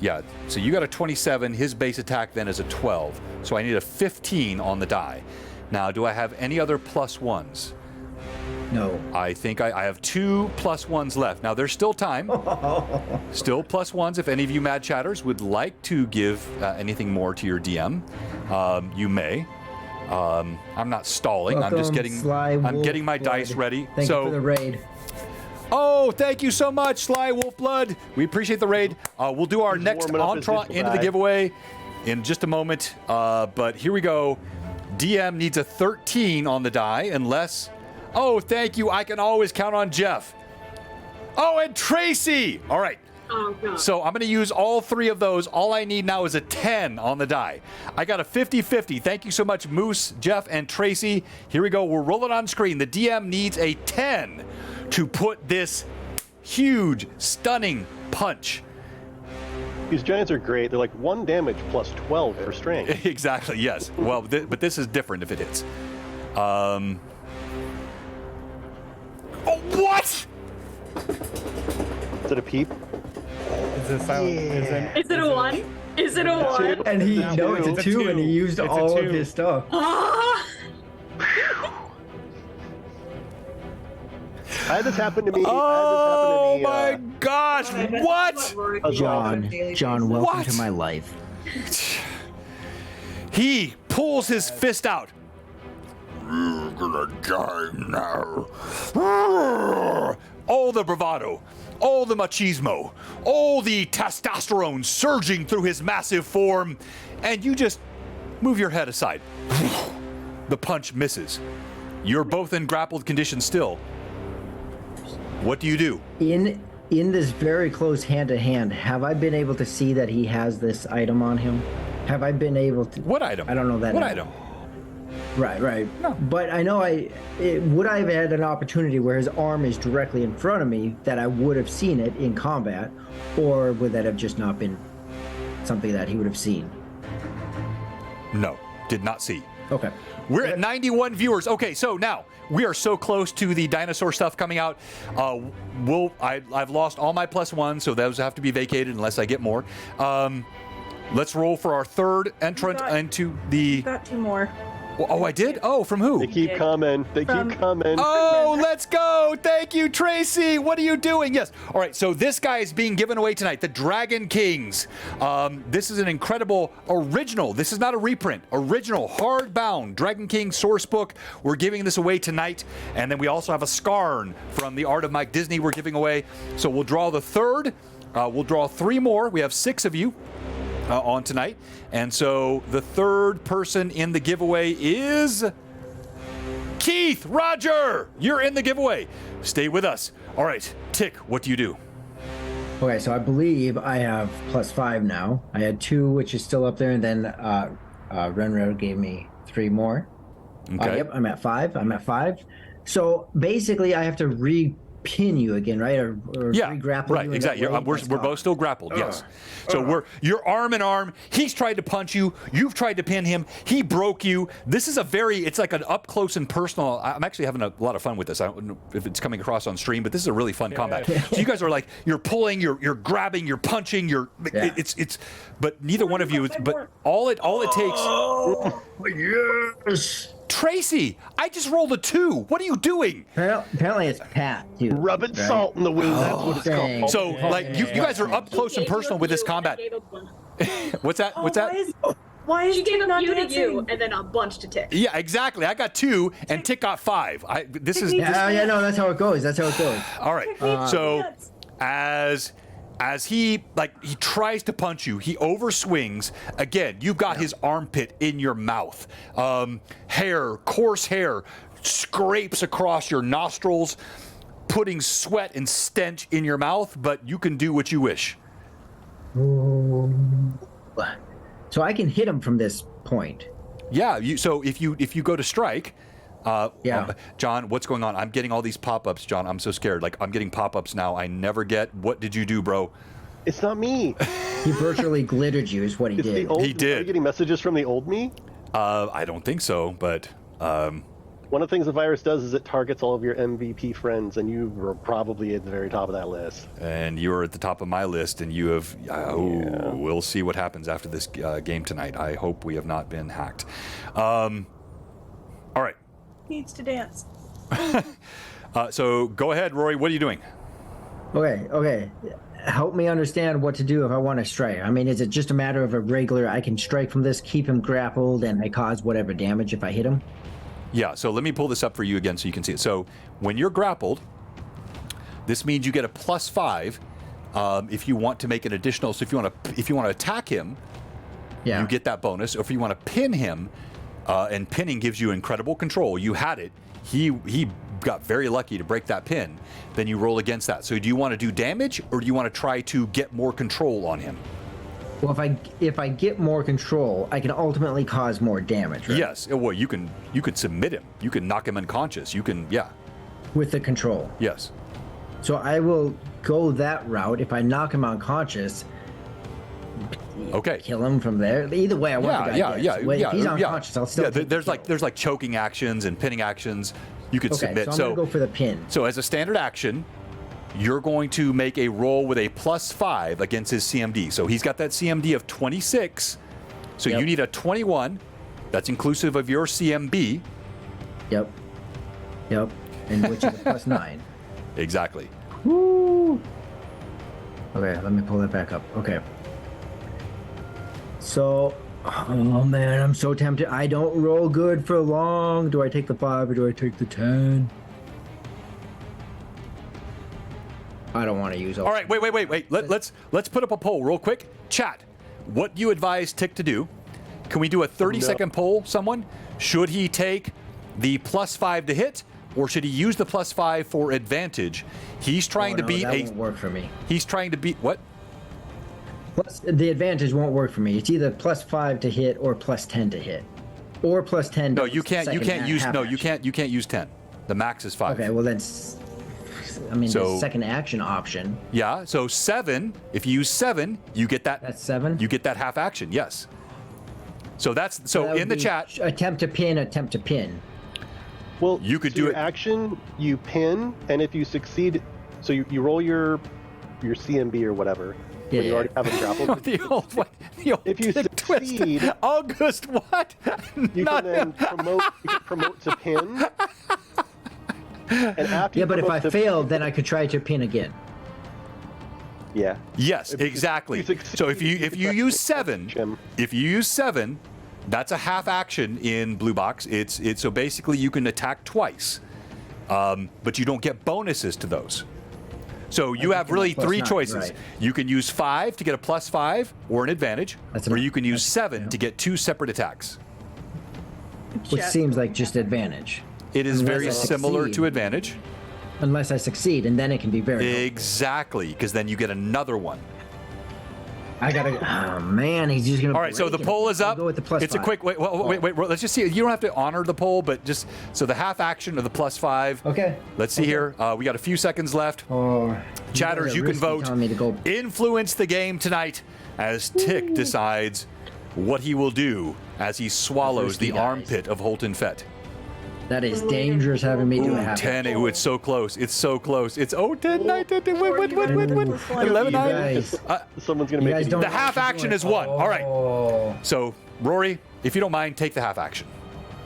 Yeah, so you got a 27. His base attack then is a 12. So I need a 15 on the die. Now, do I have any other +1s? No. I think I have 2 +1s left. Now, there's still time. Still +1s. If any of you Mad Chatters would like to give anything more to your DM, you may. I'm not stalling. Welcome, I'm just getting my dice ready. Thank you for the raid. Oh, thank you so much, Sly Wolfblood. We appreciate the raid. We'll do our next entrant into the giveaway in just a moment. But here we go. DM needs a 13 on the die unless... Oh, thank you. I can always count on Jeff. Oh, and Tracy. All right. Oh, God. So I'm going to use all 3 of those. All I need now is a 10 on the die. I got a 50-50. Thank you so much, Moose, Jeff, and Tracy. Here we go. We're rolling on screen. The DM needs a 10 to put this huge, stunning punch These giants are great. They're like 1 damage plus 12 for strength. Exactly, yes. Well, but this is different if it hits. Oh, what? Is it a peep? Is it silent? Is it a 1? Is it a 1? And he no, it's a 2, and he used It's a all of 2. his stuff. Ah! I had this happen to me. Oh my uh, gosh! What? John, welcome What? to my life. He pulls his fist out. You're gonna die now. All the bravado, all the machismo, all the testosterone surging through his massive form, and you just move your head aside. The punch misses. You're both in grappled condition still. What do you do? In this very close hand-to-hand, have I been able to see that he has this item on him? Have I been able to? What item? I don't know that. What item? Right. No. But I know would I have had an opportunity where his arm is directly in front of me that I would have seen it in combat, or would that have just not been something that he would have seen? No, did not see. Okay. We're at 91 viewers. Okay, so now we are so close to the dinosaur stuff coming out. I've lost all my +1, so those have to be vacated unless I get more. Let's roll for our third entrant into the. Got 2 more. Oh, I did? Oh, from who? They keep coming. They keep coming. Oh, let's go. Thank you, Tracy. What are you doing? Yes. All right, so this guy is being given away tonight, the Dragon Kings. This is an incredible original. This is not a reprint. Original, hardbound Dragon King source book. We're giving this away tonight. And then we also have a Scarn from The Art of Mike Disney we're giving away. So we'll draw the third. We'll draw 3 more. We have 6 of you on tonight. And so the third person in the giveaway is Keith. Roger, you're in the giveaway. Stay with us. All right, Tick, what do you do? Okay, so I believe I have +5 now. I had 2, which is still up there, and then Renro gave me 3 more. Okay. Yep, I'm at 5. So basically, I have to re-pin you again, right? Or re-grapple right, you. Exactly. We're both still grappled. Yes. So you're arm in arm. He's tried to punch you. You've tried to pin him. He broke you. This is it's like an up close and personal. I'm actually having a lot of fun with this. I don't know if it's coming across on stream, but this is a really fun combat. So you guys are like, you're pulling, you're grabbing, you're punching, it's but neither one of you is, but all it takes. Oh, yes. Tracy, I just rolled a 2. What are you doing? Apparently it's Pat, too. Rubbing salt in the wound. That's what it's called. So, like, you guys are up close and personal with this combat. What's that? What's that? Why is She gave Tick a not few to dancing? you and then a bunch to Tick. Yeah, exactly. I got 2, and Tick got 5. Yeah, no, that's how it goes. All right. So, as he tries to punch you, he overswings. Again, you've got his armpit in your mouth. Coarse hair scrapes across your nostrils, putting sweat and stench in your mouth, but you can do what you wish. So I can hit him from this point. Yeah, so if you go to strike, John, what's going on? I'm getting all these pop-ups, John. I'm so scared. Like, I'm getting pop-ups now. I never get. What did you do, bro? It's not me. He virtually glittered you, is what he did. He did. Are you getting messages from the old me? I don't think so, but one of the things the virus does is it targets all of your MVP friends, and you were probably at the very top of that list. And you are at the top of my list, and you have. We'll see what happens after this game tonight. I hope we have not been hacked. All right. Needs to dance. So go ahead, Rory. What are you doing? Okay. Help me understand what to do if I want to strike. I mean, is it just a matter of a regular, I can strike from this, keep him grappled, and I cause whatever damage if I hit him? Yeah, so let me pull this up for you again so you can see it. So when you're grappled, this means you get a +5 if you want to make an additional. So if you want to attack him, you get that bonus. Or if you want to pin him, and pinning gives you incredible control. You had it. He got very lucky to break that pin. Then you roll against that. So do you want to do damage, or do you want to try to get more control on him? Well, if I get more control, I can ultimately cause more damage, right? Yes. Well, you can submit him. You can knock him unconscious. You can, with the control. Yes. So I will go that route. If I knock him unconscious, Okay. kill him from there. Either way, I want the guy dead. So wait, if he's unconscious, I'll still. Yeah, there's like choking actions and pinning actions you could submit. So I'm gonna go for the pin. So as a standard action, you're going to make a roll with a +5 against his CMD. So he's got that CMD of 26. So you need a 21. That's inclusive of your CMB. Yep. And which is a +9. Exactly. Woo! Okay, let me pull that back up. Okay. So, oh man, I'm so tempted. I don't roll good for long. Do I take the 5 or do I take the 10? I don't want to use all. All right, wait. Let's put up a poll real quick. Chat. What do you advise Tick to do? Can we do a 30-second poll, someone? Should he take the +5 to hit, or should he use the +5 for advantage? He's trying to beat that won't work for me. He's trying to beat what? Plus, the advantage won't work for me. It's either +5 to hit or +10 to hit, or +10. No, you can't use. No, you can't use 10. The max is 5. Okay, well then, I mean, the second action option. Yeah, so 7. If you use 7, you get that. That's 7. You get that half action. Yes. So that's so in the chat. Attempt to pin. Well, you could so do your it. Action, you pin, and if you succeed, so you roll your CMB or whatever. When you already have him grappled. The old if you succeed, twist. August, what? You can then promote to pin. And after but if I failed, then I could try to pin again. Yeah. Yes, exactly. So if you use 7, that's a half action in Blue Box. It's so basically you can attack twice, but you don't get bonuses to those. So you have really 3 choices. Right. You can use 5 to get a +5 or an advantage, or you can use 7 to get 2 separate attacks. Which seems like just advantage. It is very similar to advantage. Unless I succeed, and then it can be very exactly, because then you get another one. I gotta. Oh man, he's just gonna. All right, so the poll is up. Go with the +5. It's a quick wait. Let's just see. You don't have to honor the poll, but just so the half action of the +5. Okay. Let's see here. We got a few seconds left. Oh, chatters, you can vote. Influence the game tonight as Tick decides what he will do as he swallows the armpit of Holton Fett. That is dangerous having me do a half. 10. It's so close. It's so close. It's 10, 9, 10, 11, 9. Someone's gonna make it. The half action is 1. All right. So Rory, if you don't mind, take the half action.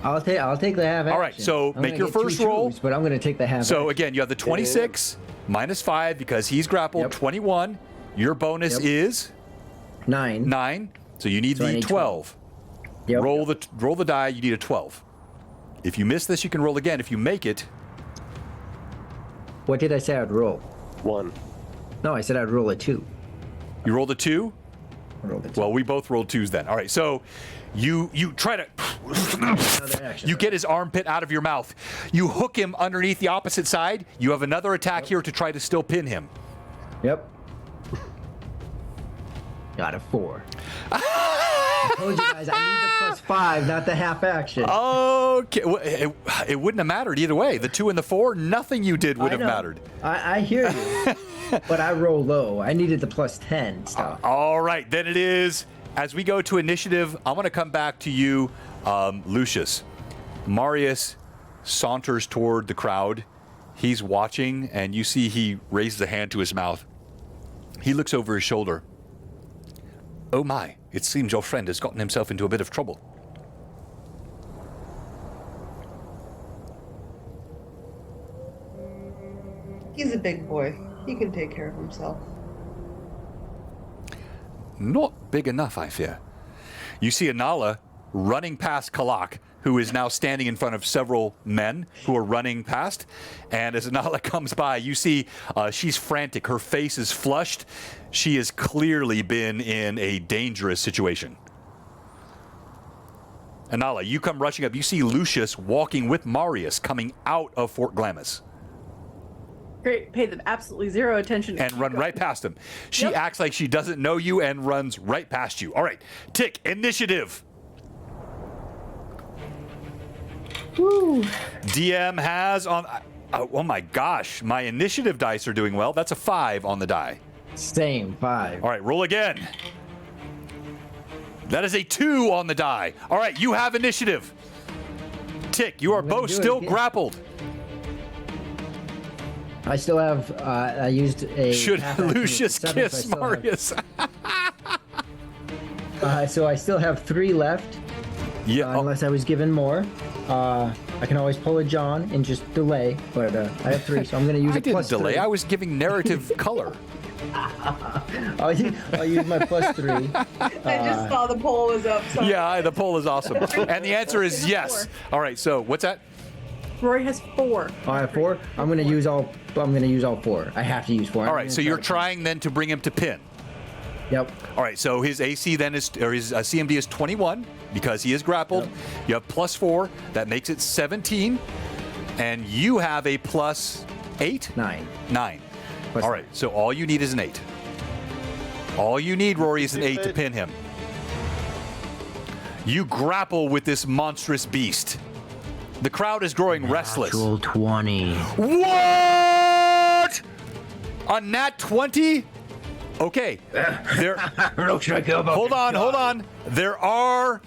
I'll take the half action. All right. So make your first roll. But I'm gonna take the half. So again, you have the 26 -5 because he's grappled. 21. Your bonus is 9. 9. So you need the 12. Yep. Roll the die. You need a 12. If you miss this, you can roll again. If you make it. What did I say I'd roll? 1. No, I said I'd roll a 2. You rolled a 2? I rolled a 2. Well, we both rolled 2s then. All right, so you try to you get his armpit out of your mouth. You hook him underneath the opposite side. You have another attack here to try to still pin him. Yep. Got a 4. I told you guys I need the +5, not the half action. Okay, well, it wouldn't have mattered either way. The 2 and the 4, nothing you did would have mattered. I hear you, but I roll low. I needed the +10 stuff. All right, then it is. As we go to initiative, I'm going to come back to you, Lucius. Marius saunters toward the crowd. He's watching, and you see he raises a hand to his mouth. He looks over his shoulder. Oh my, it seems your friend has gotten himself into a bit of trouble. He's a big boy. He can take care of himself. Not big enough, I fear. You see Anala running past Kalak, who is now standing in front of several men who are running past. And as Anala comes by, you see she's frantic. Her face is flushed. She has clearly been in a dangerous situation. Anala, you come rushing up. You see Lucius walking with Marius coming out of Fort Glamis. Great, pay them absolutely zero attention. And run right past him. She acts like she doesn't know you and runs right past you. All right, Tick, initiative. Woo. DM has on... oh my gosh, my initiative dice are doing well. That's a 5 on the die. Same, 5. All right, roll again. That is a 2 on the die. All right, you have initiative. Tick, you are both still grappled. I still have. I used a. Should half-action Lucius with 7, kiss so I still have- Marius? So I still have 3 left. Yeah. Unless I was given more. I can always pull a John and just delay, but I have 3, so I'm going to use I a didn't plus delay. 3. I was giving narrative color. I'll use my plus 3. I just saw the poll was up. So Yeah, the poll is awesome. And the answer is yes. All right, so what's that? Rory has 4. I have 4. I'm going to use all 4. I have to use 4. All right, so you're trying then to bring him to pin. Yep. All right, so his AC then is, or his CMD is 21 because he is grappled. Yep. You have plus 4, that makes it 17, and you have a plus 8? 9. 9. Plus All right, so all you need is an 8. All you need, Rory, is an 8 to pin him. You grapple with this monstrous beast. The crowd is growing restless. Natural 20. What? A nat 20? Okay. There. Hold on. There are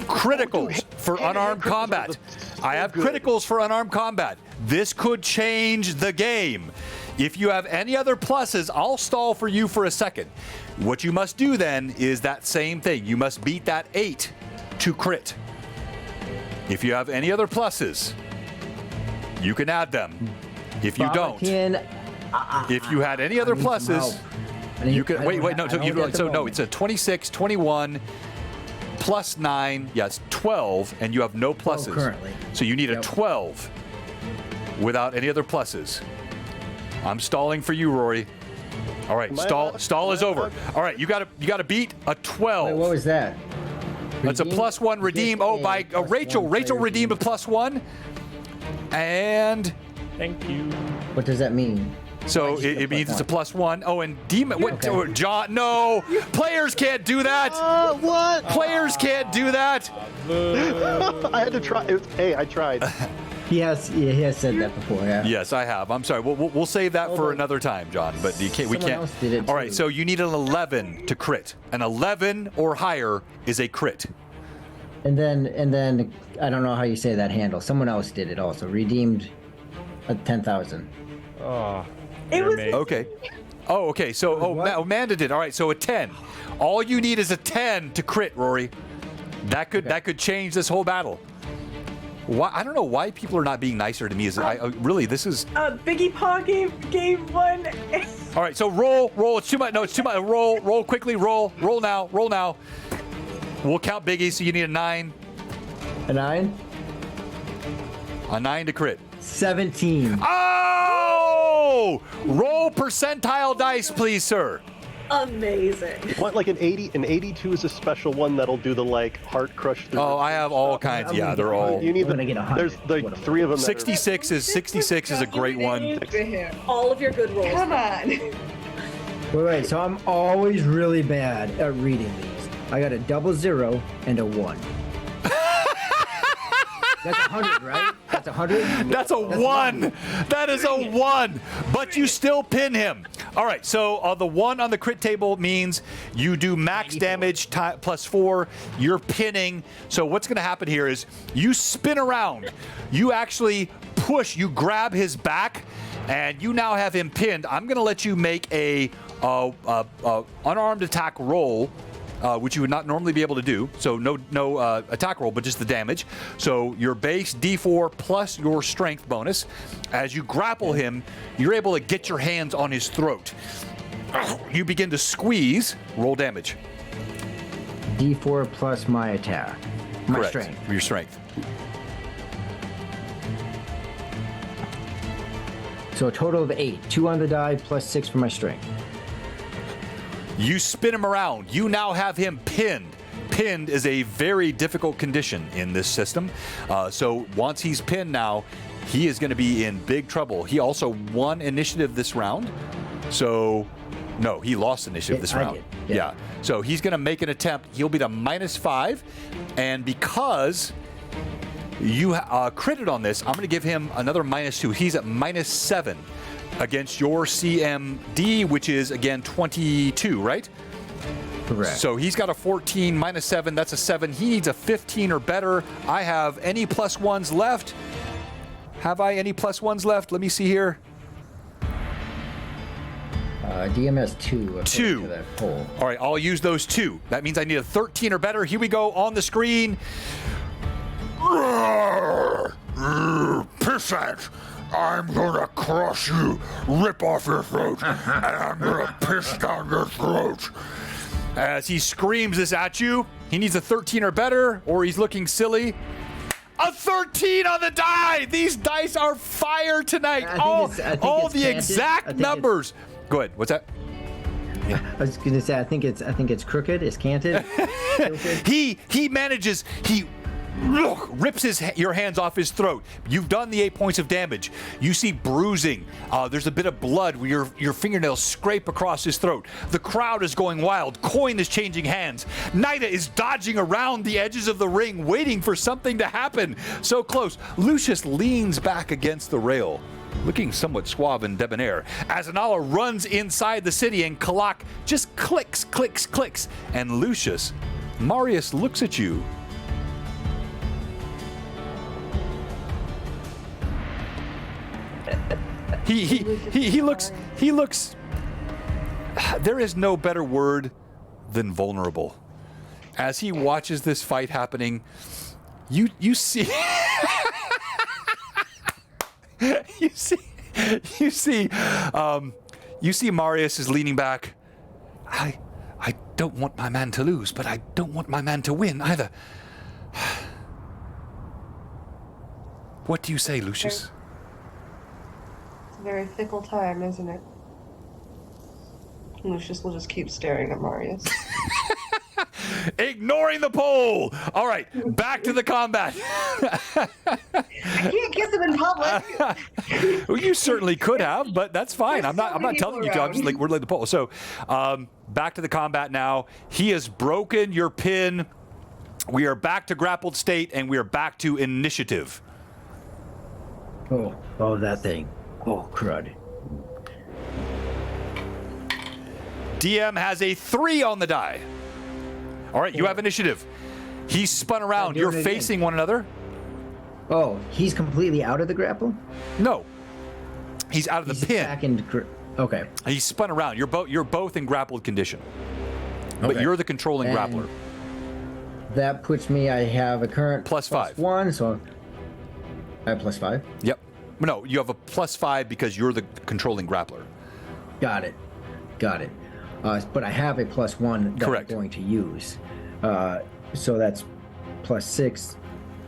criticals for unarmed combat. I have criticals for unarmed combat. This could change the game. If you have any other pluses, I'll stall for you for a second. What you must do then is that same thing. You must beat that 8 to crit. If you have any other pluses, you can add them. If you don't, if you had any other pluses, you can it's a 26, 21 plus 9, yes, 12, and you have no pluses. Currently. So you need a 12 without any other pluses. I'm stalling for you, Rory. All right, stall is over. All right, you got to beat a 12. Wait, what was that? That's a plus 1 redeem. Oh, by Rachel. Rachel redeemed a plus 1. And Thank you. What does that mean? so it means it's a plus 1. Oh, and Demon. What? Oh, John, no. Players can't do that. What? Players can't do that. I had to try. Hey, I tried. He has said that before. Yeah. Yes, I have. I'm sorry. We'll save that for another time, John. But you can't. We Someone can't. else did it All right. too. So you need an 11 to crit. An 11 or higher is a crit. And then I don't know how you say that handle. Someone else did it also. Redeemed a 10,000. Oh, It was Okay. Oh, okay. So Amanda did. All right. So a 10. All you need is a 10 to crit, Rory. That could change this whole battle. Why? I don't know why people are not being nicer to me. Really, this is. Biggie Paw gave one. All right, so roll. It's too much. No, it's too much. Roll quickly. Roll now. We'll count Biggie. So you need a 9. A 9? A 9 to crit. 17. Oh! Roll percentile dice, please, sir. Amazing. What, like an 80? An 82 is a special one that'll do the like heart crush. Oh, I have all kinds. Yeah, they're all. You need I'm gonna get 100. There's like 3 of them. 66 is a great one. All of your good rolls. Come on. Wait. So I'm always really bad at reading these. I got a 00 and a 1. That's 100, right? That's 100? That's a 1. That is a 1. But you still pin him. All right, so the 1 on the crit table means you do max damage plus 4. You're pinning. So what's going to happen here is you spin around. You actually push. You grab his back, and you now have him pinned. I'm going to let you make a unarmed attack roll. Which you would not normally be able to do. So no attack roll, but just the damage. So your base D4 plus your strength bonus. As you grapple him, you're able to get your hands on his throat. You begin to squeeze. Roll damage. D4 plus my attack. My Correct. strength. Your strength. So a total of 8. 2 on the die plus 6 for my strength. You spin him around. You now have him pinned. Pinned is a very difficult condition in this system. So once he's pinned now, he is going to be in big trouble. He also won initiative this round. So, no, he lost initiative this round. Yeah. So he's going to make an attempt. He'll be to -5. And because you critted on this, I'm going to give him another -2. He's at -7. Against your CMD, which is, again, 22, right? Correct. So he's got a 14 minus 7. That's a 7. He needs a 15 or better. I have any plus ones left. Have I any plus ones left? Let me see here. DMS 2. 2. To that poll. All right, I'll use those 2. That means I need a 13 or better. Here we go on the screen. Pissant! I'm gonna crush you, rip off your throat, and I'm gonna piss down your throat. As he screams this at you, he needs a 13 or better, or he's looking silly. A 13 on the die! These dice are fire tonight. All the exact numbers. Go ahead. What's that? I was gonna say I think it's crooked. It's canted. he manages. He rips your hands off his throat. You've done the 8 points of damage. You see bruising. There's a bit of blood where your fingernails scrape across his throat. The crowd is going wild. Coin is changing hands. Nida is dodging around the edges of the ring, waiting for something to happen. So close. Lucius leans back against the rail, looking somewhat suave and debonair, as Anala runs inside the city and Kalak just clicks. And Lucius, Marius looks at you. He looks, there is no better word than vulnerable. As he watches this fight happening, you see you see Marius is leaning back. I don't want my man to lose, but I don't want my man to win either. What do you say, Lucius? It's a very fickle time, isn't it? Lucius will just keep staring at Marius. Ignoring the poll. All right, back to the combat. I can't kiss him in public. Well, you certainly could have, but that's fine. I'm not telling you to. I'm just like, we're like the poll. So, back to the combat now. He has broken your pin. We are back to grappled state, and we are back to initiative. Oh, that thing. Oh, crud. DM has a 3 on the die. All right, you have initiative. He's spun around. You're facing one another. Oh, he's completely out of the grapple? No. He's out of the pin. Back in okay. He's spun around. You're both in grappled condition. Okay. But you're the controlling grappler. That puts me, I have a current +5. 1, so I have +5. Yep. No, you have a +5 because you're the controlling grappler. Got it. But I have a +1 that Correct. I'm going to use. So that's +6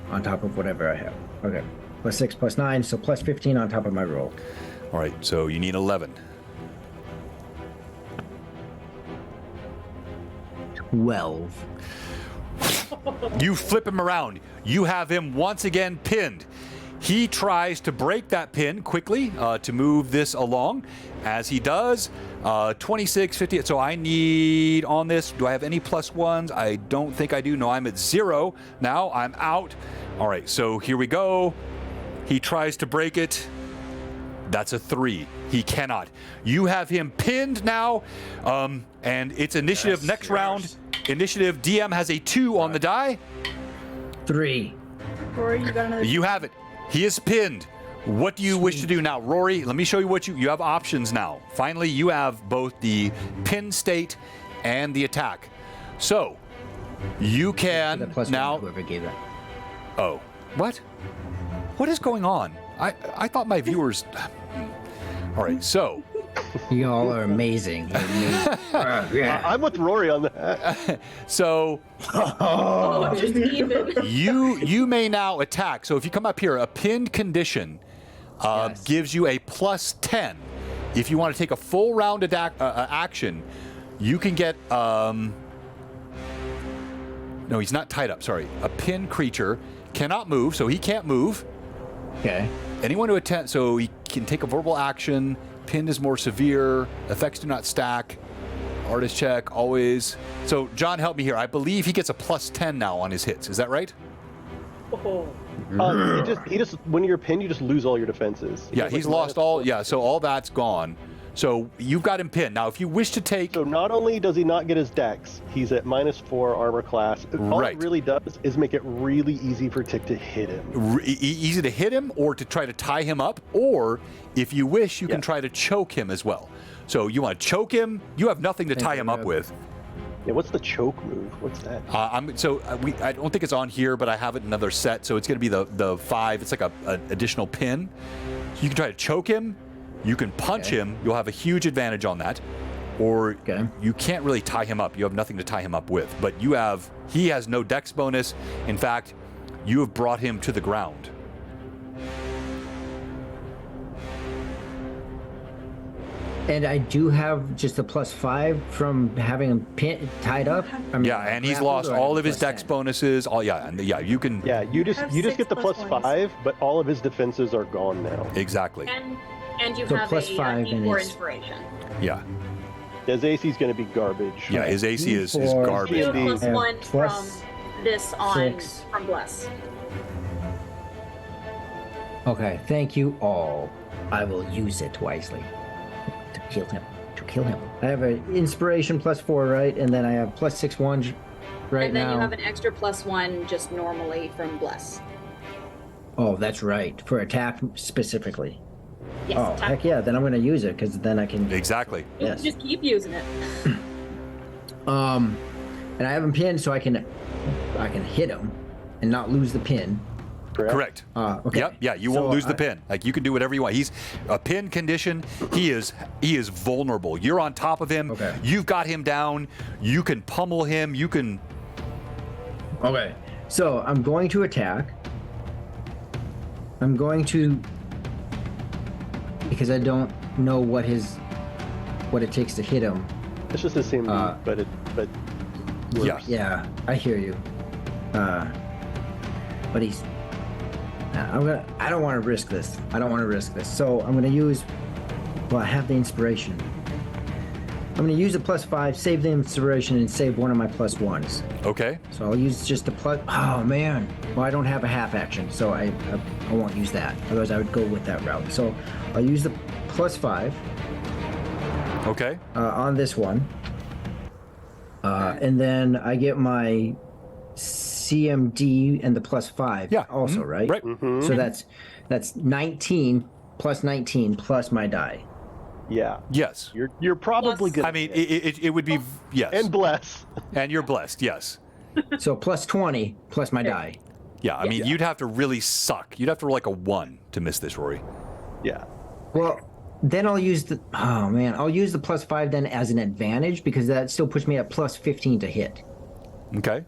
on top of whatever I have. Okay. +6, +9, so +15 on top of my roll. All right, so you need 11. 12. You flip him around. You have him once again pinned. He tries to break that pin quickly to move this along. As he does, 26, 50. So I need on this, do I have any +1s? I don't think I do. No, I'm at 0. Now I'm out. All right, so here we go. He tries to break it. That's a 3. He cannot. You have him pinned now, and it's initiative next round. Initiative, DM has a 2 on the die. 3. Rory, you got another. You have it. He is pinned. What do you wish to do now? Rory, let me show you what you have options now. Finally, you have both the pin state and the attack. So, you can The +1, now... whoever gave that. Oh, what? What is going on? I thought my viewers... All right, so... You all are amazing. You're amazing. Yeah. I'm with Rory on that. So... Oh, just even. You may now attack. So if you come up here, a pinned condition Yes. gives you a +10. If you want to take a full round action, you can get... No, he's not tied up. Sorry. A pinned creature cannot move, so he can't move. Okay. Anyone who attempts... So he can take a verbal action. Pinned is more severe. Effects do not stack. Artist check, always. So, John, help me here. I believe he gets a +10 now on his hits. Is that right? He just when you're pinned, you just lose all your defenses. Yeah, he's lost all. Yeah, so all that's gone. So you've got him pinned. Now, if you wish to take... So not only does he not get his dex, he's at -4 armor class. All it really does is make it really easy for Tick to hit him. Easy to hit him or to try to tie him up, or if you wish, you can try to choke him as well. So you want to choke him, you have nothing to tie him up with. Yeah, what's the choke move? What's that? I don't think it's on here, but I have it in another set, so it's going to be the 5. It's like an additional pin. You can try to choke him. You can punch him. You'll have a huge advantage on that. Or you can't really tie him up. You have nothing to tie him up with. But he has no dex bonus. In fact, you have brought him to the ground. And I do have just a +5 from having him tied up. And he's lost all of his dex bonuses. You can. Yeah, you just get the +5, but all of his defenses are gone now. Exactly. And you So have +5 a in D4 his- inspiration. Yeah. His AC is going to be garbage. Yeah, his AC is D4. garbage. You have +1 plus from this on 6. from Bless. Okay, thank you all. I will use it wisely to kill him. I have an inspiration +4, right? And then I have +6 1 right And then now. you have an extra +1 just normally from Bless. Oh, that's right. For attack specifically. Yes. Oh, attack. heck yeah. Then I'm going to use it because then I can... Exactly. You Yes. can just keep using it. And I have him pinned so I can hit him and not lose the pin. Correct. Okay. Yep. Yeah, you won't lose the pin. Like, you can do whatever you want. He's a pin condition. He is vulnerable. You're on top of him. Okay. You've got him down. You can pummel him. You can. Okay. So I'm going to attack. I'm going to, because I don't know what it takes to hit him. It's just the same move, but Yeah. Yeah, I hear you. But he's. I don't want to risk this. So I'm gonna use. Well, I have the inspiration. I'm gonna use the +5, save the inspiration, and save one of my +1s. Okay. So I'll use just the plus. Oh man. Well, I don't have a half action, so I won't use that. Otherwise, I would go with that route. So I'll use the +5. Okay. On this one. And then I get my CMD and the +5. Yeah. Also, right? Right. So that's 19 plus 19 plus my die. yeah. Yes. You're probably good. I mean, it would be yes. And bless. And you're blessed. Yes. So +20 plus my die. Yeah. I mean, you'd have to really suck. You'd have to roll like a 1 to miss this, Rory. Yeah. Well, then I'll use the I'll use the +5 then as an advantage because that still puts me at +15 to hit. Okay.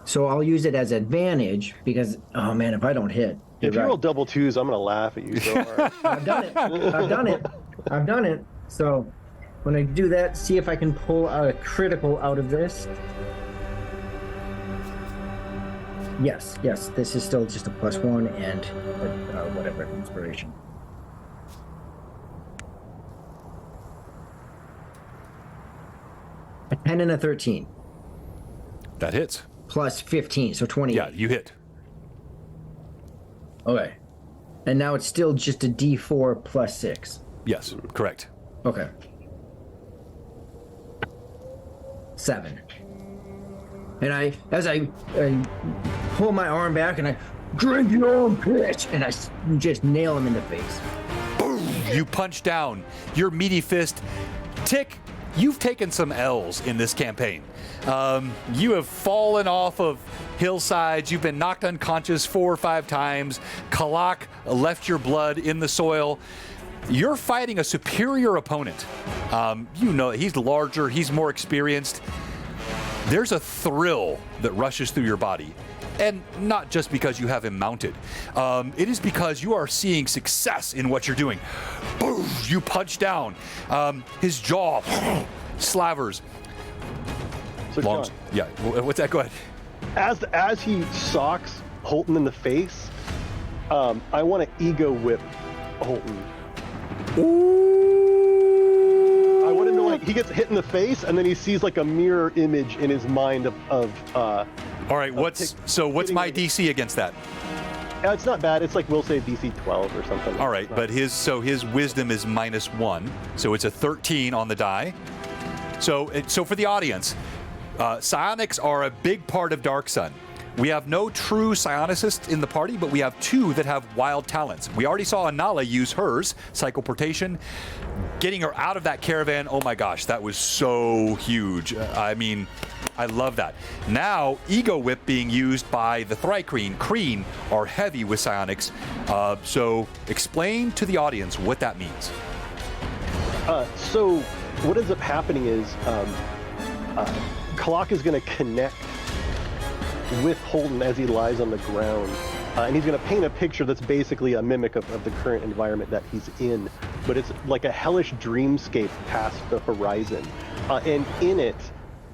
So I'll use it as advantage because if I don't hit. If you roll double 2s, I'm gonna laugh at you so hard. I've done it. So when I do that, see if I can pull out a critical out of this. Yes. This is still just a +1 and whatever inspiration. A 10 and a 13 That hits. plus 15, so 28. Yeah, you hit. Okay. And now it's still just a D4 plus 6. Yes, correct. Okay. 7. And as I pull my arm back and I drink your own pitch, and I just nail him in the face. Boom! You punch down your meaty fist. Tick, you've taken some L's in this campaign. You have fallen off of hillsides. You've been knocked unconscious 4 or 5 times. Kalak left your blood in the soil. You're fighting a superior opponent. You know he's larger. He's more experienced. There's a thrill that rushes through your body. And not just because you have him mounted. It is because you are seeing success in what you're doing. Boom! You punch down. His jaw slavers. So John, Yeah, what's that? Go ahead. as he socks Holton in the face, I want to ego whip Holton. Ooh. I want him to, like, he gets hit in the face and then he sees like a mirror image in his mind of All right, what's my DC against that? It's not bad. It's like we'll say DC 12 or something. All right, but his wisdom is -1, so it's a 13 on the die. So for the audience, psionics are a big part of Dark Sun. We have no true psionicists in the party, but we have 2 that have wild talents. We already saw Anala use hers, psychoportation. Getting her out of that caravan, oh my gosh, that was so huge. I mean, I love that. Now, Ego Whip being used by the Thri-Kreen. Kreen are heavy with psionics. So explain to the audience what that means. So what ends up happening is Kalak is going to connect with Holden as he lies on the ground. And he's going to paint a picture that's basically a mimic of the current environment that he's in. But it's like a hellish dreamscape past the horizon. And in it,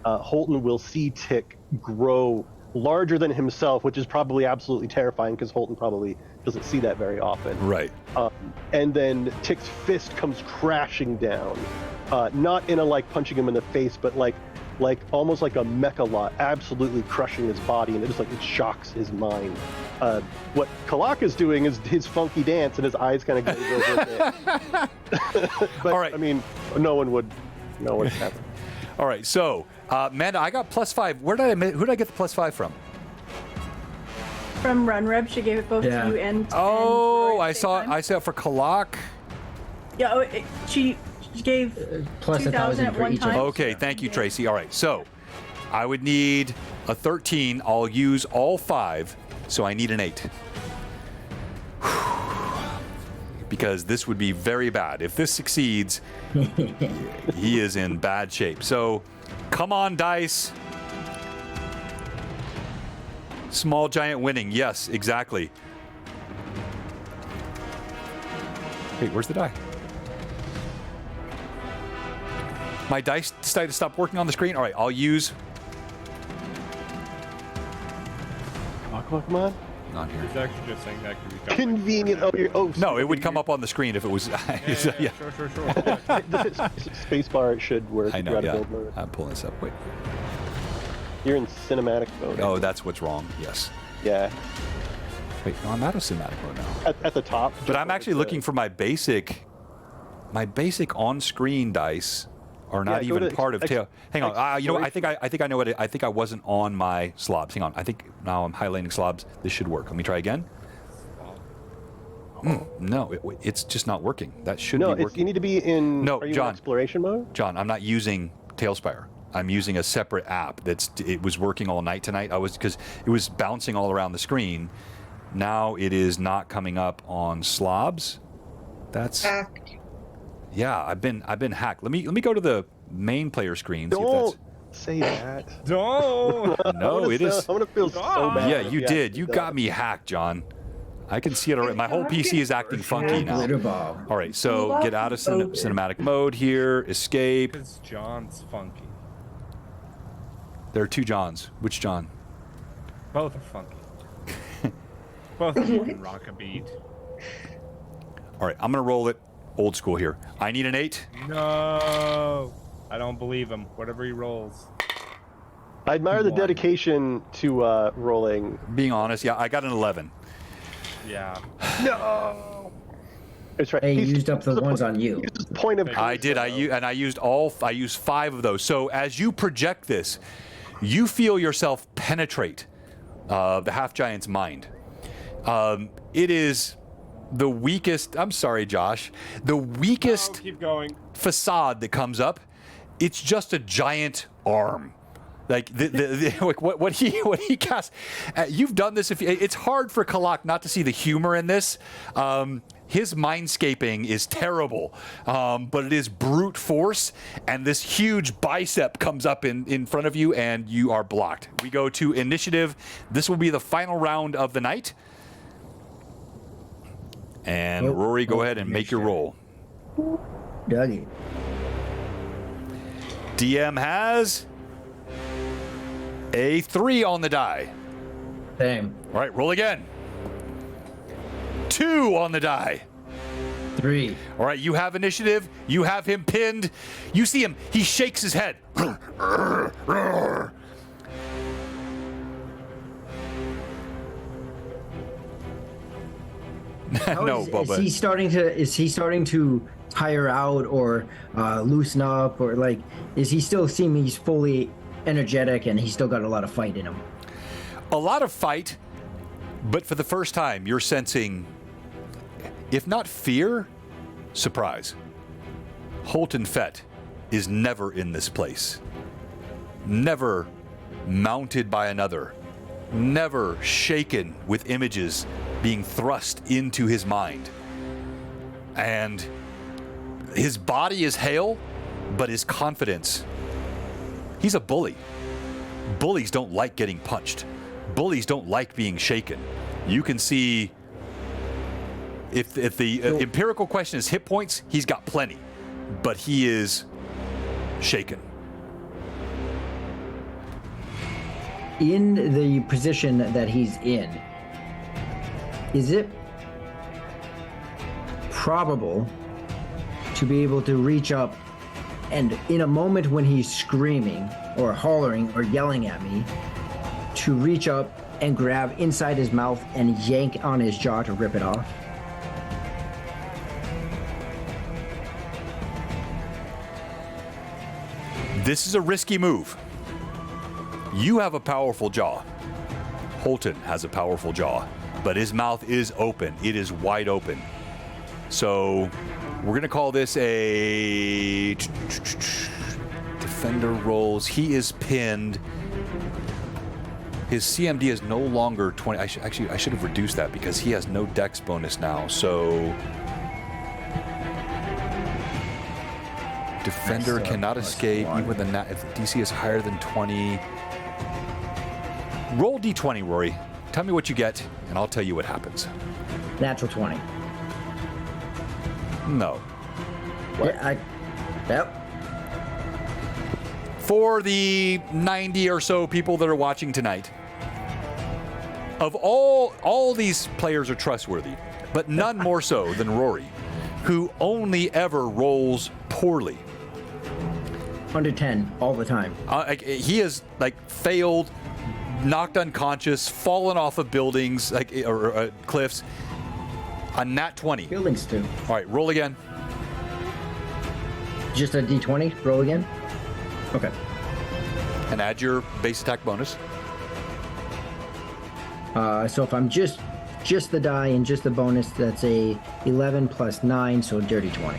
Holden will see Tick grow larger than himself, which is probably absolutely terrifying because Holden probably doesn't see that very often. Right. And then Tick's fist comes crashing down. Not in a like punching him in the face, but like almost like a mechalot, absolutely crushing his body, and it shocks his mind. What Kalak is doing is his funky dance, and his eyes kind of glaze over a bit. But all right. I mean, no one would have it. All right, so Amanda, I got +5. Who did I get the +5 from? From Runreb, she gave it both to you and. Oh, I saw it for Kalak. Yeah, she gave plus 2,000 at one time. Okay, thank you, Tracy. All right, so I would need a 13. I'll use all 5, so I need an 8. Because this would be very bad. If this succeeds, he is in bad shape. So, come on, dice. Small giant winning. Yes, exactly. Wait, where's the die? My dice decided to stop working on the screen. All right, I'll use. Come on. Not here. It's actually just saying that could become Convenient. No, it would come up on the screen if it was. Yeah. Sure. Spacebar should work. I know. Yeah. I'm pulling this up. Wait. You're in cinematic mode. Oh, that's what's wrong. Yes. Yeah. Wait, no, I'm out of cinematic mode now. At the top. But I'm actually looking for my basic on-screen dice are not even part of tail. Hang on. You know what? I think I know what I think I wasn't on my slobs. Hang on. I think now I'm highlighting slobs. This should work. Let me try again. No, it's just not working. That should be working. You need to be in. No, are you John. in exploration mode? John, I'm not using Tailspire. I'm using a separate app it was working all night tonight. Because it was bouncing all around the screen. Now it is not coming up on slobs. That's Hacked. yeah. I've been hacked. Let me go to the main player screen. Don't say that. Don't. No, it is. I'm gonna feel so bad. Yeah, you did. You got me hacked, John. I can see it already. My whole PC is acting funky now. All right, so get out of cinematic mode here. Escape. Because John's funky. There are 2 Johns. Which John? Both are funky. Both are fucking rock a beat. All right, I'm gonna roll it old school here. I need an 8. No, I don't believe him. Whatever he rolls. I admire the dedication to rolling. Being honest, yeah, I got an 11. Yeah. No. That's right. Hey, you used up the ones on you. Point of. I did. I used 5 of those. So as you project this, you feel yourself penetrate the half giant's mind. It is the weakest. I'm sorry, Josh. The weakest keep going. facade that comes up. It's just a giant arm. Like like what he casts. You've done this. It's hard for Kalak not to see the humor in this. His mindscaping is terrible, but it is brute force, and this huge bicep comes up in front of you, and you are blocked. We go to initiative. This will be the final round of the night. And Rory, go ahead and make your roll. Dougie. DM has a 3 on the die. Same. All right, roll again. 2 on the die. 3. All right, you have initiative. You have him pinned. You see him. He shakes his head. No, Bubba. Is he starting to tire out or loosen up, or like is he still seeming he's fully energetic and he's still got a lot of fight in him? A lot of fight, but for the first time, you're sensing, if not fear, surprise. Holton Fett is never in this place. Never mounted by another. Never shaken with images being thrust into his mind. And his body is hale, but his confidence, he's a bully. Bullies don't like getting punched. Bullies don't like being shaken. You can see, if the empirical question is hit points, he's got plenty, but he is shaken. In the position that he's in, is it probable to be able to reach up and in a moment when he's screaming or hollering or yelling at me, to reach up and grab inside his mouth and yank on his jaw to rip it off? This is a risky move. You have a powerful jaw. Holton has a powerful jaw, but his mouth is open. It is wide open. So we're going to call this a defender rolls. He is pinned. His CMD is no longer 20. I should have reduced that because he has no dex bonus now. So defender cannot escape even with if the DC is higher than 20. Roll D20, Rory. Tell me what you get, and I'll tell you what happens. Natural 20. No. What? Yeah, yep. For the 90 or so people that are watching tonight, of all these players are trustworthy, but none more so than Rory, who only ever rolls poorly. Under 10 all the time. He has failed, knocked unconscious, fallen off of buildings or cliffs. A nat 20. Buildings too. All right, roll again. Just a D20. Roll again. Okay. And add your base attack bonus. So if I'm just the die and just the bonus, that's a 11 plus 9, so dirty 20.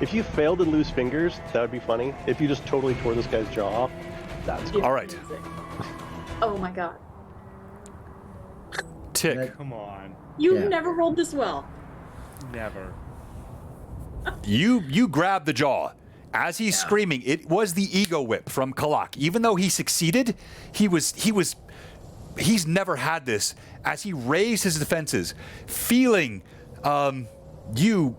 If you failed and lose fingers, that would be funny. If you just totally tore this guy's jaw off, that's cool. All right. Oh my god. Tick. Come on. You've never rolled this well. Never. You grab the jaw. As he's screaming, it was the ego whip from Kalak. Even though he succeeded, he's never had this. As he raised his defenses, feeling you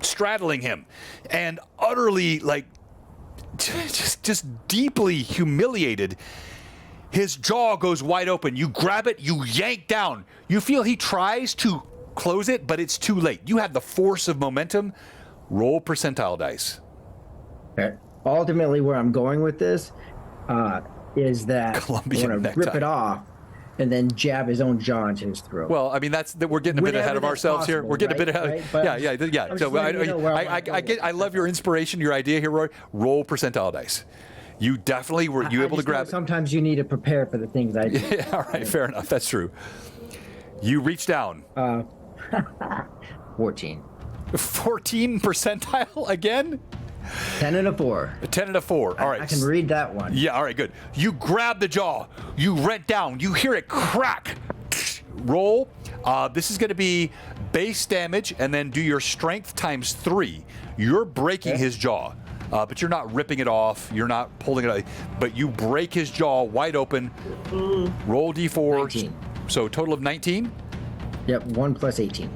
straddling him, and utterly just deeply humiliated, his jaw goes wide open. You grab it, you yank down. You feel he tries to close it, but it's too late. You have the force of momentum. Roll percentile dice. Okay. Ultimately, where I'm going with this is that Colombian I want to rip it off and then jab his own jaw into his throat. Well, I mean, we're getting a bit ahead of ourselves here. We're getting a bit ahead. Right? Yeah. So I love your inspiration, your idea here, Roy. Roll percentile dice. You definitely were able to grab. Sometimes you need to prepare for the things I do. Yeah, all right, fair enough. That's true. You reach down. 14. 14 percentile again? 10 and a 4. 10 and a 4. All right. I can read that one. Yeah, all right, good. You grab the jaw. You rent down. You hear it crack. Roll. This is going to be base damage, and then do your strength times 3. You're breaking his jaw, but you're not ripping it off. You're not pulling it out. But you break his jaw wide open. Roll D4. 19. So total of 19? Yep, 1 plus 18.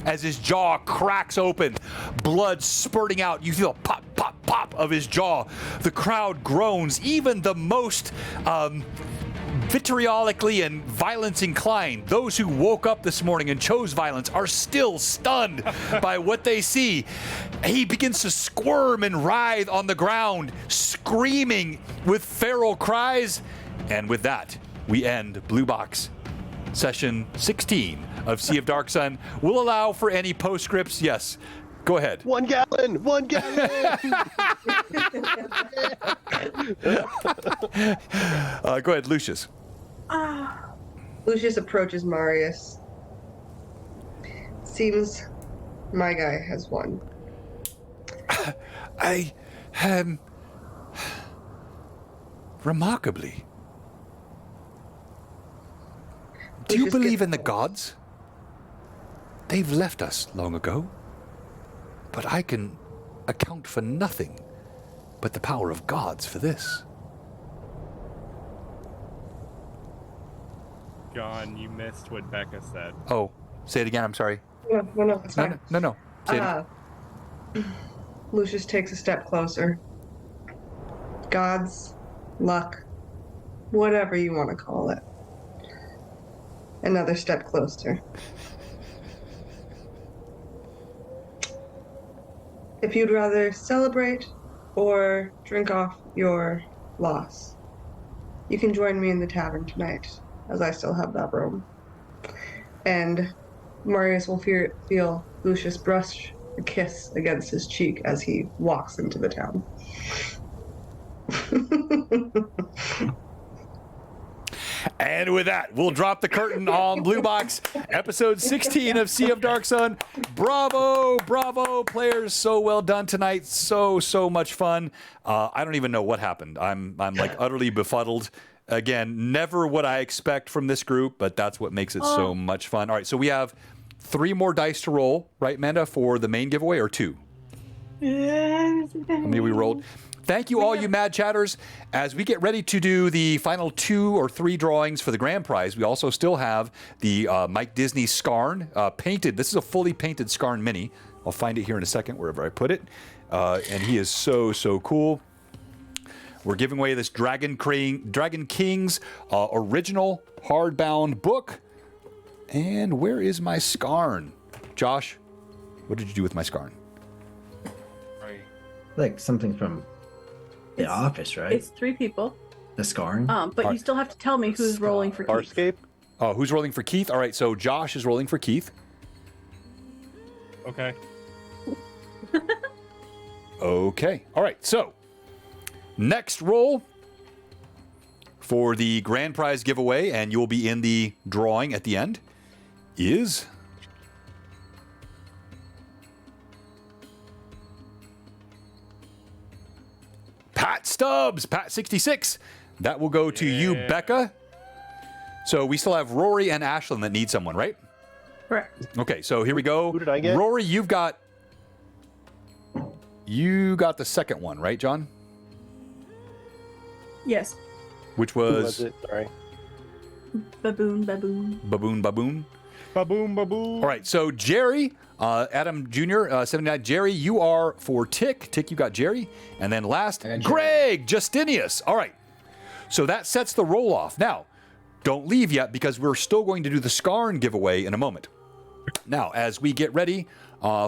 As his jaw cracks open, blood spurting out, you feel pop, pop, pop of his jaw. The crowd groans. Even the most vitriolically and violence inclined. Those who woke up this morning and chose violence are still stunned by what they see. He begins to squirm and writhe on the ground, screaming with feral cries. And with that, we end Blue Box session 16 of Sea of Dark Sun. We'll allow for any postscripts. Yes, go ahead. 1 gallon! 1 gallon! Go ahead, Lucius. Lucius approaches Marius. Seems my guy has won. I remarkably. Do you believe in the gods? They've left us long ago. But I can account for nothing but the power of gods for this. John, you missed what Becca said. Oh, say it again. I'm sorry. No, it's fine. No. Say it. Lucius takes a step closer. Gods, luck, whatever you want to call it. Another step closer. If you'd rather celebrate or drink off your loss, you can join me in the tavern tonight, as I still have that room. And Marius will feel Lucius brush a kiss against his cheek as he walks into the town. And with that, we'll drop the curtain on Blue Box, episode 16 of Sea of Dark Sun. Bravo, players. So well done tonight. So much fun. I don't even know what happened. I'm like utterly befuddled. Again, never what I expect from this group, but that's what makes it so much fun. All right, so we have 3 more dice to roll, right, Amanda, for the main giveaway, or 2? How many we rolled? Thank you, all you mad chatters. As we get ready to do the final 2 or 3 drawings for the grand prize, we also still have the Mike Disney Scarn painted. This is a fully painted Scarn mini. I'll find it here in a second, wherever I put it. And he is so cool. We're giving away this Dragon King's original hardbound book. And where is my Scarn? Josh, what did you do with my Scarn? Like something from The Office, right? It's 3 people. The Scarn. But you still have to tell me who's rolling for Keith. Farscape? Oh, who's rolling for Keith? All right, so Josh is rolling for Keith. Okay. Okay. All right, so next roll for the grand prize giveaway, and you'll be in the drawing at the end, is Pat Stubbs, Pat 66. That will go to you, Becca. So we still have Rory and Ashlyn that need someone, right? Correct. Okay, so here we go. Who did I get? Rory, you got the second one, right, John? Yes. Which Who was was it? Sorry. Baboon. Baboon. Baboom, baboom. All right, so Jerry, Adam Jr., 79. Jerry, you are for Tick. Tick, you got Jerry. And then last, Greg Justinius. All right, so that sets the roll off. Now, don't leave yet because we're still going to do the Scarn giveaway in a moment. Now, as we get ready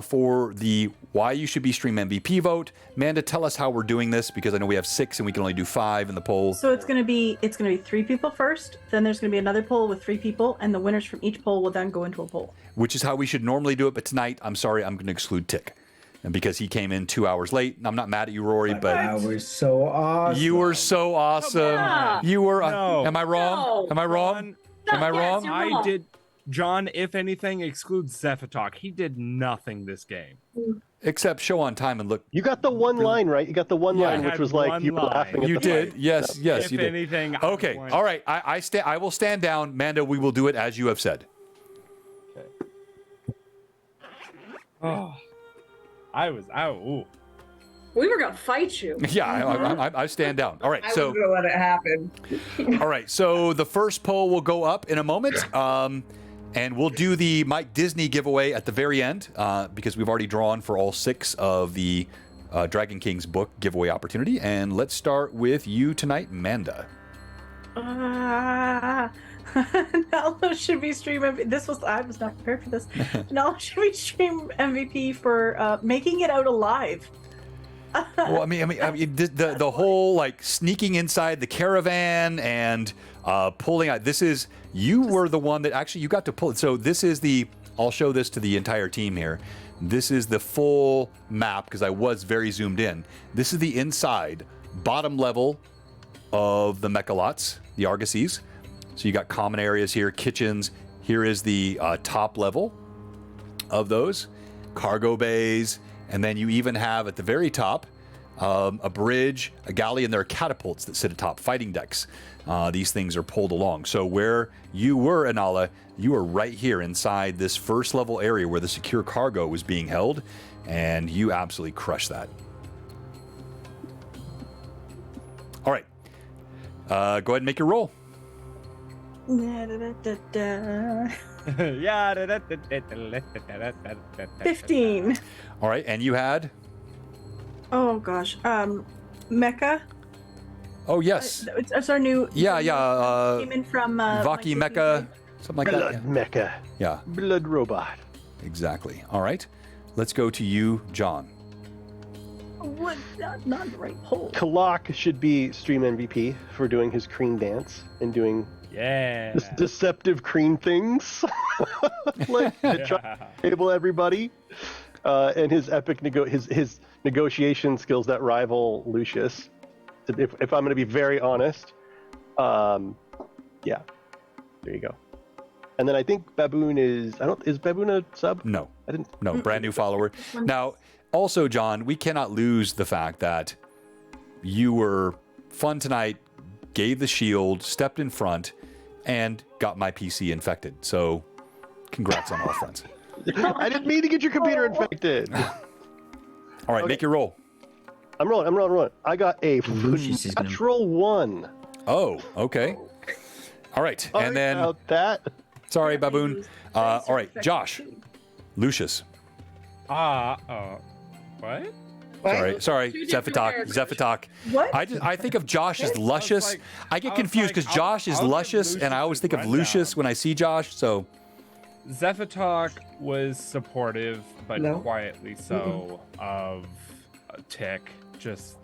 for the why you should be stream MVP vote, Amanda, tell us how we're doing this because I know we have 6 and we can only do 5 in the poll. So it's gonna be 3 people first, then there's gonna be another poll with 3 people, and the winners from each poll will then go into a poll. Which is how we should normally do it, but tonight, I'm sorry, I'm going to exclude Tick. And because he came in 2 hours late, I'm not mad at you, Rory, but I was so awesome. you were so awesome. Yeah. You were. No. Am I wrong? No. Am I wrong? Am I Yes, wrong? you're I wrong. did. John, if anything, excludes Zephatalk. He did nothing this game. Except show on time and look. You got the one line, right? You got the one Yeah, I line, which had was like one you were line. laughing at You the did. fight. Yes, yes, if you did. anything, Okay. I All right. I will stand down. Manda, we will do it as you have said. Oh, ooh. We were gonna fight you. Yeah, I stand down. All right. I So was gonna let it happen. all right. So the first poll will go up in a moment. And we'll do the Mike Disney giveaway at the very end because we've already drawn for all 6 of the Dragon King's book giveaway opportunity. And let's start with you tonight, Manda. Nala should be stream MVP. I was not prepared for this. Nala should be stream MVP for making it out alive. Well, I mean, the whole like sneaking inside the caravan and pulling out. You were the one that actually you got to pull it. So this is I'll show this to the entire team here. This is the full map because I was very zoomed in. This is the inside bottom level of the mechalots, the argosies. So you got common areas here, kitchens. Here is the top level of those cargo bays. And then you even have at the very top a bridge, a galley, and there are catapults that sit atop, fighting decks. These things are pulled along. So where you were, Anala, you were right here inside this first level area where the secure cargo was being held, and you absolutely crushed that. All right. Go ahead and make your roll. Yeah. 15. All right, and you had? Oh gosh. Mecha. Oh yes. It's our new. Yeah. Came in from Vaki Mecha, something like Blood that. mecha. Yeah. Blood robot. Exactly. All right. Let's go to you, John. What? Not the right poll. Kalak should be stream MVP for doing his cream dance and doing Yeah. deceptive cream things. Like try to enable everybody. And his epic his negotiation skills that rival Lucius. If I'm going to be very honest, yeah, there you go. And then I think Baboon is Baboon a sub? No, I didn't. no, brand new follower. Now, also, John, we cannot lose the fact that you were fun tonight, gave the shield, stepped in front, and got my PC infected. So, congrats on all fronts. I didn't mean to get your computer infected. All right, Okay. make your roll. I'm rolling. I got a Lucius is gonna- natural 1. Oh, okay. All right, Sorry and then about that. sorry, Baboon. All right, Josh, Lucius. What? Sorry, Two different Zephatok. What? I think of Josh as Luscious. I get I was confused like, because Josh is I'll give luscious, and I Lucius always a think of rundown. Lucius when I see Josh. So, Zephatok was supportive, but No. quietly so, of Tick. Just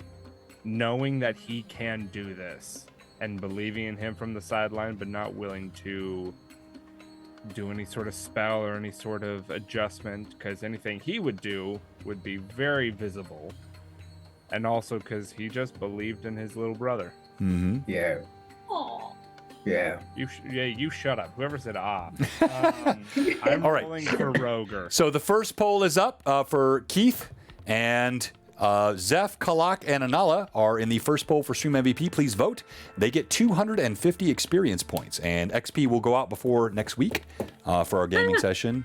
knowing that he can do this and believing in him from the sideline, but not willing to do any sort of spell or any sort of adjustment, because anything he would do would be very visible. And also because he just believed in his little brother. Yeah. Aw. Yeah. You shut up. Whoever said I'm All right. rolling for Roger. so the first poll is up for Keith, and Zeph, Kalak, and Anala are in the first poll for Stream MVP. Please vote. They get 250 experience points, and XP will go out before next week for our gaming session.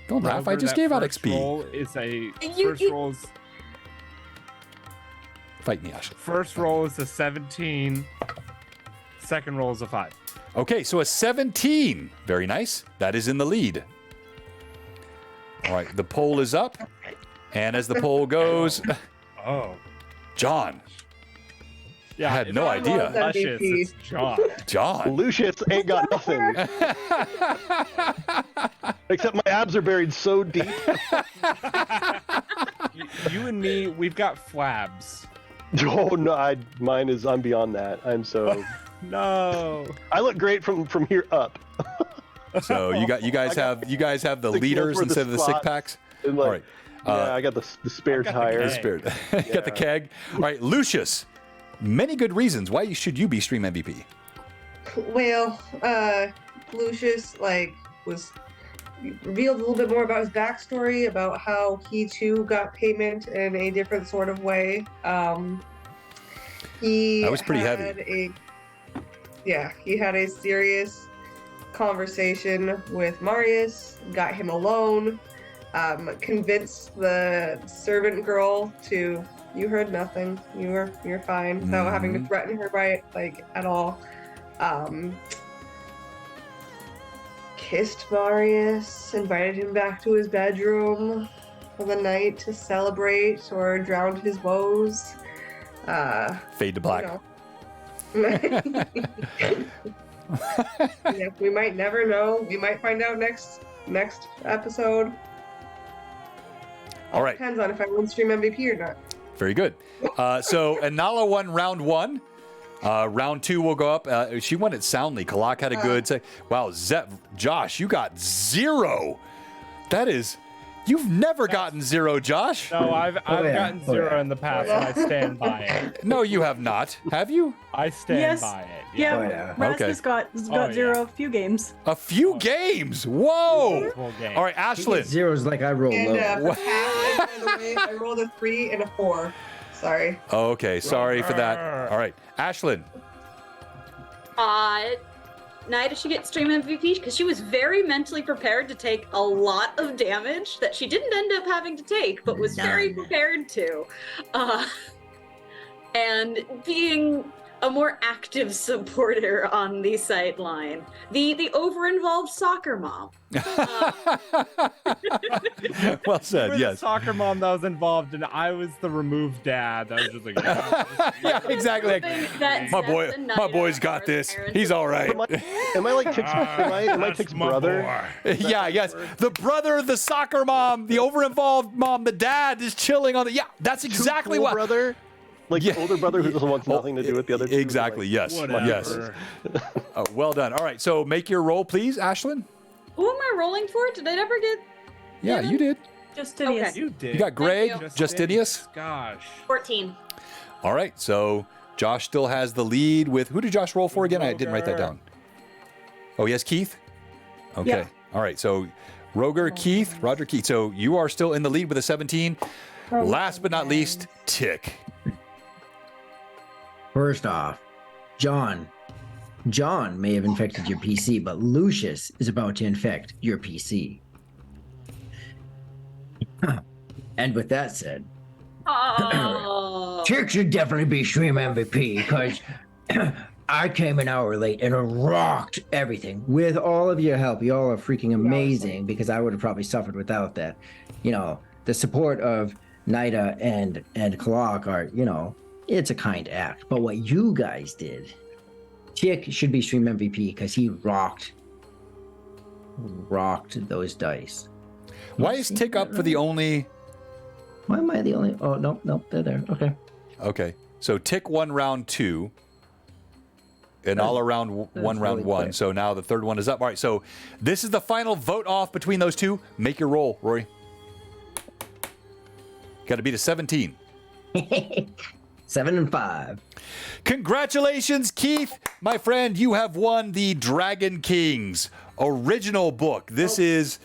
Don't laugh. I Roger, just that gave out first XP. Roll is a You- first you- roll is Fight me, Ashley. first roll is a 17. Second roll is a 5. Okay, so a 17. Very nice. That is in the lead. All right, the poll is up. And as the poll goes, Oh. John. Yeah, I had if no I idea. want Luscious, it's John. John. Lucius ain't got nothing. Except my abs are buried so deep. You and me, we've got flabs. Oh no, I'm beyond that. I'm so. No. I look great from here up. So you guys have the Six leaders months worth of instead of the six squats. packs. And All like, right. yeah, I got the spare got the tire. keg. Spirit. Got the keg. All right, Lucius. Many good reasons why should you be Stream MVP. Well, Lucius was revealed a little bit more about his backstory, about how he too got payment in a different sort of way. He That was pretty heavy. He had a serious conversation with Marius, got him alone, convinced the servant girl to, you heard nothing, you're fine, without having to threaten her at all. Kissed Marius, invited him back to his bedroom for the night to celebrate or drown his woes. Fade to black. Yeah, we might never know. We might find out next episode. All right. Depends on if I win stream MVP or not. Very good. So Anala won round 1. Round 2 will go up. She won it soundly. Kalak had a good say. Wow, Josh, you got 0. That is, you've never gotten 0, Josh. No, I've gotten 0 in the past, and I stand by it. No, you have not. Have you? I stand by it. Yeah, Rasmus got 0 a few games. A few games. Whoa. Game. All right, Ashlyn. Zeros like I roll And low. for pass, by the way, I rolled a 3 and a 4. Sorry. Okay, sorry for that. All right, Ashlyn. Nida should get stream MVP because she was very mentally prepared to take a lot of damage that she didn't end up having to take, but was very prepared to. And being a more active supporter on the sideline. The over-involved soccer mom. Well said, With yes. the soccer mom that was involved, and I was the removed dad. I was just like, Yeah, exactly. Like, my boy's got this. He's all right. Am I like Tick's brother? Yeah, yes. The brother, the soccer mom, the over-involved mom, the dad is chilling on the. Yeah, that's exactly what. Brother. Like the older brother who doesn't want nothing to do with the other two. Exactly. Yes. Whatever. Yes. Well done. All right. So make your roll, please, Ashlyn. Who am I rolling for? Did I ever get? Yeah, you did. Justidius. Okay. You did. You got Greg, Thank you. Justidius. Gosh. 14. All right. So Josh still has the lead with. Who did Josh roll for again? I didn't write that down. Oh, yes, Keith. Okay. Yeah. All right. So Roger Keith. So you are still in the lead with a 17. Last but not least, Tick. First off, John may have infected your PC, but Lucius is about to infect your PC. And with that said, Oh. Tick should definitely be stream MVP because I came an hour late and rocked everything with all of your help. Y'all are freaking amazing because I would have probably suffered without that. You know, the support of Nida and Kalak are, you know, it's a kind act. But what you guys did, Tick should be stream MVP because he rocked those dice. Why is Tick up for the only? Why am I the only? Oh, nope, they're there. Okay. Okay. So Tick won round 2. And all around one round really 1. quick. So now the third one is up. All right. So this is the final vote off between those two. Make your roll, Rory. Got to beat a 17. 7 and 5. Congratulations, Keith, my friend. You have won the Dragon Kings original book. This is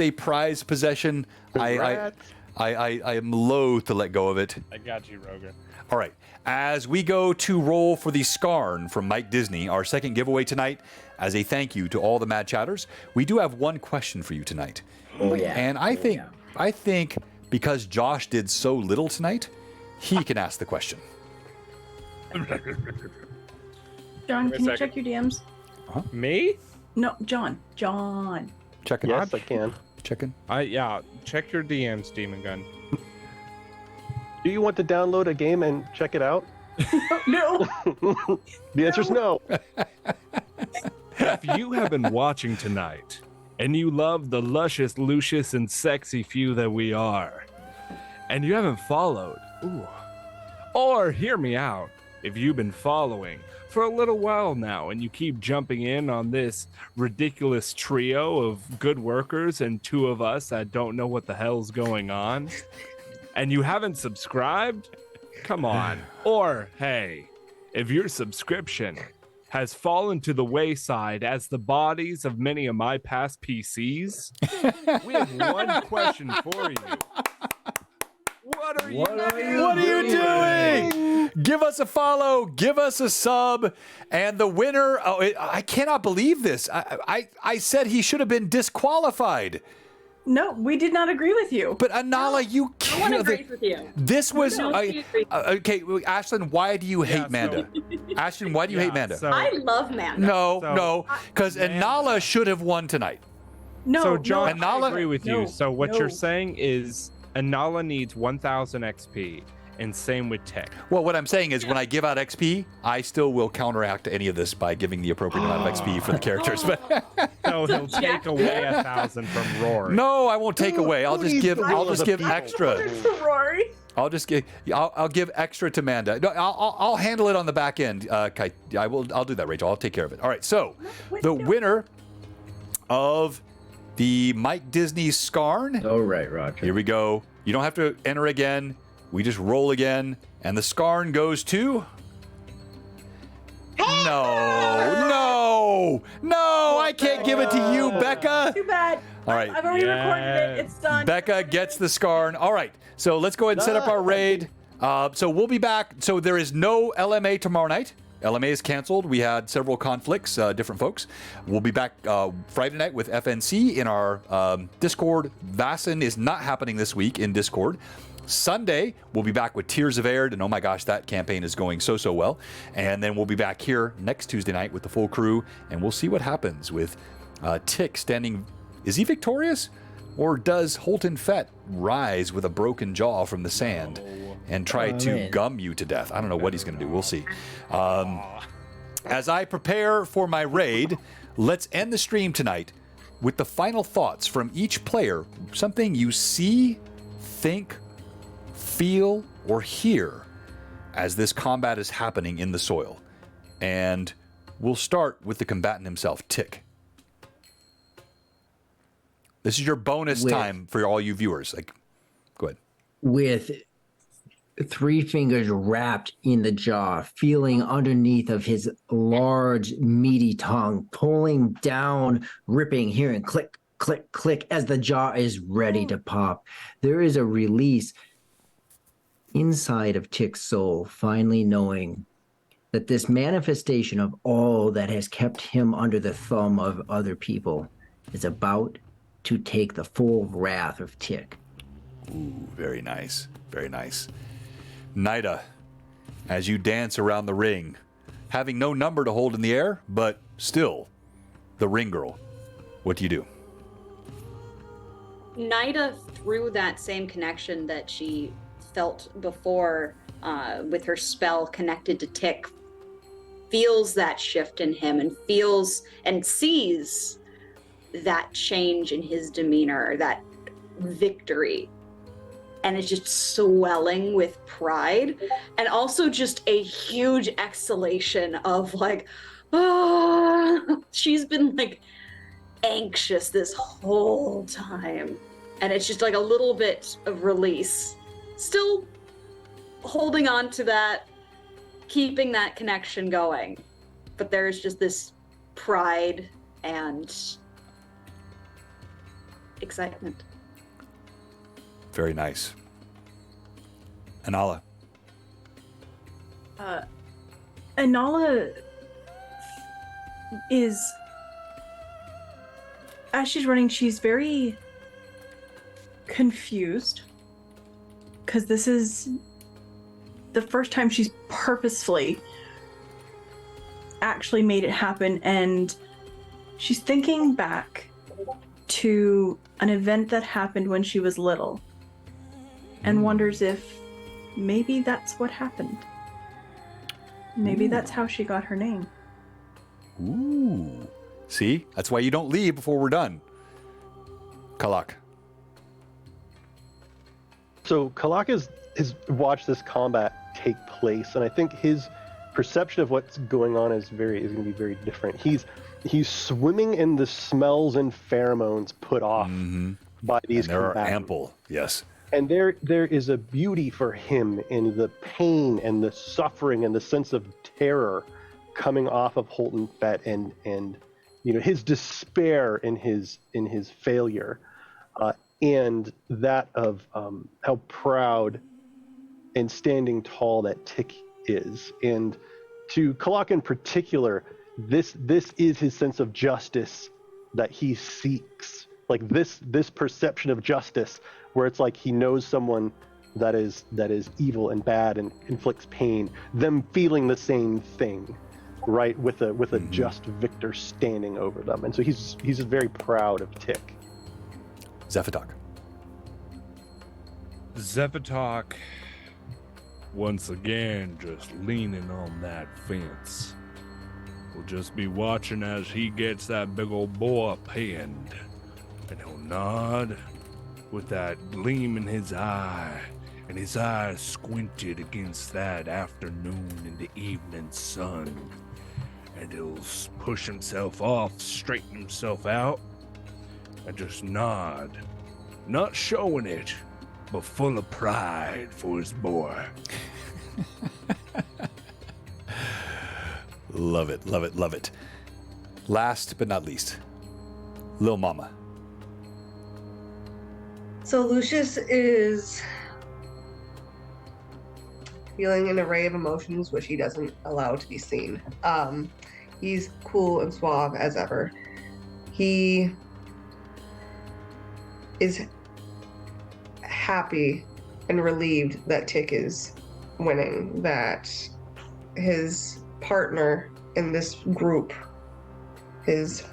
a prized possession. I am loath to let go of it. I got you, Roger. All right. As we go to roll for the Scarn from Mike Disney, our second giveaway tonight, as a thank you to all the Mad Chatters, we do have one question for you tonight. Oh yeah. And I think because Josh did so little tonight, he can ask the question. John, Wait a can you second. check your DMs? Me? No, John. Checking. Yes, I can. Checking. Yeah. Check your DMs, Demon Gun. Do you want to download a game and check it out? No. The answer's no. If you have been watching tonight and you love the luscious, Lucius, and sexy few that we are, and you haven't followed, or hear me out, if you've been following for a little while now and you keep jumping in on this ridiculous trio of good workers and 2 of us that don't know what the hell's going on, and you haven't subscribed, come on. Or, hey, if your subscription has fallen to the wayside as the bodies of many of my past PCs, we have one question for you. What are you doing? Give us a follow, give us a sub, and the winner. I cannot believe this. I said he should have been disqualified. No, we did not agree with you. But Anala, you No one can't. agrees with you. This was Nobody agrees. okay. Ashlyn, why do you hate Manda? Ashlyn, why do you hate Manda? I love Manda. No, because Anala should have won tonight. No, So, John, no, I agree with you. no, So, what no. you're saying is Anala needs 1,000 XP, and same with Tick. Well, what I'm saying is when I give out XP, I still will counteract any of this by giving the appropriate amount of XP for the characters. But So he'll take away 1,000 from Rory. no, I won't take away. I'll just give extra. Rory. I'll give extra to Manda. No, I'll handle it on the back end. Kai, I'll do that, Rachel. I'll take care of it. All right. So the winner of the Mike Disney Scarn. Oh, right, Roger. Here we go. You don't have to enter again. We just roll again. And the Scarn goes to... No, I can't give it to you, Becca. Too bad. All right. I've already recorded it. It's done. Becca gets the Scarn. All right. So let's go ahead and set up our raid. So we'll be back. So there is no LMA tomorrow night. LMA is canceled. We had several conflicts, different folks. We'll be back Friday night with FNC in our Discord. Vassen is not happening this week in Discord. Sunday, we'll be back with Tears of Aird, and oh my gosh, that campaign is going so well. And then we'll be back here next Tuesday night with the full crew, and we'll see what happens with Tick standing. Is he victorious? Or does Holton Fett rise with a broken jaw from the sand and try to gum you to death? I don't know what he's going to do. We'll see. As I prepare for my raid, let's end the stream tonight with the final thoughts from each player. Something you see, think, feel, or hear as this combat is happening in the soil. And we'll start with the combatant himself, Tick. This is your bonus time for all you viewers. Go ahead. With 3 fingers wrapped in the jaw, feeling underneath of his large, meaty tongue, pulling down, ripping, hearing click, click, click as the jaw is ready to pop. There is a release inside of Tick's soul, finally knowing that this manifestation of all that has kept him under the thumb of other people is about to take the full wrath of Tick. Ooh, very nice. Very nice. Nida, as you dance around the ring, having no number to hold in the air, but still the ring girl, what do you do? Nida, through that same connection that she felt before with her spell connected to Tick, feels that shift in him and feels and sees that change in his demeanor, that victory. And it's just swelling with pride and also just a huge exhalation of she's been anxious this whole time. And it's just a little bit of release. Still holding on to that, keeping that connection going. But there's just this pride and excitement. Very nice. Anala. Anala is, as she's running, she's very confused because this is the first time she's purposefully actually made it happen, and she's thinking back to an event that happened when she was little and wonders if maybe that's what happened. Maybe that's how she got her name. Ooh. See? That's why you don't leave before we're done. Kalak. So Kalak has watched this combat take place, and I think his perception of what's going on is going to be very different. He's swimming in the smells and pheromones put off by these combatants. There are ample, yes. And there is a beauty for him in the pain and the suffering and the sense of terror coming off of Holton Fett and his despair in his failure, and that of how proud and standing tall that Tick is. And to Kalak in particular, this is his sense of justice that he seeks. This perception of justice, where it's he knows someone that is evil and bad and inflicts pain, them feeling the same thing, right, with a just victor standing over them. And so he's very proud of Tick. Zephatok. Zephatok once again just leaning on that fence. We'll just be watching as he gets that big old boar pinned, and he'll nod with that gleam in his eye, and his eyes squinted against that afternoon and the evening sun, and he'll push himself off, straighten himself out, and just nod, not showing it, but full of pride for his boy. Love it, love it, love it. Last but not least, Lil Mama. So Lucius is feeling an array of emotions which he doesn't allow to be seen. He's cool and suave as ever. He is happy and relieved that Tick is winning, that his partner in this group, his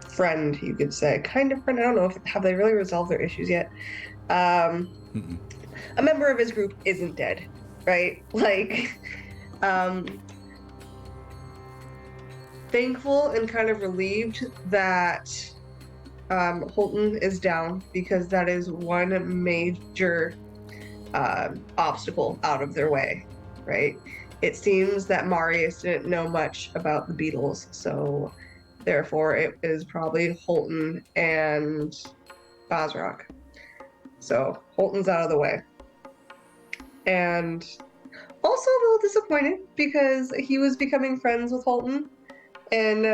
friend, you could say, kind of friend, I don't know, have they really resolved their issues yet? A member of his group isn't dead, right? Like, thankful and kind of relieved that Holton is down, because that is one major obstacle out of their way, right? It seems that Marius didn't know much about the Beatles, so therefore it is probably Holton and Bosrock. So Holton's out of the way. And also a little disappointed because he was becoming friends with Holton and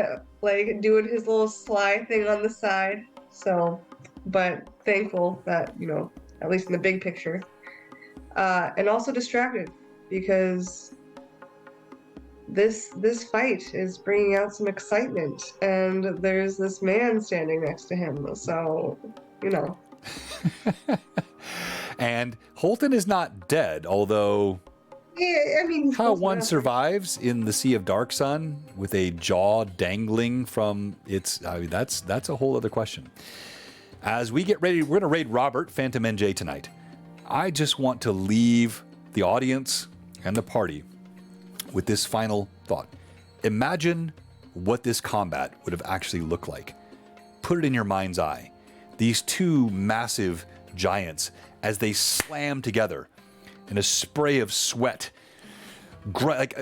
like doing his little sly thing on the side. So, but thankful that, you know, at least in the big picture. And also distracted because this fight is bringing out some excitement, and there's this man standing next to him. So, you know. And Holton is not dead, although Yeah, I mean, how one survives in the Sea of Dark Sun with a jaw dangling from its, I mean, that's a whole other question. As we get ready, we're going to raid Robert, Phantom NJ tonight. I just want to leave the audience and the party with this final thought. Imagine what this combat would have actually looked like. Put it in your mind's eye. These two massive giants, as they slam together in a spray of sweat.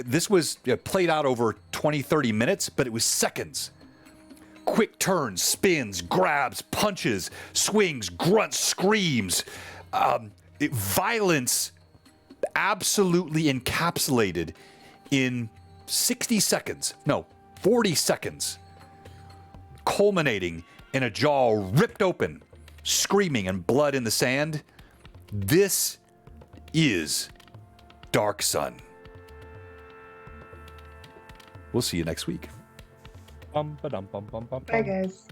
This was played out over 20, 30 minutes, but it was seconds. Quick turns, spins, grabs, punches, swings, grunts, screams. Violence absolutely encapsulated in 60 seconds. No, 40 seconds. Culminating in a jaw ripped open, screaming and blood in the sand. This is Dark Sun. We'll see you next week. Bye, guys.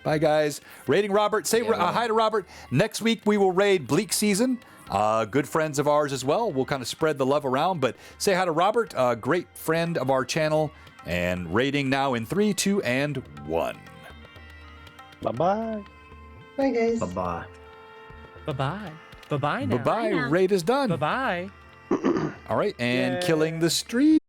Bye, guys. Raiding Robert. Say hi to Robert. Next week, we will raid Bleak Season. Good friends of ours as well. We'll kind of spread the love around, but say hi to Robert, a great friend of our channel, and raiding now in 3, 2, and 1. Bye-bye. Bye, guys. Bye-bye. Bye-bye. Bye-bye now. Bye-bye. Raid is done. Bye-bye. All right, and Yay. killing the streak.